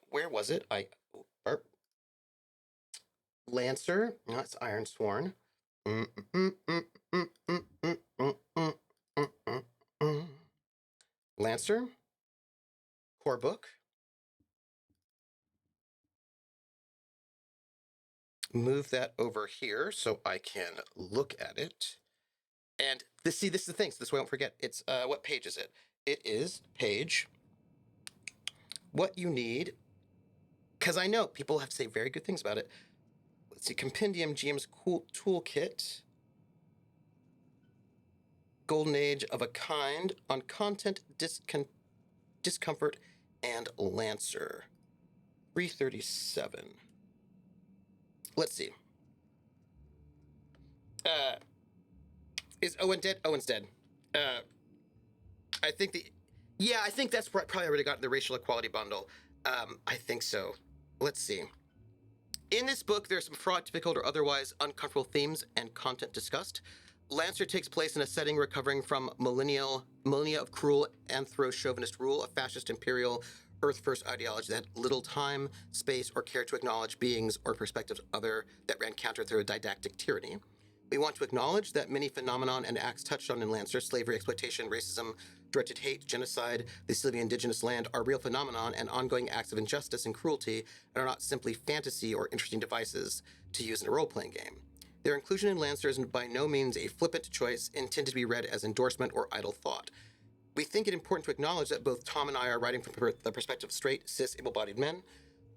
where was it? Lancer. No, it's Iron Sworn. Lancer. Core book. Move that over here so I can look at it. And this is the thing, so this way I won't forget. It's, what page is it? It is page, what you need, because I know people have to say very good things about it. Let's see, Compendium GM's cool Toolkit, Golden Age of a Kind, on Content, Discomfort, and Lancer. 337. Let's see. Is Owen dead? Owen's dead. I think I think that's probably already got the racial equality bundle. I think so. Let's see. In this book, there's some fraught, difficult, or otherwise uncomfortable themes and content discussed. Lancer takes place in a setting recovering from millennia of cruel anthro-chauvinist rule, a fascist imperial Earth-first ideology that had little time, space, or care to acknowledge beings or perspectives other that ran counter through a didactic tyranny. We want to acknowledge that many phenomenon and acts touched on in Lancer, slavery, exploitation, racism, directed hate, genocide, the Sylvian indigenous land, are real phenomenon and ongoing acts of injustice and cruelty and are not simply fantasy or interesting devices to use in a role-playing game. Their inclusion in Lancer is by no means a flippant choice intended to be read as endorsement or idle thought. We think it important to acknowledge that both Tom and I are writing from the perspective of straight, cis, able-bodied men.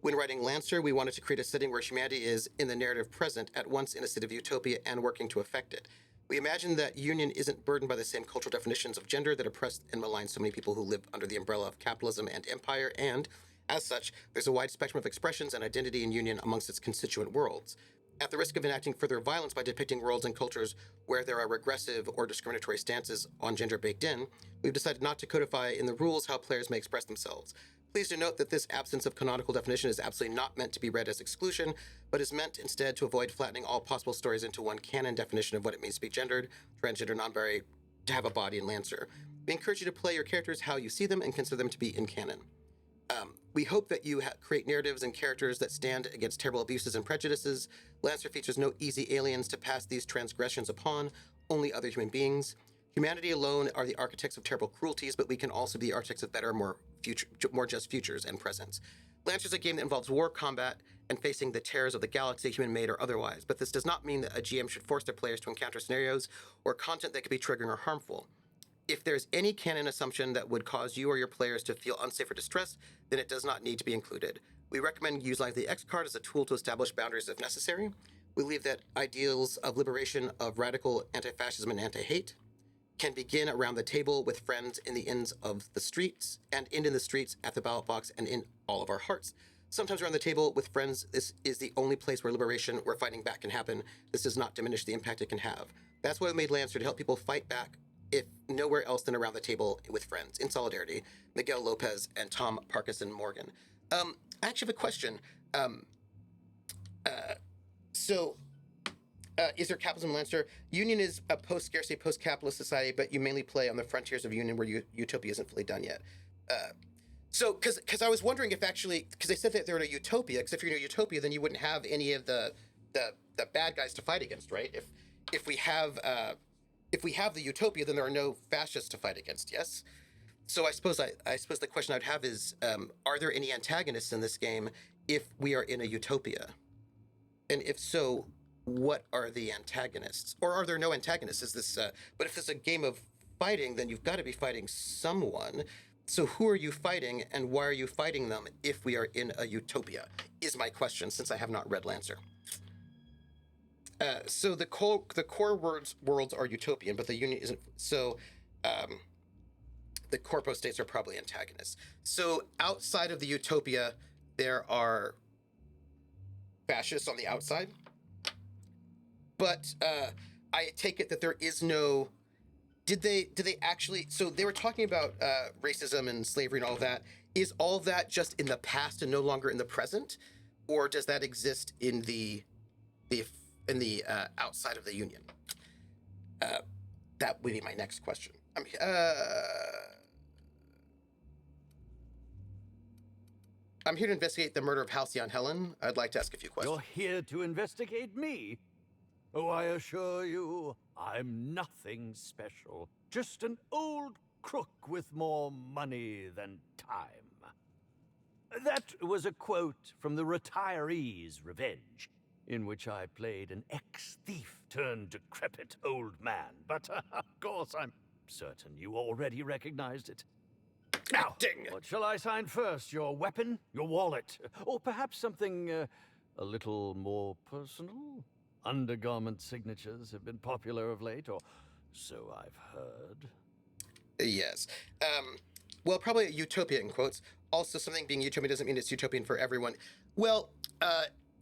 When writing Lancer, we wanted to create a setting where humanity is, in the narrative present, at once in a state of utopia and working to affect it. We imagine that Union isn't burdened by the same cultural definitions of gender that oppress and malign so many people who live under the umbrella of capitalism and empire, and, as such, there's a wide spectrum of expressions and identity in Union amongst its constituent worlds. At the risk of enacting further violence by depicting worlds and cultures where there are regressive or discriminatory stances on gender baked in, we've decided not to codify in the rules how players may express themselves. Please do note that this absence of canonical definition is absolutely not meant to be read as exclusion, but is meant instead to avoid flattening all possible stories into one canon definition of what it means to be gendered, transgender, non-binary, to have a body in Lancer. We encourage you to play your characters how you see them and consider them to be in canon. We hope that you create narratives and characters that stand against terrible abuses and prejudices. Lancer features no easy aliens to pass these transgressions upon, only other human beings. Humanity alone are the architects of terrible cruelties, but we can also be the architects of better, more just futures and presents. Lancer is a game that involves war, combat, and facing the terrors of the galaxy, human-made or otherwise, but this does not mean that a GM should force their players to encounter scenarios or content that could be triggering or harmful. If there's any canon assumption that would cause you or your players to feel unsafe or distressed, then it does not need to be included. We recommend utilizing the X card as a tool to establish boundaries if necessary. We believe that ideals of liberation, of radical anti-fascism and anti-hate, can begin around the table with friends in the ends of the streets, and in the streets, at the ballot box, and in all of our hearts. Sometimes around the table with friends, this is the only place where liberation, where fighting back can happen. This does not diminish the impact it can have. That's why we made Lancer, to help people fight back, if nowhere else than around the table with friends, in solidarity. Miguel Lopez and Tom Parkinson Morgan. I actually have a question. Is there capitalism in Lancer? Union is a post-scarcity, post-capitalist society, but you mainly play on the frontiers of Union where utopia isn't fully done yet. Because I was wondering if actually, because they said that they're in a utopia, because if you're in a utopia, then you wouldn't have any of the bad guys to fight against, right? If we have the utopia, then there are no fascists to fight against, yes? So I suppose the question I'd have is, are there any antagonists in this game if we are in a utopia? And if so, what are the antagonists? Or are there no antagonists? Is this, but if it's a game of fighting, then you've got to be fighting someone. So who are you fighting, and why are you fighting them if we are in a utopia, is my question, since I have not read Lancer. So the core worlds are utopian, but the Union isn't. So the corpo states are probably antagonists. So outside of the utopia, there are fascists on the outside. But I take it that there is no. Did they actually? So they were talking about racism and slavery and all of that. Is all of that just in the past and no longer in the present, or does that exist in the outside of the Union? That would be my next question. I'm here to investigate the murder of Halcyon Helen. I'd like to ask a few questions. You're here to investigate me? Oh, I assure you, I'm nothing special. Just an old crook with more money than time. That was a quote from The Retiree's Revenge, in which I played an ex-thief turned decrepit old man. But, of course, I'm certain you already recognized it. Now, what shall I sign first? Your weapon? Your wallet? Or perhaps something a little more personal? Undergarment signatures have been popular of late, or so I've heard. Yes. well, probably a utopia in quotes. Also, something being utopian doesn't mean it's utopian for everyone. Well,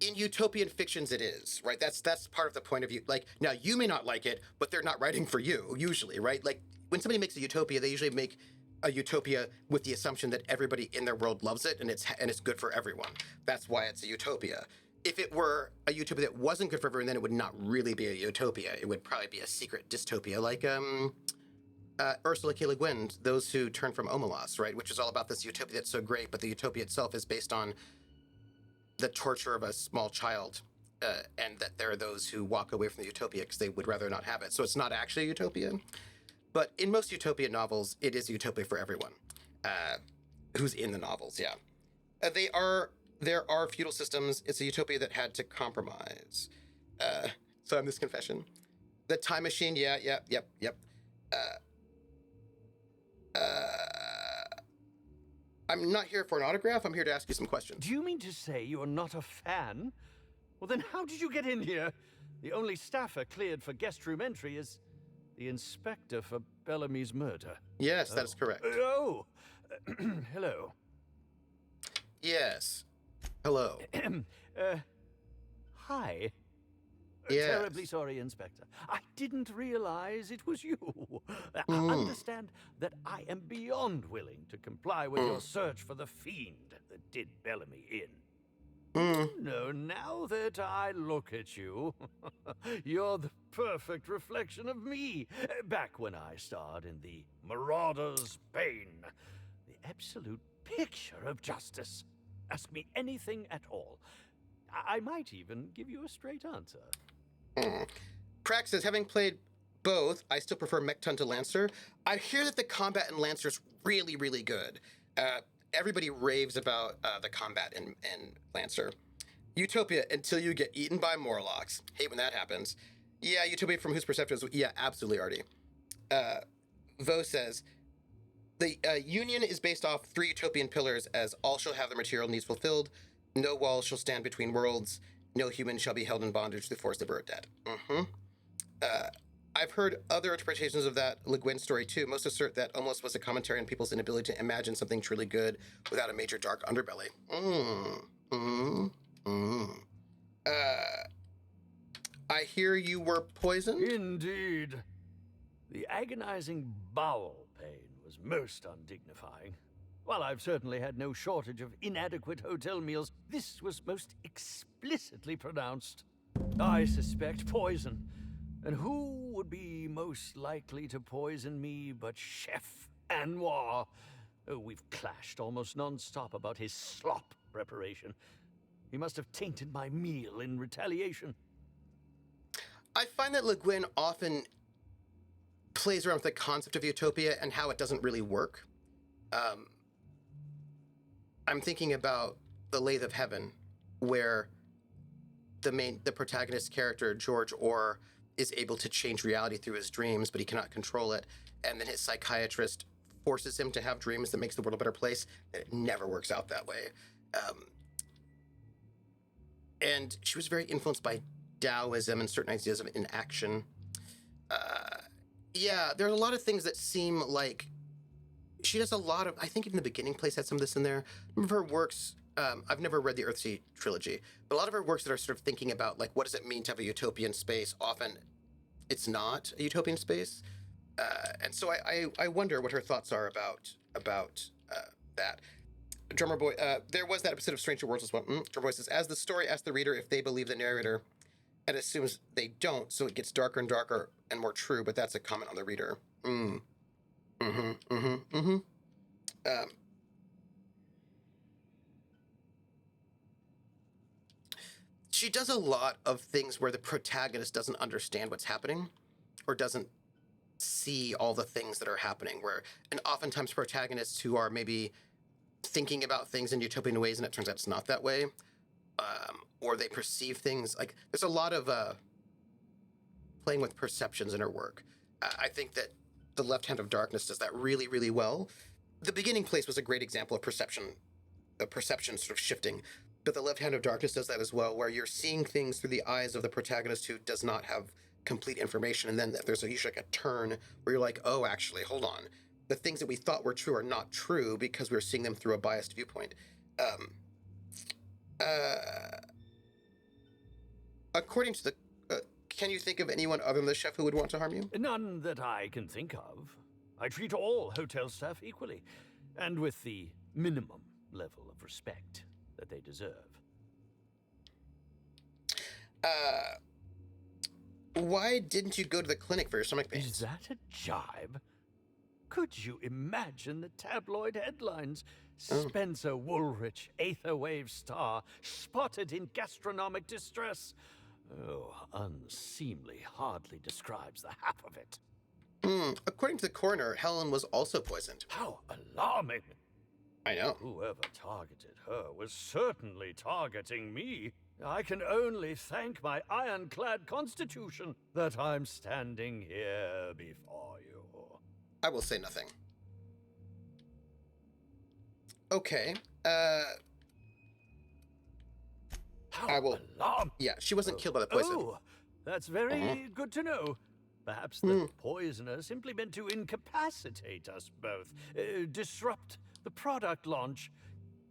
in utopian fictions, it is, right? That's part of the point of view. Like, now you may not like it, but they're not writing for you usually, right? Like, when somebody makes a utopia, they usually make a utopia with the assumption that everybody in their world loves it and it's good for everyone. That's why it's a utopia. If it were a utopia that wasn't good for everyone, then it would not really be a utopia. It would probably be a secret dystopia, like Ursula K. Le Guin, Those Who Turn from Omelas, right? Which is all about this utopia that's so great, but the utopia itself is based on the torture of a small child, and that there are those who walk away from the utopia because they would rather not have it. So it's not actually a utopia. But in most utopian novels, it is a utopia for everyone who's in the novels, yeah. There are feudal systems. It's a utopia that had to compromise. So I'm this confession. The time machine, yep. I'm not here for an autograph. I'm here to ask you some questions. Do you mean to say you're not a fan? Well, then how did you get in here? The only staffer cleared for guest room entry is the inspector for Bellamy's murder. Yes, that is correct. Hello. Yes. Hello. Hi. Yes. Terribly sorry, Inspector. I didn't realize it was you. Understand that I am beyond willing to comply with your search for the fiend that did Bellamy in. No, now that I look at you, you're the perfect reflection of me, back when I starred in the Marauder's Bane. The absolute picture of justice. Ask me anything at all. I might even give you a straight answer. Prax says, having played both, I still prefer Mechton to Lancer. I hear that the combat in Lancer's really, really good. Everybody raves about the combat in Lancer. Utopia, until you get eaten by Morlocks. Hate when that happens. Yeah, Utopia from whose perspective? Yeah, absolutely, Artie. Vo says, the Union is based off 3 utopian pillars, as all shall have their material needs fulfilled, no walls shall stand between worlds, no human shall be held in bondage to the force of the bird dead. I've heard other interpretations of that Le Guin story too. Most assert that almost was a commentary on people's inability to imagine something truly good without a major dark underbelly. I hear you were poisoned? Indeed. The agonizing bowel pain was most undignifying. While I've certainly had no shortage of inadequate hotel meals, this was most explicitly pronounced. I suspect poison. And who would be most likely to poison me but Chef Anwar? Oh, we've clashed almost non-stop about his slop preparation. He must have tainted my meal in retaliation. I find that Le Guin often plays around with the concept of utopia and how it doesn't really work. I'm thinking about The Lathe of Heaven, where the protagonist character, George Orr, is able to change reality through his dreams, but he cannot control it. And then his psychiatrist forces him to have dreams that makes the world a better place. It never works out that way. And she was very influenced by Taoism and certain ideas of inaction. Yeah, there are a lot of things that seem like she does a lot of, I think even The Beginning Place had some of this in there. Some of her works, I've never read the Earthsea trilogy, but a lot of her works that are sort of thinking about, like, what does it mean to have a utopian space? Often it's not a utopian space. And so I wonder what her thoughts are about that. Drummer Boy, there was that episode of Stranger Worlds as well. Drummer Boy says, as the story asks the reader if they believe the narrator, and assumes they don't, so it gets darker and darker and more true, but that's a comment on the reader. She does a lot of things where the protagonist doesn't understand what's happening or doesn't see all the things that are happening, and oftentimes protagonists who are maybe thinking about things in utopian ways and it turns out it's not that way, or they perceive things, like there's a lot of playing with perceptions in her work. I think that The Left Hand of Darkness does that really, really well. The Beginning Place was a great example of perception sort of shifting, but The Left Hand of Darkness does that as well, where you're seeing things through the eyes of the protagonist who does not have complete information, and then there's usually like a turn where you're like, oh, actually, hold on. the things that we thought were true are not true because we're seeing them through a biased viewpoint. According to the, can you think of anyone other than the chef who would want to harm you? None that I can think of. I treat all hotel staff equally, and with the minimum level of respect that they deserve. Why didn't you go to the clinic for your stomach pains? Is that a jibe? Could you imagine the tabloid headlines? Spencer Woolrich, Aetherwave star, spotted in gastronomic distress. Oh, unseemly hardly describes the half of it. According to the coroner, Helen was also poisoned. How alarming! I know. Whoever targeted her was certainly targeting me. I can only thank my ironclad constitution that I'm standing here before you. I will say nothing. Okay. I will. Alarm! Yeah, she wasn't killed by the poison. Oh, that's very good to know. Perhaps the poisoner simply meant to incapacitate us both, disrupt the product launch.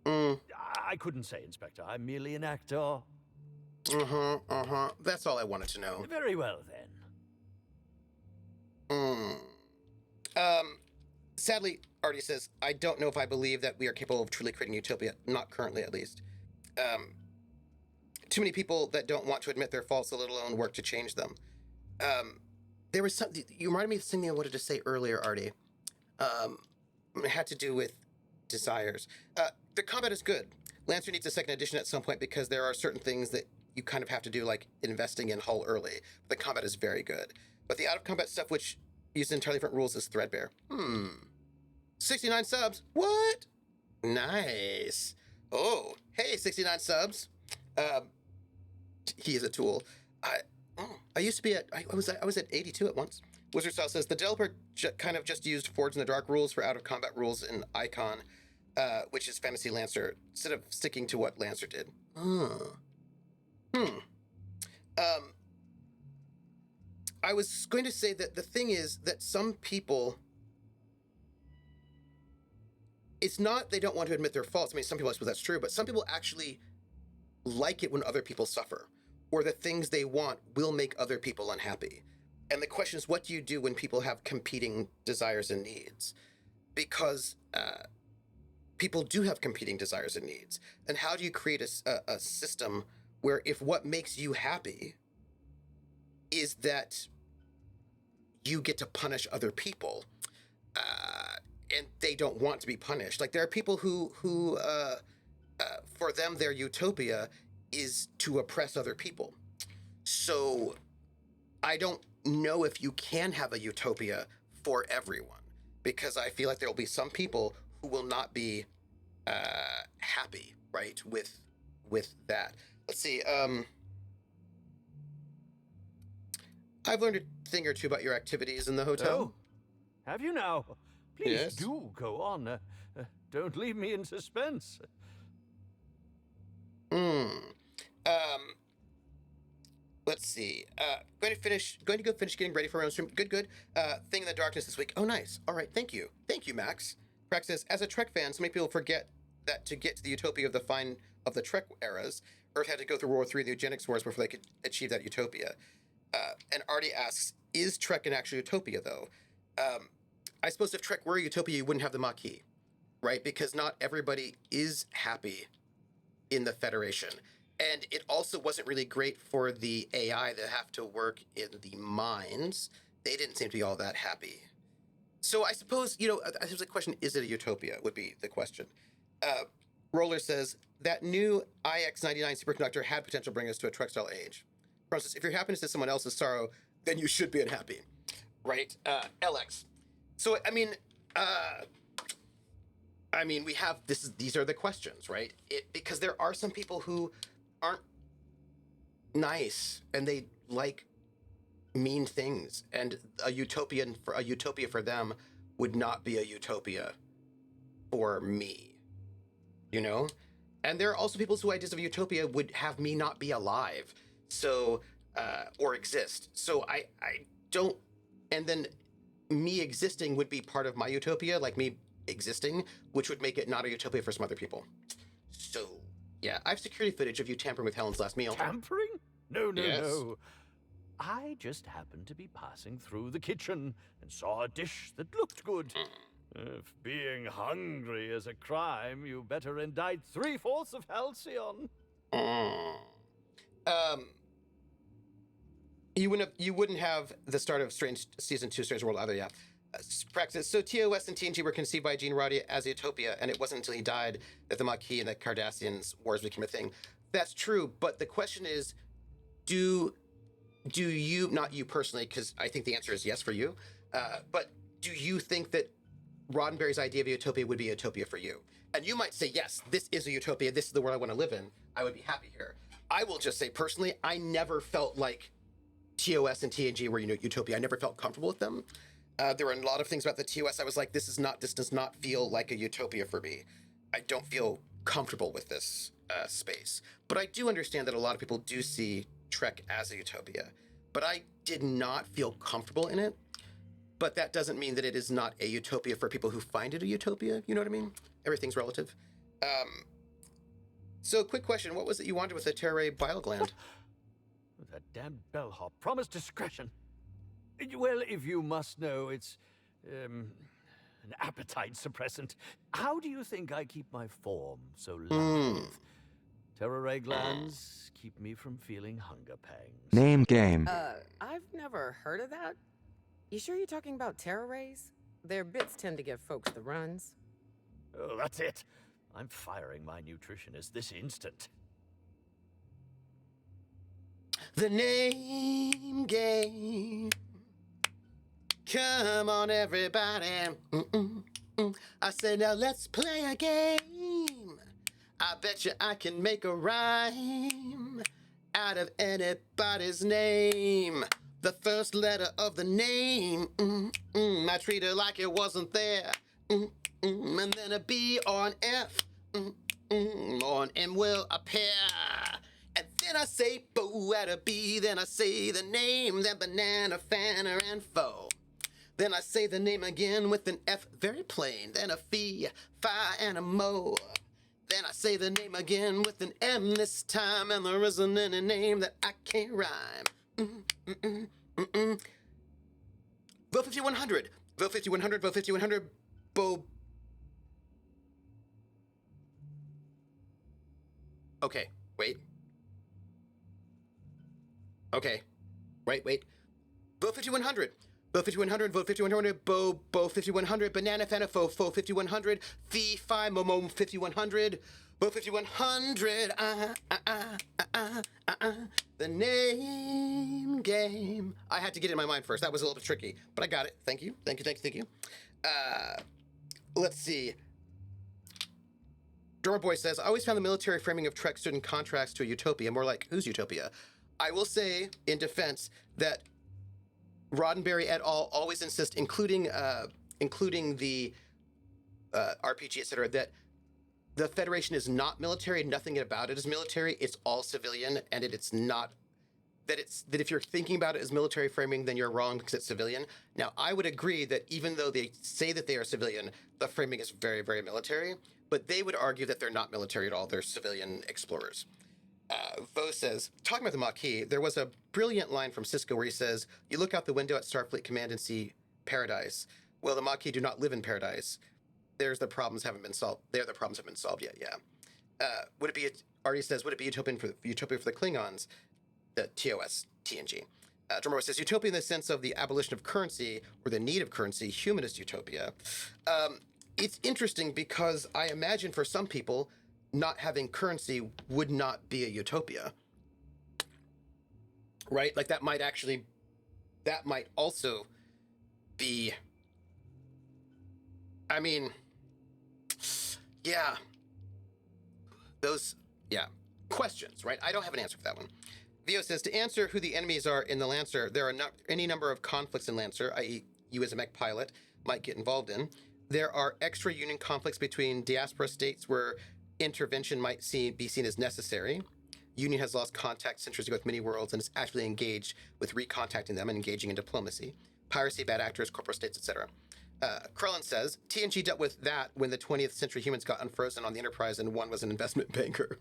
I couldn't say, Inspector. I'm merely an actor. That's all I wanted to know. Very well, then. Sadly, Artie says, I don't know if I believe that we are capable of truly creating utopia. Not currently, at least. Too many people that don't want to admit their faults, let alone work to change them. There was something, you reminded me of something I wanted to say earlier, Artie. It had to do with desires. The combat is good. Lancer needs a second edition at some point because there are certain things that you kind of have to do, like investing in Hull early. The combat is very good. But the out-of-combat stuff, which uses entirely different rules, is threadbare. 69 subs. What? Nice. Oh, hey, 69 subs. He is a tool. I used to be at, I was at 82 at once. Wizard Style says, the developer kind of just used Forge in the Dark rules for out-of-combat rules in Icon, which is Fantasy Lancer, instead of sticking to what Lancer did. I was going to say that the thing is that some people, it's not they don't want to admit their faults. I mean, some people, I suppose that's true, but some people actually like it when other people suffer, or the things they want will make other people unhappy. And the question is, what do you do when people have competing desires and needs? Because people do have competing desires and needs. And how do you create a system where if what makes you happy is that you get to punish other people, and they don't want to be punished? Like, there are people who for them, their utopia is to oppress other people. So I don't know if you can have a utopia for everyone, because I feel like there will be some people who will not be happy, right, with that. Let's see. I've learned a thing or two about your activities in the hotel. Oh, have you now? Please Yes. do go on. Don't leave me in suspense. Let's see. Going to go finish getting ready for my own stream. Good. Thing in the darkness this week. Oh, nice. All right. Thank you, Max. Crack says, as a Trek fan, so many people forget that to get to the utopia of the Trek eras, Earth had to go through World War III and the eugenics wars before they could achieve that utopia. And Artie asks, is Trek an actual utopia, though? I suppose if Trek were a utopia, you wouldn't have the Maquis, right? Because not everybody is happy in the Federation. And it also wasn't really great for the AI that have to work in the mines. They didn't seem to be all that happy. So I suppose, I suppose the question, is it a utopia, would be the question. Roller says, that new IX-99 superconductor had potential to bring us to a Trek-style age. Francis, if your happiness is someone else's sorrow, then you should be unhappy, right? LX. So, we have these are the questions, right? Because there are some people who aren't nice and they like mean things, and a utopia for them would not be a utopia for me, And there are also people whose ideas of utopia would have me not be alive, so or exist. So I don't. And then me existing would be part of my utopia, like me existing, which would make it not a utopia for some other people. So, yeah, I have security footage of you tampering with Helen's last meal. Tampering? No, no, Yes. no. I just happened to be passing through the kitchen and saw a dish that looked good. If being hungry is a crime, you better indict 3/4 of Halcyon. You wouldn't have the start of Strange Season 2 Strange World either, yeah. Practice. So TOS and TNG were conceived by Gene Roddy as a utopia, and it wasn't until he died that the Maquis and the Cardassians wars became a thing. That's true, but the question is, do you, not you personally, because I think the answer is yes for you, but do you think that Roddenberry's idea of a utopia would be a utopia for you? And you might say, yes, this is a utopia, this is the world I want to live in, I would be happy here. I will just say, personally, I never felt like TOS and TNG were utopia. I never felt comfortable with them. There were a lot of things about the TOS I was like, this does not feel like a utopia for me. I don't feel comfortable with this space. But I do understand that a lot of people do see Trek as a utopia. But I did not feel comfortable in it. But that doesn't mean that it is not a utopia for people who find it a utopia. You know what I mean? Everything's relative. So, quick question. What was it you wanted with the Terray bile gland? That damn bellhop promised discretion. Well, if you must know, it's an appetite suppressant. How do you think I keep my form so lithe? Terror glands keep me from feeling hunger pangs. Name game. I've never heard of that. You sure you're talking about terror rays? Their bits tend to give folks the runs. Oh, that's it. I'm firing my nutritionist this instant. The name game. Come on, everybody. I said, now let's play a game. I bet you I can make a rhyme out of anybody's name. The first letter of the name. I treat it like it wasn't there. And then a B or an F. Or an M will appear. And then I say boo at a B, then I say the name, then banana, fanner, and foe. Then I say the name again with an F, very plain, then a fee, fi, and a mo. Then I say the name again with an M this time, and there isn't any name that I can't rhyme. Vote 5100, vote 5100, vote 5100, bo. Okay, wait. Okay. Wait. Vote 5100. Vote 5100. Vote 5100. Bo 5100. Banana Fanafo. Fo 5100. Fee Fi Momo 5100. Vote 5100. The name game. I had to get it in my mind first. That was a little bit tricky, but I got it. Thank you. Let's see. Dormer Boy says, I always found the military framing of Trek stood in contrast to a utopia, more like, whose utopia? I will say, in defense, that Roddenberry et al. Always insist, including the RPG, etc., that the Federation is not military. Nothing about it is military. It's all civilian, and it's not that if you're thinking about it as military framing, then you're wrong because it's civilian. Now, I would agree that even though they say that they are civilian, the framing is very, very military. But they would argue that they're not military at all. They're civilian explorers. Vo says, talking about the Maquis, there was a brilliant line from Sisko where he says, you look out the window at Starfleet Command and see paradise. Well, the Maquis do not live in paradise. The problems haven't been solved. The problems haven't been solved yet, yeah. Would it be, Artie says, would it be utopia for the Klingons? The TOS, TNG. Drummer says, utopia in the sense of the abolition of currency or the need of currency, humanist utopia. It's interesting because I imagine for some people, not having currency would not be a utopia. Right? Like that might also be, I mean, yeah. Questions, right? I don't have an answer for that one. Vio says, to answer who the enemies are in the Lancer, there are any number of conflicts in Lancer, i.e. you as a mech pilot might get involved in. There are extra-union conflicts between diaspora states where intervention might be seen as necessary. Union has lost contact centuries ago with many worlds and is actively engaged with recontacting them and engaging in diplomacy, piracy, bad actors, corporate states, etc. Krellin says, TNG dealt with that when the 20th century humans got unfrozen on the Enterprise and one was an investment banker.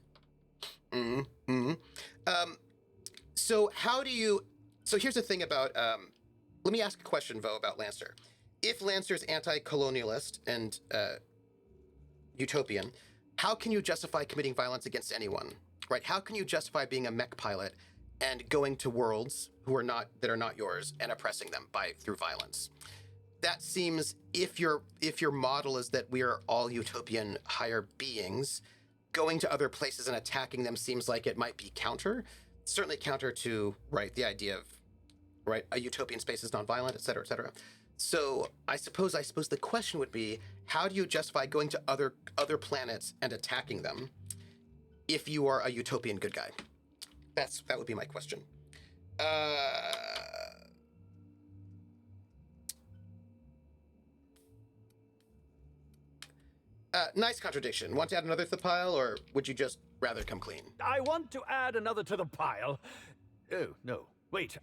So how do you... So here's the thing about... let me ask a question, Vo, about Lancer. If Lancer is anti-colonialist and utopian, how can you justify committing violence against anyone? Right? How can you justify being a mech pilot and going to worlds that are not yours and oppressing them through violence? That seems, if your model is that we are all utopian higher beings, going to other places and attacking them seems like it might be certainly counter to, right, the idea of, right, a utopian space is nonviolent, et cetera, et cetera. So I suppose the question would be, how do you justify going to other planets and attacking them if you are a utopian good guy? That would be my question. Nice contradiction. Want to add another to the pile, or would you just rather come clean? I want to add another to the pile. Oh, no. Wait,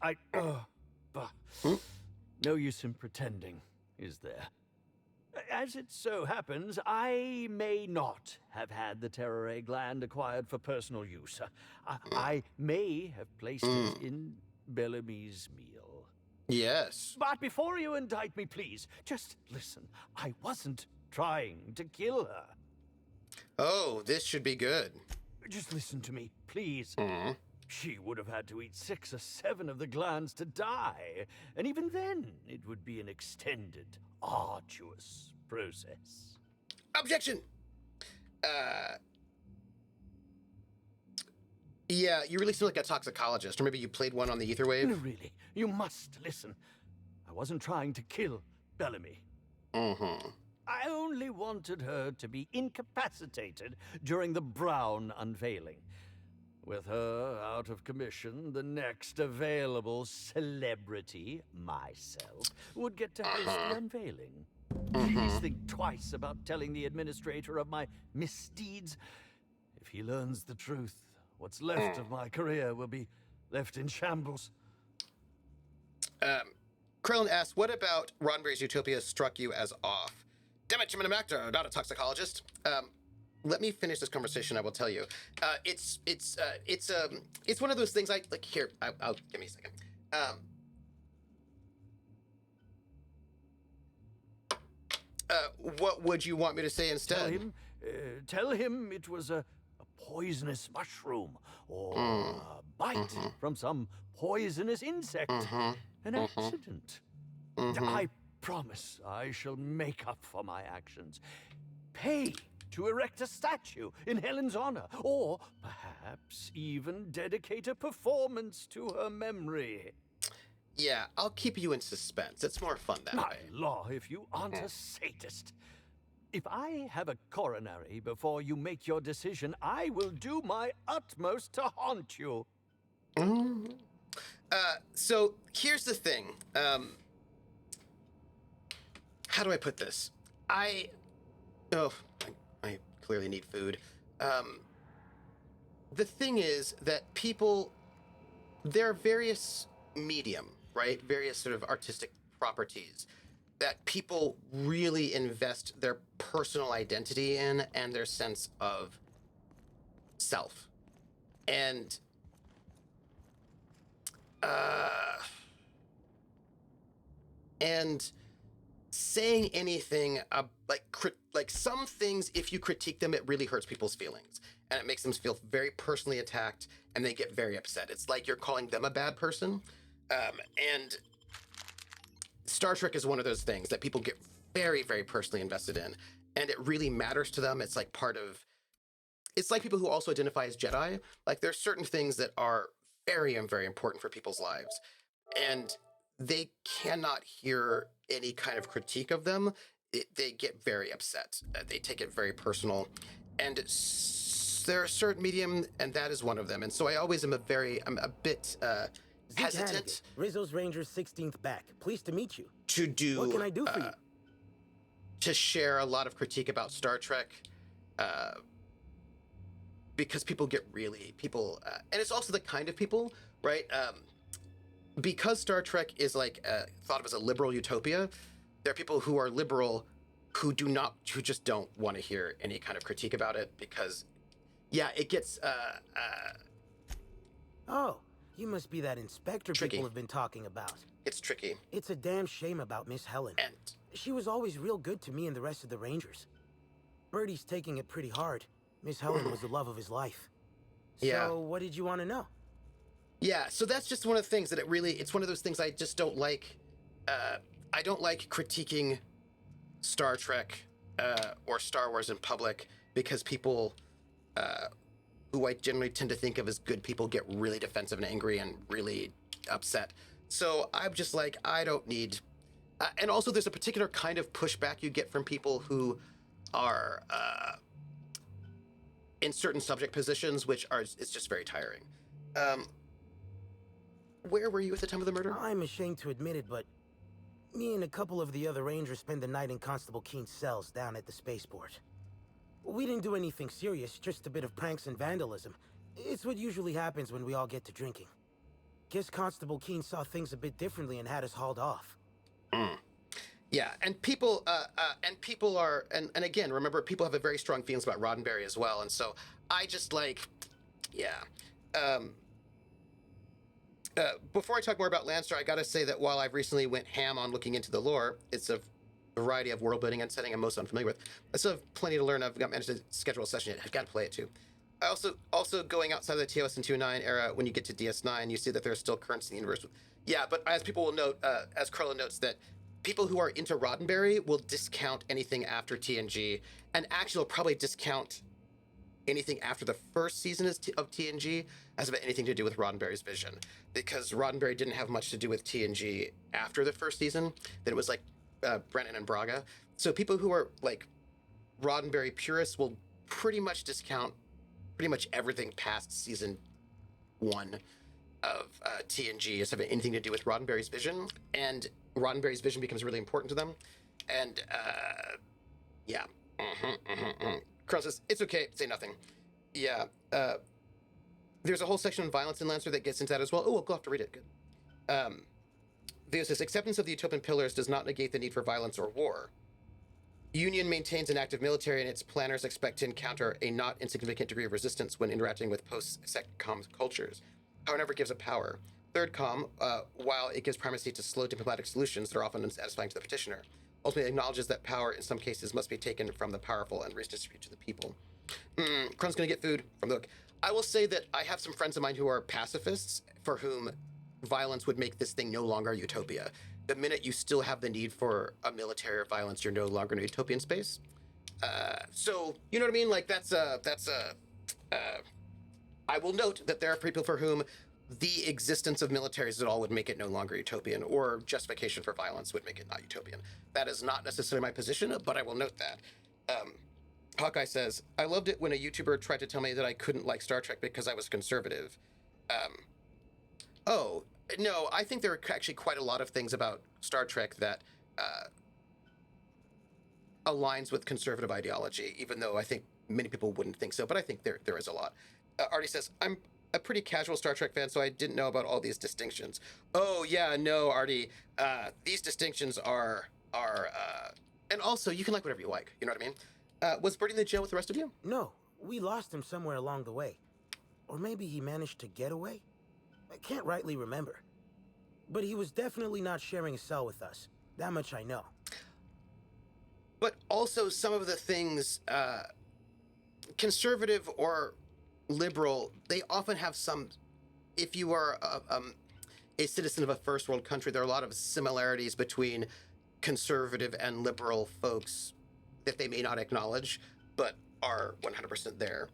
no use in pretending, is there? As it so happens, I may not have had the Terror gland acquired for personal use. I may have placed it in Bellamy's meal. Yes. But before you indict me, please, just listen. I wasn't trying to kill her. Oh, this should be good. Just listen to me, please. She would have had to eat 6 or 7 of the glands to die. And even then, it would be an extended, arduous process. Objection! Yeah, you really seem like a toxicologist, or maybe you played one on the ether wave. No, really, you must listen. I wasn't trying to kill Bellamy. I only wanted her to be incapacitated during the Brown unveiling. With her out of commission, the next available celebrity, myself, would get to host the unveiling. Please think twice about telling the administrator of my misdeeds. If he learns the truth, what's left of my career will be left in shambles. Krellin asks, what about Roddenberry's Utopia struck you as off? Damn it, I'm an actor, not a toxicologist. Let me finish this conversation. I will tell you. It's one of those things. Here. I'll give me a second. What would you want me to say instead? Tell him it was a poisonous mushroom or a bite from some poisonous insect. An accident. I promise I shall make up for my actions. Pay to erect a statue in Helen's honor, or perhaps even dedicate a performance to her memory. Yeah, I'll keep you in suspense. It's more fun that way. Law, if you aren't a sadist. If I have a coronary before you make your decision, I will do my utmost to haunt you. So here's the thing. How do I put this? I clearly need food. The thing is that there are various medium, right? Various sort of artistic properties that people really invest their personal identity in and their sense of self. And saying anything like some things, if you critique them, it really hurts people's feelings and it makes them feel very personally attacked and they get very upset. It's like you're calling them a bad person. And Star Trek is one of those things that people get very, very personally invested in, and it really matters to them. It's like it's like people who also identify as Jedi. Like there's certain things that are very, very important for people's lives, and they cannot hear any kind of critique of them. They get very upset. They take it very personal, and there are certain medium, and that is one of them. And so I always am a bit hesitant. Rizzo's Rangers 16th back. Pleased to meet you. To do. What can I do for you? To share a lot of critique about Star Trek. because people get really and it's also the kind of people, right? Because Star Trek is like thought of as a liberal utopia, there are people who are liberal who just don't want to hear any kind of critique about it because, yeah, it gets Oh, you must be that inspector tricky. people have been talking about. It's tricky. It's a damn shame about Miss Helen. And she was always real good to me and the rest of the Rangers. Bertie's taking it pretty hard. Miss Helen was the love of his life. Yeah. So, what did you want to know? Yeah, so that's just one of the things that it's one of those things I just don't like. I don't like critiquing Star Trek or Star Wars in public because people who I generally tend to think of as good people get really defensive and angry and really upset. So I'm just like, I don't need... and also there's a particular kind of pushback you get from people who are in certain subject positions, it's just very tiring. Where were you at the time of the murder? I'm ashamed to admit it, but me and a couple of the other Rangers spent the night in Constable Keen's cells down at the spaceport. We didn't do anything serious, just a bit of pranks and vandalism. It's what usually happens when we all get to drinking. Guess Constable Keen saw things a bit differently and had us hauled off. Yeah, and people are, and again, remember, people have a very strong feelings about Roddenberry as well, and so I just like, yeah. Before I talk more about Lancer, I gotta say that while I've recently went ham on looking into the lore, it's a variety of world building and setting I'm most unfamiliar with. I still have plenty to learn. I've got managed to schedule a session yet. I've got to play it too. I also going outside of the TOS and 2.9 era, when you get to DS9, you see that there's still currents in the universe. Yeah, but as people will note, as Carla notes, that people who are into Roddenberry will discount anything after TNG, and actually will probably discount anything after the first season of TNG as about anything to do with Roddenberry's vision, because Roddenberry didn't have much to do with TNG after the first season. Then it was like Brennan and Braga. So people who are like Roddenberry purists will pretty much discount pretty much everything past season 1 of TNG as having anything to do with Roddenberry's vision, and Roddenberry's vision becomes really important to them. And yeah. Carl says, it's okay, say nothing. Yeah. There's a whole section on violence in Lancer that gets into that as well. Oh, we'll have to read it. Good. Theo says, acceptance of the utopian pillars does not negate the need for violence or war. Union maintains an active military, and its planners expect to encounter a not insignificant degree of resistance when interacting with post-SecCom cultures. However, it gives a power. Third com, while it gives primacy to slow diplomatic solutions that are often unsatisfying to the petitioner, ultimately acknowledges that power in some cases must be taken from the powerful and redistributed to the people. Cron's gonna get food from the book. I will say that I have some friends of mine who are pacifists for whom violence would make this thing no longer a utopia. The minute you still have the need for a military or violence, you're no longer in a utopian space. So, you know what I mean? Like, I will note that there are people for whom the existence of militaries at all would make it no longer utopian, or justification for violence would make it not utopian. That is not necessarily my position, but I will note that. Hawkeye says, I loved it when a YouTuber tried to tell me that I couldn't like Star Trek because I was conservative. Oh, no, I think there are actually quite a lot of things about Star Trek that aligns with conservative ideology, even though I think many people wouldn't think so, but I think there is a lot. Artie says, I'm a pretty casual Star Trek fan, so I didn't know about all these distinctions. Oh, yeah, no, Artie, these distinctions are and also, you can like whatever you like, you know what I mean? Was Bertie in the jail with the rest of you? No, we lost him somewhere along the way. Or maybe he managed to get away? I can't rightly remember. But he was definitely not sharing a cell with us. That much I know. But also some of the things, conservative or liberal, they often have some, if you are a citizen of a first world country, there are a lot of similarities between conservative and liberal folks that they may not acknowledge, but are 100% there.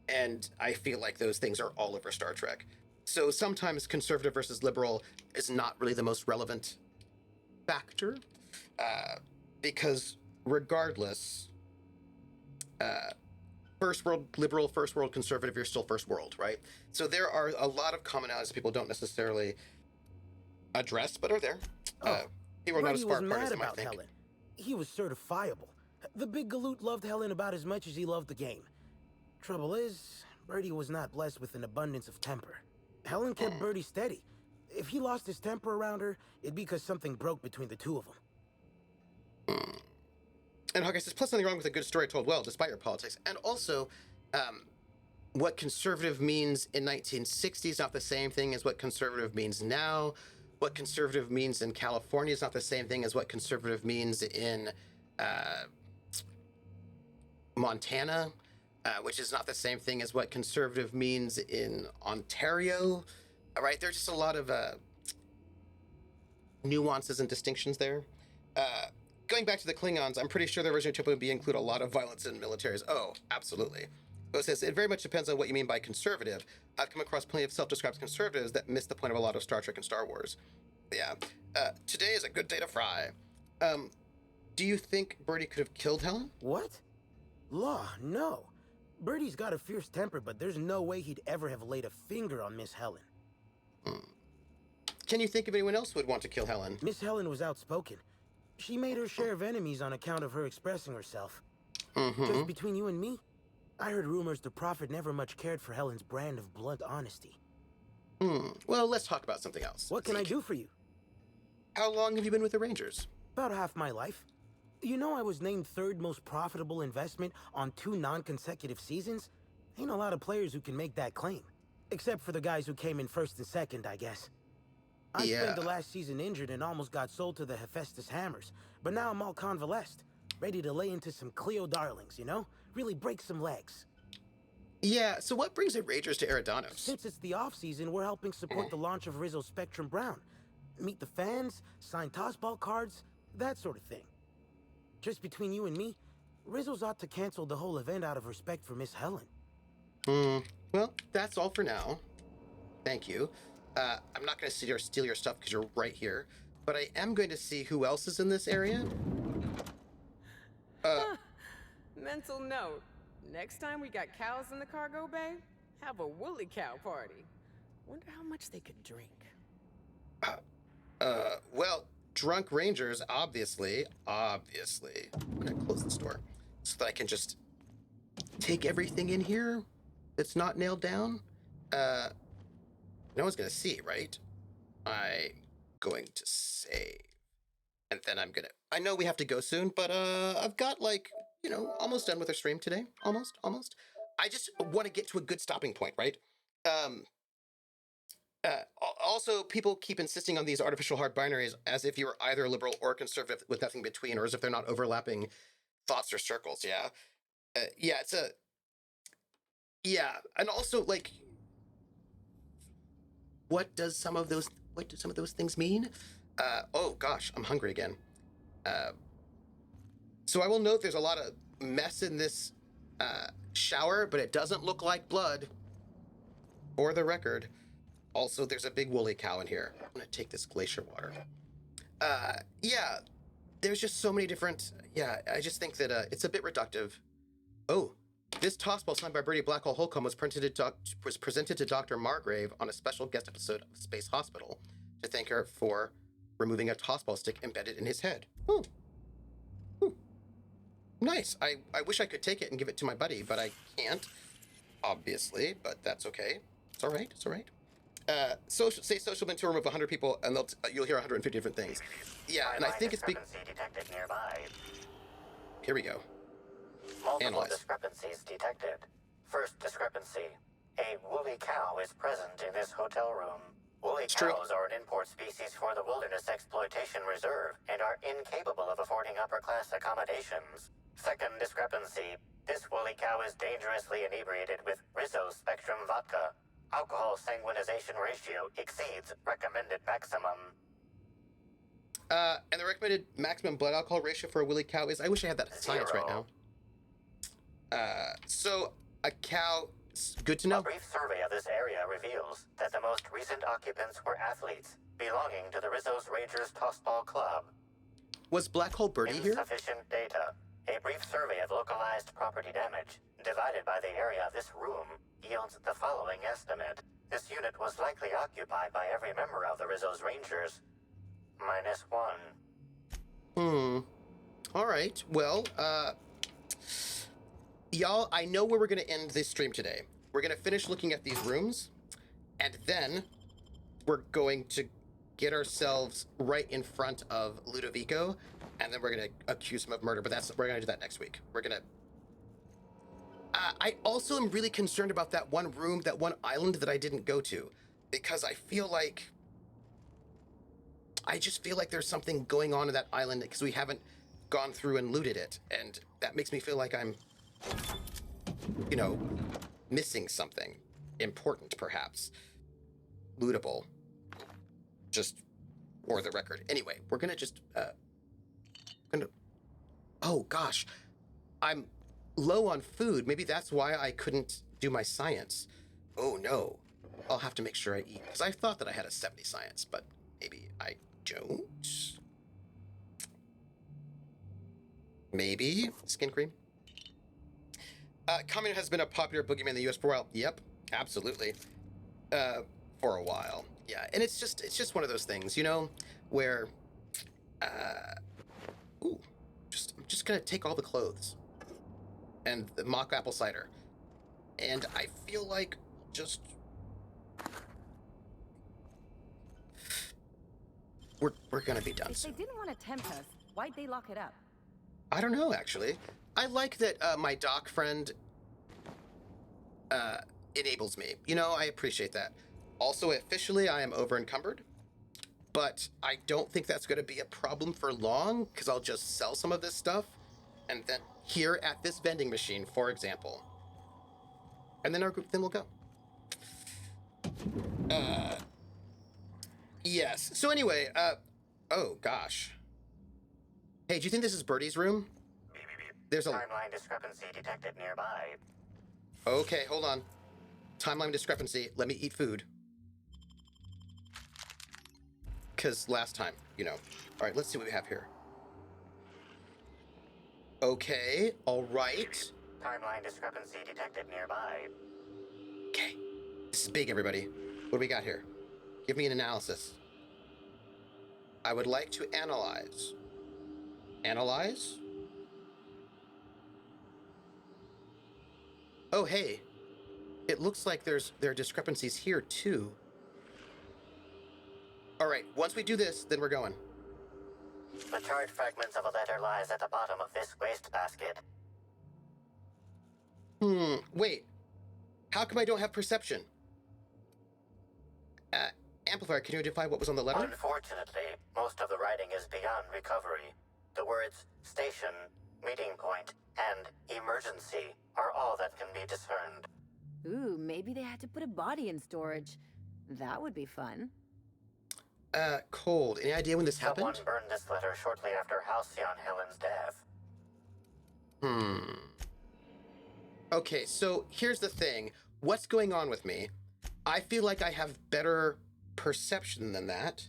And I feel like those things are all over Star Trek. So sometimes conservative versus liberal is not really the most relevant factor, because regardless, first world liberal, first world conservative, you're still first world, right? So there are a lot of commonalities people don't necessarily address, but are there. People are not as far apart as they might think. Helen. He was certifiable. The big galoot loved Helen about as much as he loved the game. Trouble is, Bertie was not blessed with an abundance of temper. Helen kept Bertie steady. If he lost his temper around her, it'd be because something broke between the two of them. And Hawkeye says, plus nothing wrong with a good story told well, despite your politics. And also, what conservative means in 1960 is not the same thing as what conservative means now. What conservative means in California is not the same thing as what conservative means in Montana, which is not the same thing as what conservative means in Ontario. All right, there's just a lot of nuances and distinctions there. Going back to the Klingons, I'm pretty sure the original Utopia would include a lot of violence in militaries. Oh, absolutely. But it says it very much depends on what you mean by conservative. I've come across plenty of self-described conservatives that miss the point of a lot of Star Trek and Star Wars. Yeah. Today is a good day to fry. Do you think Bertie could have killed Helen? What? Law, no. Bertie's got a fierce temper, but there's no way he'd ever have laid a finger on Miss Helen. Can you think of anyone else who would want to kill Helen? Miss Helen was outspoken. She made her share of enemies on account of her expressing herself. Just between you and me, I heard rumors the Prophet never much cared for Helen's brand of blunt honesty. Well, let's talk about something else. What can I do for you? How long have you been with the Rangers? About half my life. You know I was named third most profitable investment on 2 non-consecutive seasons? Ain't a lot of players who can make that claim. Except for the guys who came in first and second, I guess. I spent the last season injured and almost got sold to the Hephaestus Hammers. But now I'm all convalesced. Ready to lay into some Cleo darlings, you know? Really break some legs. Yeah, so what brings the Rangers to Eridanos? Since it's the off-season, we're helping support the launch of Rizzo's Spectrum Brown. Meet the fans, sign tossball cards, that sort of thing. Just between you and me, Rizzo's ought to cancel the whole event out of respect for Miss Helen. Well, that's all for now. Thank you. I'm not going to sit here steal your stuff because you're right here, but I am going to see who else is in this area. Mental note. Next time we got cows in the cargo bay, have a woolly cow party. Wonder how much they could drink. Well, drunk Rangers, obviously. I'm going to close this door so that I can just take everything in here that's not nailed down. No one's going to see, right? I'm going to save. And then I'm going to... I know we have to go soon, but I've got, like, you know, almost done with our stream today. Almost. I just want to get to a good stopping point, right? Also, people keep insisting on these artificial hard binaries as if you were either liberal or conservative with nothing between, or as if they're not overlapping thoughts or circles, yeah? And also, like... What do some of those things mean? Oh gosh, I'm hungry again. So I will note there's a lot of mess in this shower, but it doesn't look like blood. For the record. Also, there's a big woolly cow in here. I'm gonna take this glacier water. There's just so many different... I just think that it's a bit reductive. Oh. This tossball signed by Bertie Blackhole Holcomb was presented to Dr. Margrave on a special guest episode of Space Hospital to thank her for removing a tossball stick embedded in his head. Oh. Ooh. Nice. I wish I could take it and give it to my buddy, but I can't, obviously, but that's okay. It's all right. Social been to a room of 100 people, and you'll hear 150 different things. Yeah, and I think it's... detected nearby. Here we go. Multiple discrepancies detected. First discrepancy. A woolly cow is present in this hotel room. Woolly cows are an import species for the Wilderness Exploitation Reserve and are incapable of affording upper-class accommodations. Second discrepancy. This woolly cow is dangerously inebriated with Rizzo's Spectrum vodka. Alcohol sanguinization ratio exceeds recommended maximum. And the recommended maximum blood alcohol ratio for a woolly cow is... I wish I had that science right now. So a cow, good to know. A brief survey of this area reveals that the most recent occupants were athletes belonging to the Rizzo's Rangers Tossball Club. Was Black Hole Bertie here? Insufficient data. A brief survey of localized property damage, divided by the area of this room, yields the following estimate. This unit was likely occupied by every member of the Rizzo's Rangers. -1. All right. Well, y'all, I know where we're going to end this stream today. we're gonna finish looking at these rooms, and then we're going to get ourselves right in front of Ludovico, and then we're gonna accuse him of murder. But we're gonna do that next week. We're gonna. I also am really concerned about that one room, that one island that I didn't go to, because I just feel like there's something going on in that island because we haven't gone through and looted it, and that makes me feel like I'm, missing something important, perhaps lootable. Just for the record. Anyway, we're gonna just oh gosh, I'm low on food. Maybe that's why I couldn't do my science. Oh no, I'll have to make sure I eat, because I thought that I had a 70 science, but maybe I don't. Maybe skin cream. Coming has been a popular boogeyman in the US for a while. Yep, absolutely. For a while. Yeah, and it's just one of those things, where I'm just gonna take all the clothes and the mock apple cider, and I feel like just we're gonna be done If soon. they didn't want to tempt us, why'd they lock it up? I don't know, actually. I like that my doc friend enables me. I appreciate that. Also, officially, I am over-encumbered, but I don't think that's going to be a problem for long, because I'll just sell some of this stuff, and then here at this vending machine, for example. And then then we'll go. Yes. So anyway, oh gosh. Hey, do you think this is Bertie's room? There's a timeline discrepancy detected nearby. Okay, hold on. Timeline discrepancy. Let me eat food. Because last time, All right, let's see what we have here. Okay, all right. Timeline discrepancy detected nearby. Okay, this is big, everybody. What do we got here? Give me an analysis. I would like to analyze. Analyze? Oh, hey. It looks like there are discrepancies here, too. All right, once we do this, then we're going. The charred fragments of a letter lies at the bottom of this wastebasket. Wait. How come I don't have perception? Amplifier, can you identify what was on the letter? Unfortunately, most of the writing is beyond recovery. The words station, meeting point, and emergency are all that can be discerned. Ooh, maybe they had to put a body in storage. That would be fun. Cold. Any idea when this happened? Someone burned this letter shortly after Halcyon Helen's death. Okay, so here's the thing. What's going on with me? I feel like I have better perception than that.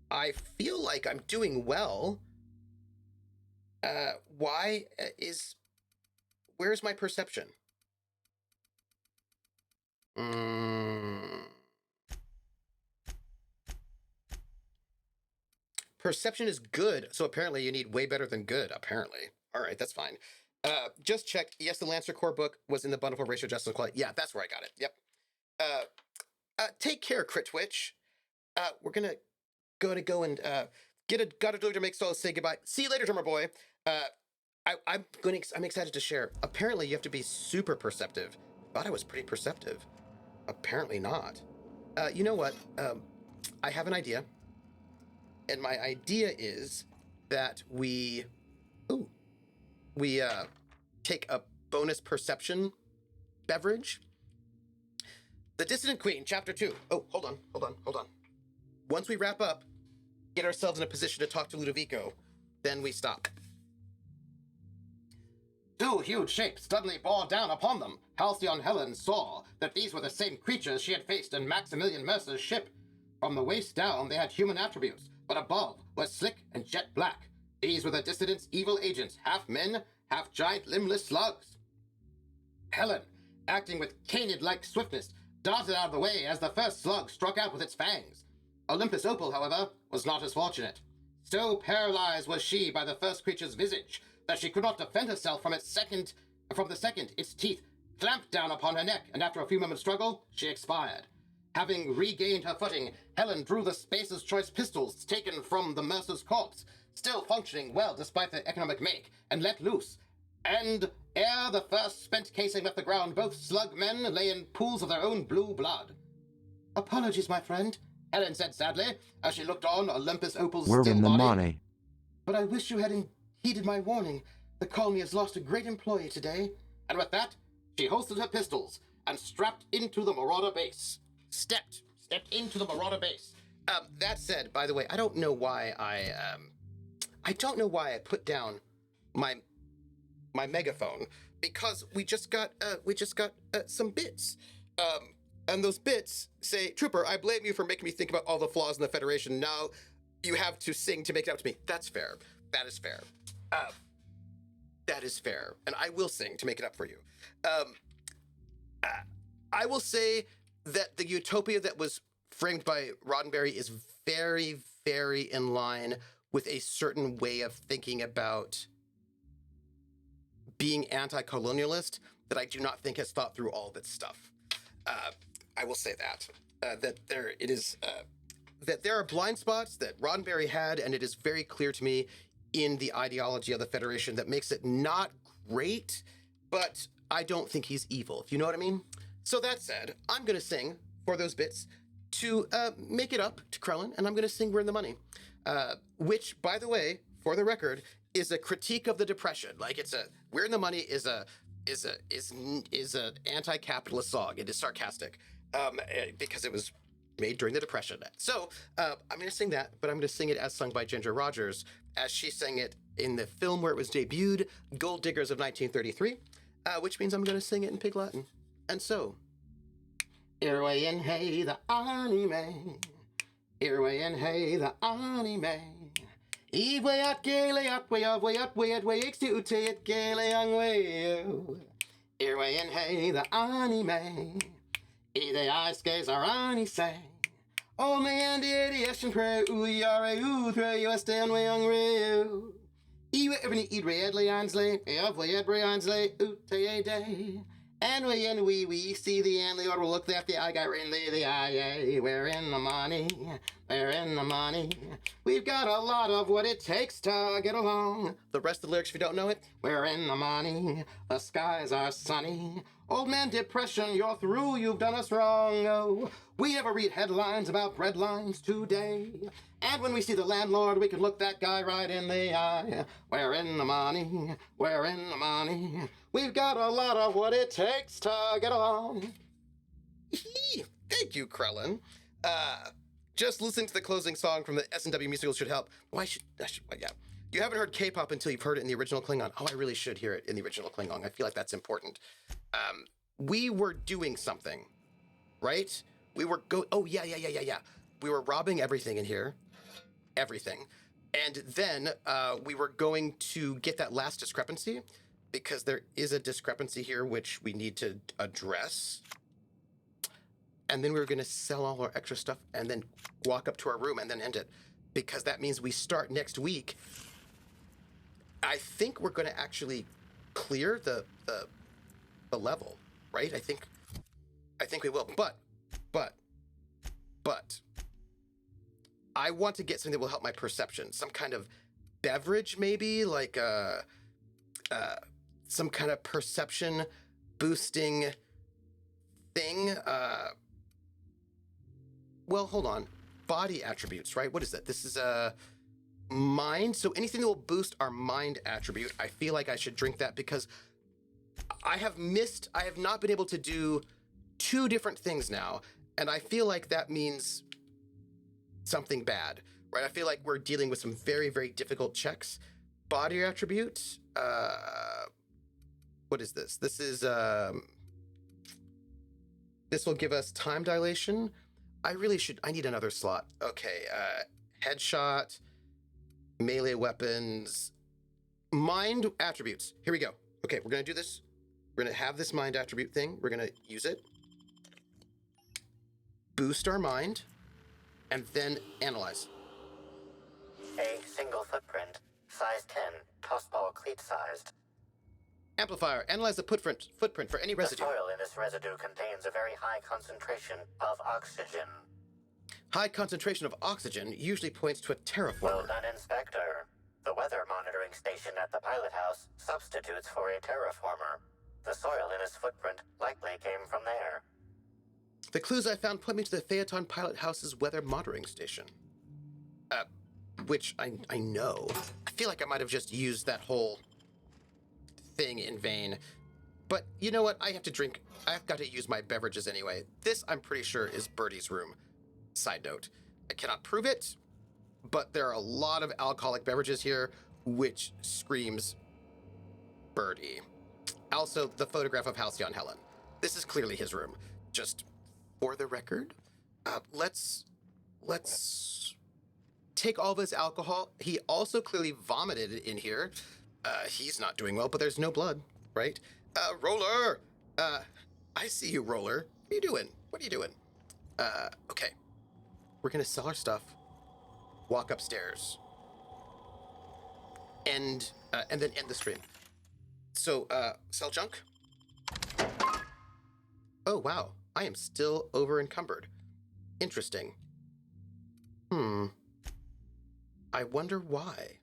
I feel like I'm doing well. Where's my perception? Perception is good, so apparently you need way better than good, apparently. All right, that's fine. Just check. Yes, the Lancer Core book was in the bundle for Racial Justice Quality. Yeah, that's where I got it. Yep. Take care, Crit Twitch. We're gonna go and got a to make Solo say goodbye. See you later, drummer boy. I'm excited to share. Apparently, you have to be super perceptive. Thought I was pretty perceptive. Apparently not. You know what? I have an idea. And my idea is that we take a bonus perception beverage. The Dissident Queen, Chapter 2. Oh, hold on. Once we wrap up, get ourselves in a position to talk to Ludovico, then we stop. Two huge shapes suddenly bore down upon them. Halcyon Helen saw that these were the same creatures she had faced in Maximilian Mercer's ship. From the waist down, they had human attributes, but above were slick and jet black. These were the Dissident's evil agents, half men, half giant limbless slugs. Helen, acting with canid-like swiftness, darted out of the way as the first slug struck out with its fangs. Olympus Opal, however, was not as fortunate. So paralyzed was she by the first creature's visage that she could not defend herself from its second From the second, its teeth clamped down upon her neck, and after a few moments' struggle, she expired. Having regained her footing, Helen drew the Spacer's Choice pistols taken from the Mercer's corpse, still functioning well despite their economic make, and let loose. And ere the first spent casing left the ground, both slug men lay in pools of their own blue blood. Apologies, my friend, Helen said sadly, as she looked on Olympus Opal's We're still in the body. money. But I wish you had heeded my warning. The colony has lost a great employee today. And with that, she holstered her pistols and strapped into the Marauder base. Stepped into the Marauder base. That said, by the way, I don't know why I put down my megaphone, because we just got some bits. And those bits say, Trooper, I blame you for making me think about all the flaws in the Federation. Now you have to sing to make it up to me. That's fair. That is fair. That is fair. And I will sing to make it up for you. I will say that the utopia that was framed by Roddenberry is very, very in line with a certain way of thinking about being anti-colonialist that I do not think has thought through all of its stuff. I will say that. That there are blind spots that Roddenberry had, and it is very clear to me in the ideology of the Federation that makes it not great, but I don't think he's evil, if you know what I mean. So that said, I'm going to sing for those bits to make it up to Krellin, and I'm going to sing We're in the Money, which, by the way, for the record, is a critique of the Depression. Like, We're in the Money is an anti-capitalist song. It is sarcastic because it was made during the Depression. So I'm going to sing that, but I'm going to sing it as sung by Ginger Rogers, as she sang it in the film where it was debuted, Gold Diggers of 1933, which means I'm going to sing it in Pig Latin. And so, Irway and hey the anime, Irway and hey the anime, Ewe at gale at way of way at way at way exute it gale young way, Irway and hey the anime, the ice skates are on say, oh me and the idiot pray, ooh yare ooh throw you a stand way young real. Ewe every eat red lay Ansley, of way at Briansley, ooh tay day. And we see the end, the order will look left, the eye got in the eye, we're in the money, we're in the money. We've got a lot of what it takes to get along. The rest of the lyrics, if you don't know it, we're in the money, the skies are sunny. Old man depression, you're through, you've done us wrong, oh. We never read headlines about breadlines today. And when we see the landlord, we can look that guy right in the eye. We're in the money, we're in the money. We've got a lot of what it takes to get along. Thank you, Krellin. Just listening to the closing song from the S&W musical should help. Yeah. You haven't heard K-pop until you've heard it in the original Klingon. Oh, I really should hear it in the original Klingon. I feel like that's important. We were doing something, right? We were yeah. We were robbing everything in here. Everything. And then we were going to get that last discrepancy, because there is a discrepancy here which we need to address. And then we were going to sell all our extra stuff and then walk up to our room and then end it, because that means we start next week. I think we're going to actually clear the level, right? I think we will. But I want to get something that will help my perception. Some kind of beverage, maybe, like some kind of perception boosting thing. Well, hold on. Body attributes, right? What is that? This is mind. So anything that will boost our mind attribute, I feel like I should drink that, because I have not been able to do 2 different things now. And I feel like that means something bad, right? I feel like we're dealing with some very, very difficult checks. Body attribute. What is this? This is, this will give us time dilation. I need another slot. Okay, headshot, melee weapons, mind attributes. Here we go. Okay, we're gonna do this. We're gonna have this mind attribute thing. We're gonna use it. Boost our mind, and then analyze. A single footprint, size 10, tossball cleat sized. Amplifier, analyze the footprint for any The residue. soil in this residue contains a very high concentration of oxygen. High concentration of oxygen usually points to a terraformer. Well done, Inspector. The weather monitoring station at the pilot house substitutes for a terraformer. The soil in his footprint likely came from there. The clues I found point me to the Phaeton Pilot House's weather monitoring station. Which I know. I feel like I might have just used that whole thing in vain. But you know what? I have to drink. I've got to use my beverages anyway. This, I'm pretty sure, is Bertie's room. Side note. I cannot prove it, but there are a lot of alcoholic beverages here, which screams Bertie. Also, the photograph of Halcyon Helen. This is clearly his room. Just for the record, let's take all of his alcohol. He also clearly vomited in here. He's not doing well, but there's no blood, right? Roller! I see you, Roller. What are you doing? What are you doing? Okay. We're gonna sell our stuff, walk upstairs, and then end the stream. So, sell junk? Oh, wow. I am still over encumbered. Interesting. I wonder why.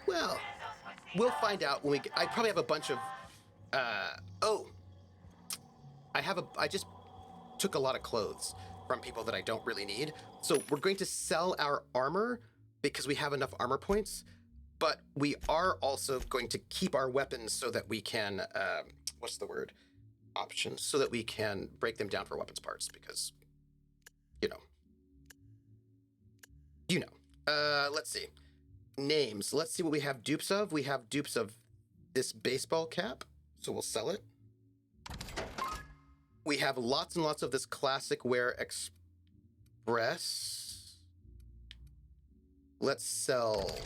Well, we'll find out when I probably have a bunch of, I just took a lot of clothes from people that I don't really need. So we're going to sell our armor because we have enough armor points, but we are also going to keep our weapons so that we can, options, so that we can break them down for weapons parts because, you know. Let's see. Names. Let's see what we have dupes of. We have dupes of this baseball cap, so we'll sell it. We have lots and lots of this classic wear express. Let's sell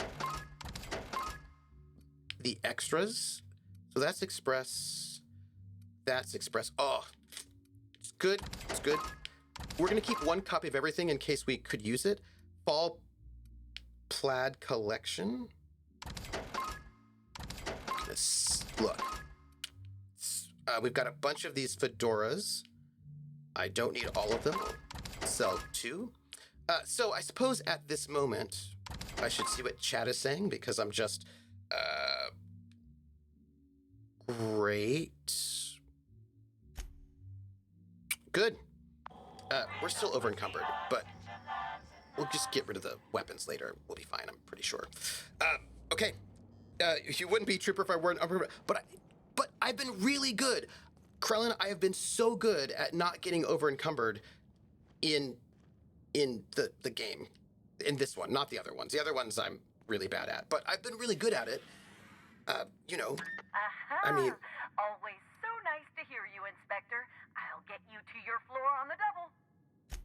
the extras. So that's express. That's express. Oh, it's good. It's good. We're going to keep one copy of everything in case we could use it. Fall plaid collection. Look. We've got a bunch of these fedoras. I don't need all of them. I'll sell 2. So I suppose at this moment, I should see what chat is saying because I'm just... Great. Good. We're still over encumbered, but we'll just get rid of the weapons later. We'll be fine, I'm pretty sure. Okay. You wouldn't be Trooper if I weren't, but I've been really good. Krellin, I have been so good at not getting over encumbered in the game. In this one, not the other ones. The other ones I'm really bad at, but I've been really good at it. You know, I mean... Always so nice to hear you, Inspector. I'll get you to your floor on the double.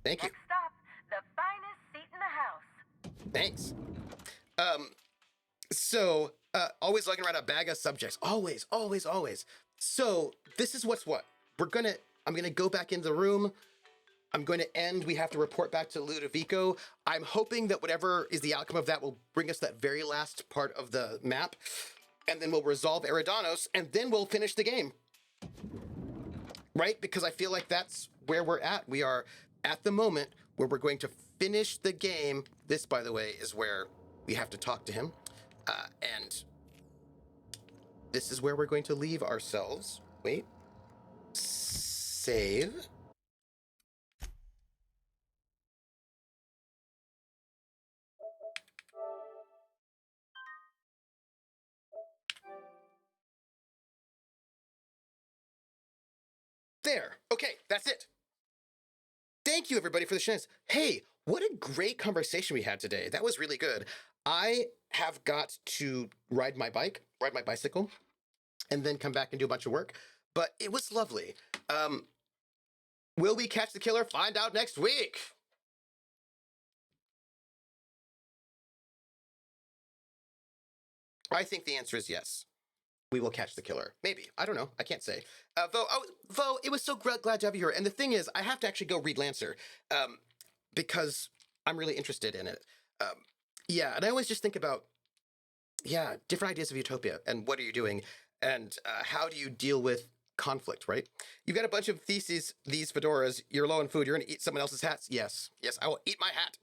Thank you. Next stop, the finest seat in the house. Thanks. So, always lugging around a bag of subjects. Always, always, always. So, this is what's what. I'm gonna go back into the room. I'm going to end. We have to report back to Ludivico. I'm hoping that whatever is the outcome of that will bring us that very last part of the map. And then we'll resolve Eridanos, and then we'll finish the game. Right? Because I feel like that's where we're at. We are at the moment where we're going to finish the game. This, by the way, is where we have to talk to him. And this is where we're going to leave ourselves. Wait. Save. There. Okay, that's it. Thank you, everybody, for the chance. Hey, what a great conversation we had today. That was really good. I have got to ride my bicycle, and then come back and do a bunch of work. But it was lovely. Will we catch the killer? Find out next week. I think the answer is yes. We will catch the killer. Maybe. I don't know. I can't say. Vo, it was so glad to have you here. And the thing is, I have to actually go read Lancer because I'm really interested in it. Yeah, and I always just think about, different ideas of utopia and what are you doing? And how do you deal with conflict, right? You've got a bunch of these fedoras. You're low on food. You're going to eat someone else's hats. Yes, I will eat my hat.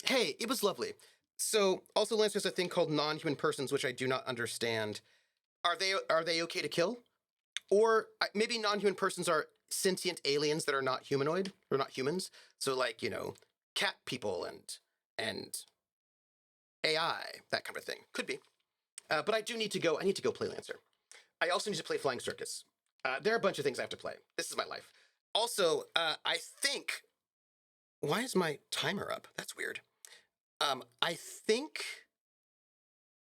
Hey, it was lovely. So also, Lance, there's a thing called non-human persons, which I do not understand. Are they okay to kill? Or maybe non-human persons are sentient aliens that are not humanoid or not humans. So like, cat people and AI, that kind of thing. Could be. But I do need to go. I need to go play Lancer. I also need to play Flying Circus. There are a bunch of things I have to play. This is my life. Also, I think... Why is my timer up? That's weird. I think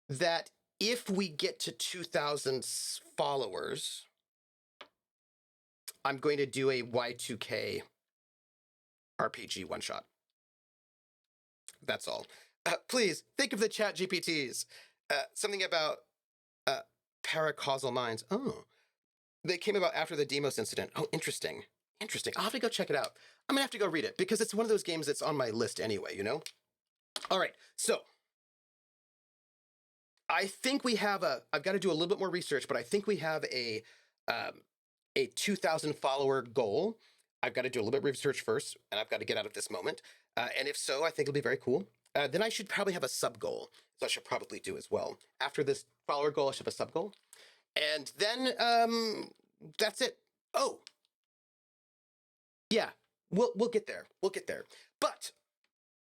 that if we get to 2,000 followers, I'm going to do a Y2K RPG one-shot. That's all. Please, think of the chat GPTs. Something about paracausal minds. Oh, they came about after the Demos incident. Oh, interesting. I'll have to go check it out. I'm going to have to go read it because it's one of those games that's on my list anyway, All right, so I think we have I've got to do a little bit more research, but I think we have a 2,000 follower goal. I've got to do a little bit of research first, and I've got to get out of this moment. And if so, I think it'll be very cool. Then I should probably have a sub goal, so I should probably do as well. After this follower goal, I should have a sub goal. And then that's it. Oh, yeah, we'll get there. But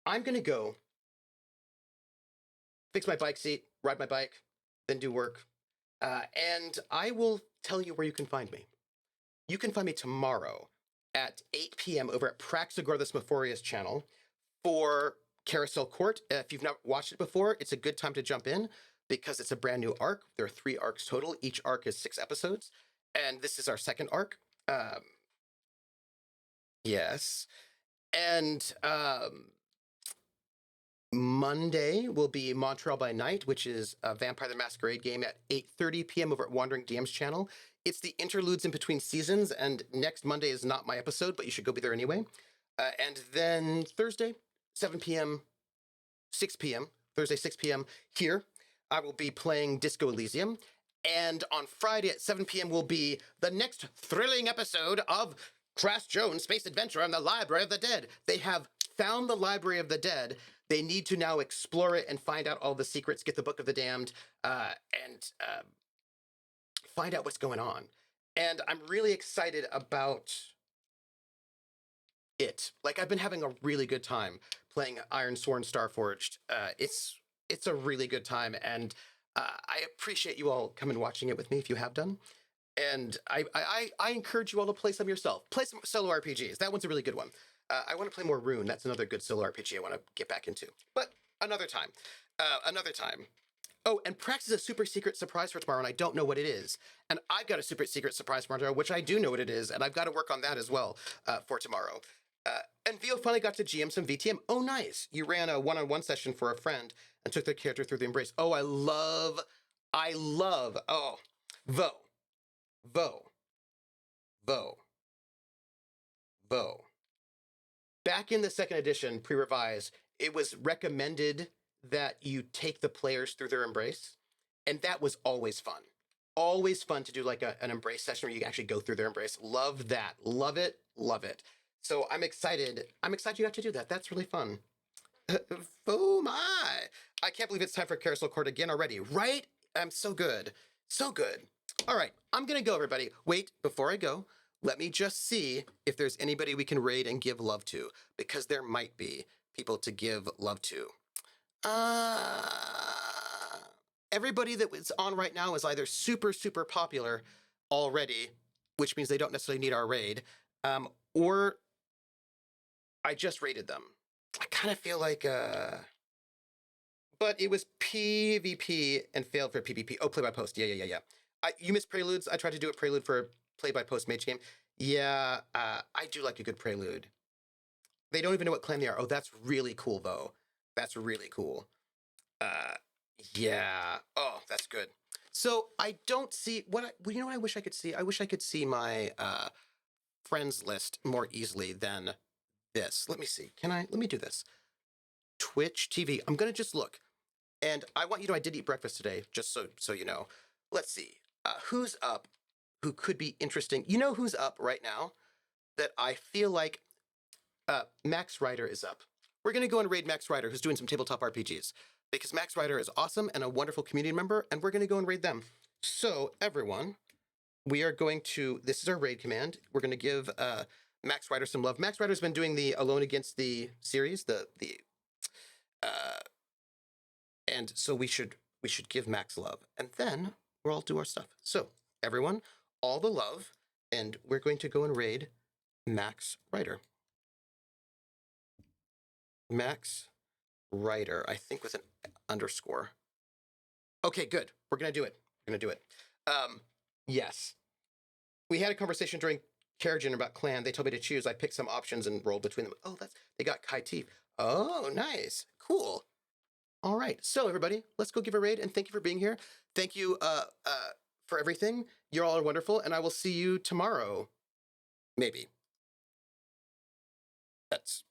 I'm going to go fix my bike seat, ride my bike, then do work. And I will tell you where you can find me. You can find me tomorrow at 8 p.m. over at Praxagor the Smophorius channel for Carousel Court. If you've not watched it before, it's a good time to jump in because it's a brand new arc. There are 3 arcs total. Each arc is 6 episodes. And this is our second arc. Yes. And Monday will be Montreal by Night, which is a Vampire the Masquerade game at 8:30 p.m. over at Wandering DM's channel. It's the interludes in between seasons, and next Monday is not my episode, but you should go be there anyway. And then Thursday, 7 p.m., 6 p.m., Thursday, 6 p.m. here, I will be playing Disco Elysium. And on Friday at 7 p.m. will be the next thrilling episode of Crash Jones' Space Adventure on the Library of the Dead. They have found the Library of the Dead. They need to now explore it and find out all the secrets, get the Book of the Damned, and find out what's going on. And I'm really excited about it. Like, I've been having a really good time playing Iron Sworn Starforged. It's a really good time, and I appreciate you all coming and watching it with me if you have done. And I encourage you all to play some yourself. Play some solo RPGs. That one's a really good one. I want to play more Rune. That's another good solo RPG I want to get back into. But another time. Oh, and Prax is a super secret surprise for tomorrow, and I don't know what it is. And I've got a super secret surprise for tomorrow, which I do know what it is, and I've got to work on that as well for tomorrow. And Vio finally got to GM some VTM. Oh, nice. You ran a one-on-one session for a friend and took their character through the Embrace. Oh, I love, oh, Vo. Back in the second edition, pre-revised, it was recommended that you take the players through their Embrace, and that was always fun. Always fun to do like an Embrace session where you actually go through their Embrace. Love that. Love it. So I'm excited. You got to do that. That's really fun. Oh my! I can't believe it's time for Carousel Court again already, right? I'm so good. All right, I'm gonna go, everybody. Wait, before I go, let me just see if there's anybody we can raid and give love to, because there might be people to give love to. Everybody that is on right now is either super, super popular already, which means they don't necessarily need our raid, or I just raided them. I kind of feel like, but it was PvP and failed for PvP. Oh, play by post. Yeah. You missed Preludes. I tried to do a Prelude for a play by post mage game. Yeah, I do like a good Prelude. They don't even know what clan they are. Oh, that's really cool, though. That's really cool. Yeah. Oh, that's good. So I don't see what I wish I could see. I wish I could see my friends list more easily than this. Let me see. Let me do this. Twitch TV. I'm gonna just look. And I want you to know I did eat breakfast today, just so you know. Let's see. Who's up who could be interesting? You know who's up right now that I feel like Max Ryder is up. We're going to go and raid Max Ryder, who's doing some tabletop RPGs, because Max Ryder is awesome and a wonderful community member, and we're going to go and raid them. So, everyone, we are going to, this is our raid command. We're going to give Max Ryder some love. Max Ryder's been doing the Alone Against the series, and so we should give Max love, and then we'll all do our stuff. So, everyone, all the love, and we're going to go and raid Max Ryder. Max Ryder, I think with an underscore. Okay, good. We're gonna do it. Yes. We had a conversation during Carrigan about clan. They told me to choose. I picked some options and rolled between them. Oh, they got Kai T. Oh, nice. Cool. All right. So everybody, let's go give a raid, and thank you for being here. Thank you for everything. You all are wonderful, and I will see you tomorrow. Maybe. That's